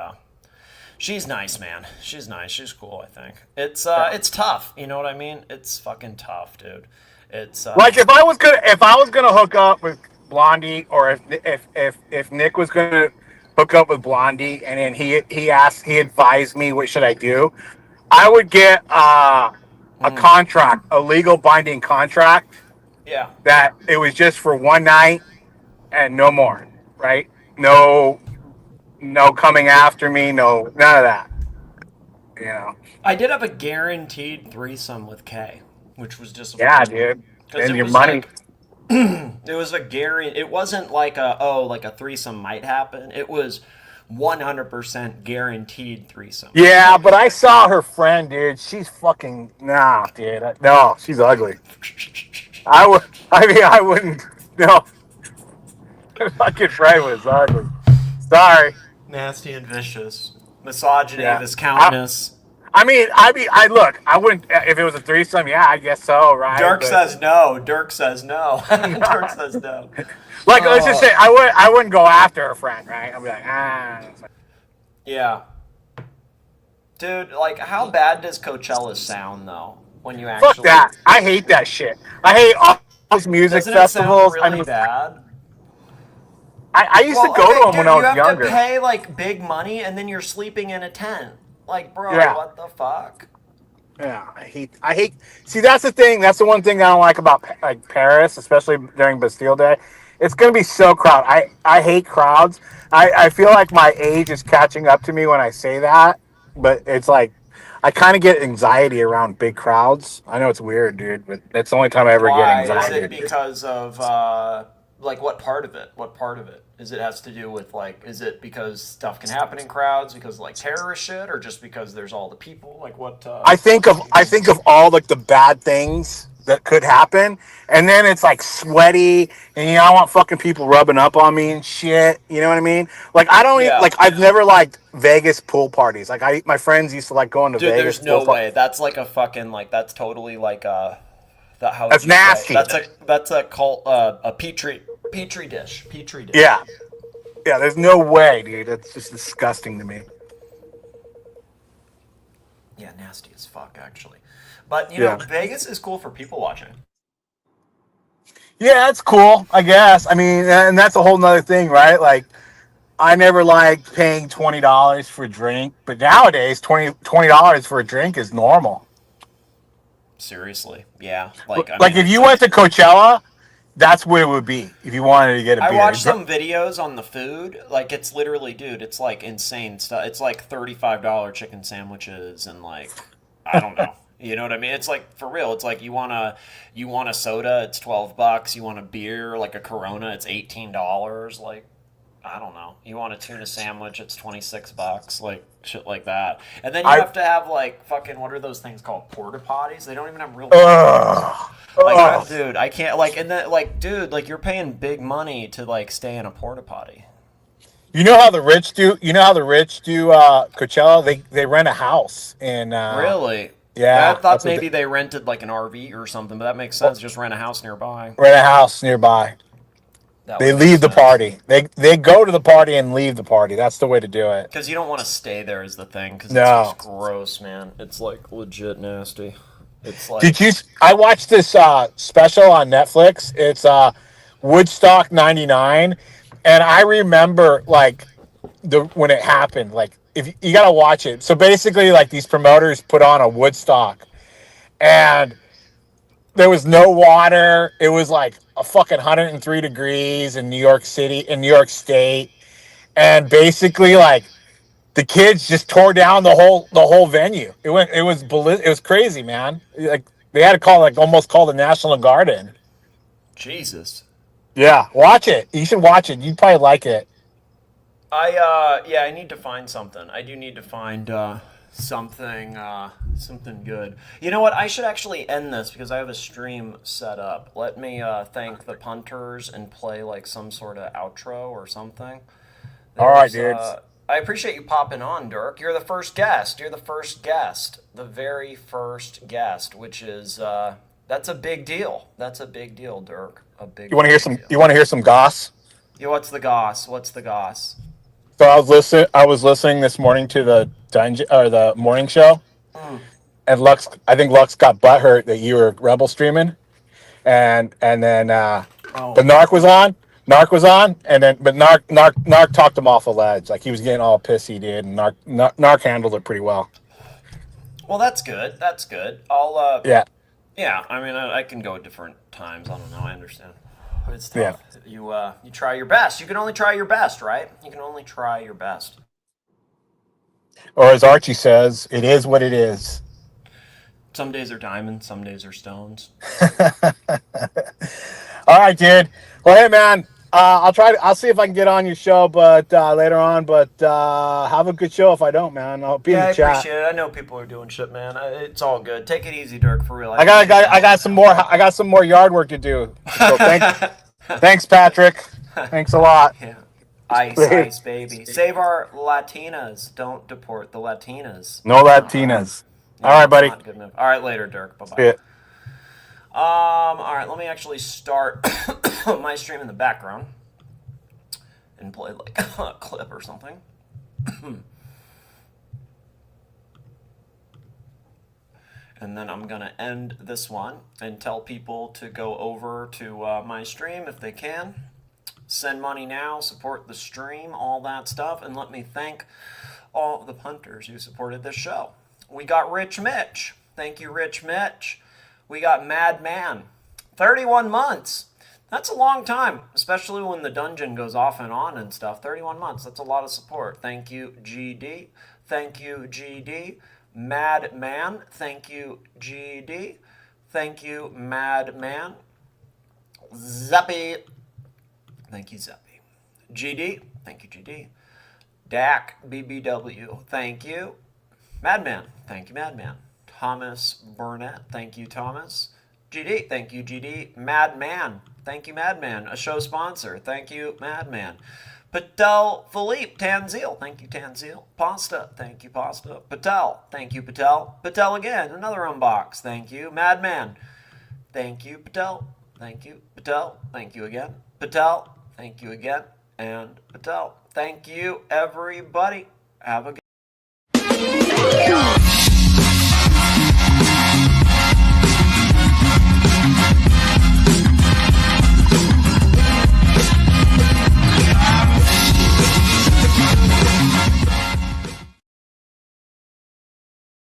she's nice, man. She's nice. She's cool, I think. It's tough, you know what I mean? It's fucking tough, dude. It's Like if I was gonna hook up Blondie, or if Nick was gonna hook up with Blondie, and then he advised me what should I do, I would get a contract, a legal binding contract Yeah. that it was just for one night and no more, right? No, no coming after me, no, none of that. You know, I did have a guaranteed threesome with Kay, which was yeah, disappointing dude, because and it your was money. like it was a guarantee. It wasn't like a threesome might happen. It was 100% guaranteed threesome. Yeah, Like but I saw her friend, dude. She's fucking nah, dude. No, she's ugly. I would. I mean, I wouldn't. No, her fucking friend was ugly. Sorry. nasty and vicious, misogyny, Yeah. I, viscountness. I look. I wouldn't if it was a threesome. Yeah, I guess so, right? Dirk But says no. Dirk says no. Dirk says no. like, let's just say I wouldn't go after her friend, right? I'd be like, Yeah. Dude, like, how bad does Coachella sound, though, when you fuck actually... that. I hate that shit. I hate all those music Doesn't it sound festivals. I really mean, bad? I used to go to them when dude, I you was have younger. to pay, like, big money, and then you're sleeping in a tent. Like, bro, Yeah. what the fuck? Yeah, I hate. See, that's the thing. That's the one thing I don't like about like Paris, especially during Bastille Day. It's gonna be so crowded. I hate crowds. I feel like my age is catching up to me when I say that, but it's like I kind of get anxiety around big crowds. I know it's weird, dude, but that's the only time I ever get Why? Is anxiety. it because of, like, what part of it? What part of it? Is it has to do with, like, is it because stuff can happen in crowds because of, like, terrorist shit, or just because there's all the people? Like, what, I think of all like the bad things that could happen, and then it's like sweaty, and I want fucking people rubbing up on me and shit. You know what I mean? Like I don't even, Yeah. like I've never liked Vegas pool parties. Like my friends used to like going to Dude, Vegas there's no pool way. That's like a fucking like that's totally like that how would That's you say? nasty. That's a cult a petri dish. Yeah, yeah. There's no way, dude. That's just disgusting to me. Yeah, nasty as fuck actually. But you Yeah. know, Vegas is cool for people watching. Yeah, that's cool. I guess. I mean, and that's a whole nother thing, right? Like I never liked paying $20 for a drink, but nowadays $20 for a drink is normal. Seriously. Yeah. Like I Like mean if you went to Coachella, that's what it would be if you wanted to get a I beer. watched some videos on the food. Like it's literally, dude, it's like insane stuff. It's like $35 chicken sandwiches and like I don't know. You know what I mean? It's like for real. It's like you want a soda, it's $12. You want a beer, like a Corona, it's $18. Like I don't know. You want a tuna sandwich, it's $26. Like shit like that. And then you I have to have like fucking what are those things called? Porta potties. They don't even have real. ugh, Like, ugh. dude, I can't. Like, and then, like, dude, like, you're paying big money to like stay in a porta potty. You know how the rich do? You know how the rich do Coachella? They rent a house and Really? yeah, I thought that's what maybe they rented like an RV or something, but that makes sense. Just rent a house nearby. rent a house nearby. That They would make leave the sense. party. They go to the party and leave the party. That's the way to do it. Because you don't want to stay there is the thing. Because it's No. just gross, man. It's like legit nasty. It's like Did you? I watched this special on Netflix. It's Woodstock '99, and I remember like the when it happened. Like if you got to watch it. So basically, like these promoters put on a Woodstock, and there was no water. It was like a fucking 103 degrees in New York City, in New York State, and basically like the kids just tore down the whole venue. It was crazy, man. Like they had to call like almost call the National Guard in. Jesus. Yeah, watch it. You should watch it. You'd probably like it. Yeah, I need to find something. I do need to find something good. You know what? I should actually end this because I have a stream set up. Let me thank the punters and play like some sort of outro or something. All right, There's, dudes. I appreciate you popping on, Dirk. You're the first guest. You're the first guest. The very first guest, which is that's a big deal. That's a big deal, Dirk. A big. You want to hear big some? deal. You want to hear some goss? Yeah, what's the goss? What's the goss? So I was listening this morning to the dungeon or the morning show, and Lux. I think Lux got butthurt that you were rebel streaming, and then Oh. the Narc was on. Narc was on, and then but Narc talked him off a ledge. Like he was getting all pissy, dude, and Narc handled it pretty well. Well, that's good. That's good. I'll Yeah, yeah. I mean, I can go at different times. I don't know. I understand. But it's yeah. tough. You try your best. You can only try your best, right? You can only try your best. Or as Archie says, it is what it is. Some days are diamonds. Some days are stones. All right, dude. Well, hey, man. I'll see if I can get on your show, but later on. But have a good show. If I don't, man, I'll be in Yeah, the I chat. appreciate it. I know people are doing shit, man. It's all good. Take it easy, Dirk. For real. I got some more. I got some more yard work to do. So thanks, Patrick. Thanks a lot. Yeah. Ice, baby. Save our Latinas. Don't deport the Latinas. No Latinas. Yeah, All right, buddy. Not good enough. All right, later, Dirk. Bye bye. Yeah. All right. Let me actually start my stream in the background and play like a clip or something. And then I'm gonna end this one and tell people to go over to my stream if they can. Send money now, support the stream, all that stuff, and let me thank all the punters who supported this show. We got Rich Mitch. Thank you, Rich Mitch. We got Madman. 31 months. That's a long time, especially when the dungeon goes off and on and stuff. 31 months. That's a lot of support. Thank you, GD. Thank you, GD. Madman. Thank you, GD. Thank you, Madman. Zappy. Thank you, Zappy. GD. Thank you, GD. Dak BBW. Thank you. Madman. Thank you, Madman. Thomas Burnett. Thank you, Thomas. GD. Thank you, GD. Madman. Thank you, Madman. A show sponsor. Thank you, Madman. Patel Philippe. Tanzil. Thank you, Tanzil. Pasta. Thank you, Pasta. Patel. Thank you, Patel. Patel again. Another unbox. Thank you, Madman. Thank you, Patel. Thank you, Patel. Thank you again. Patel. Thank you again. And Patel. Thank you, everybody. Have a good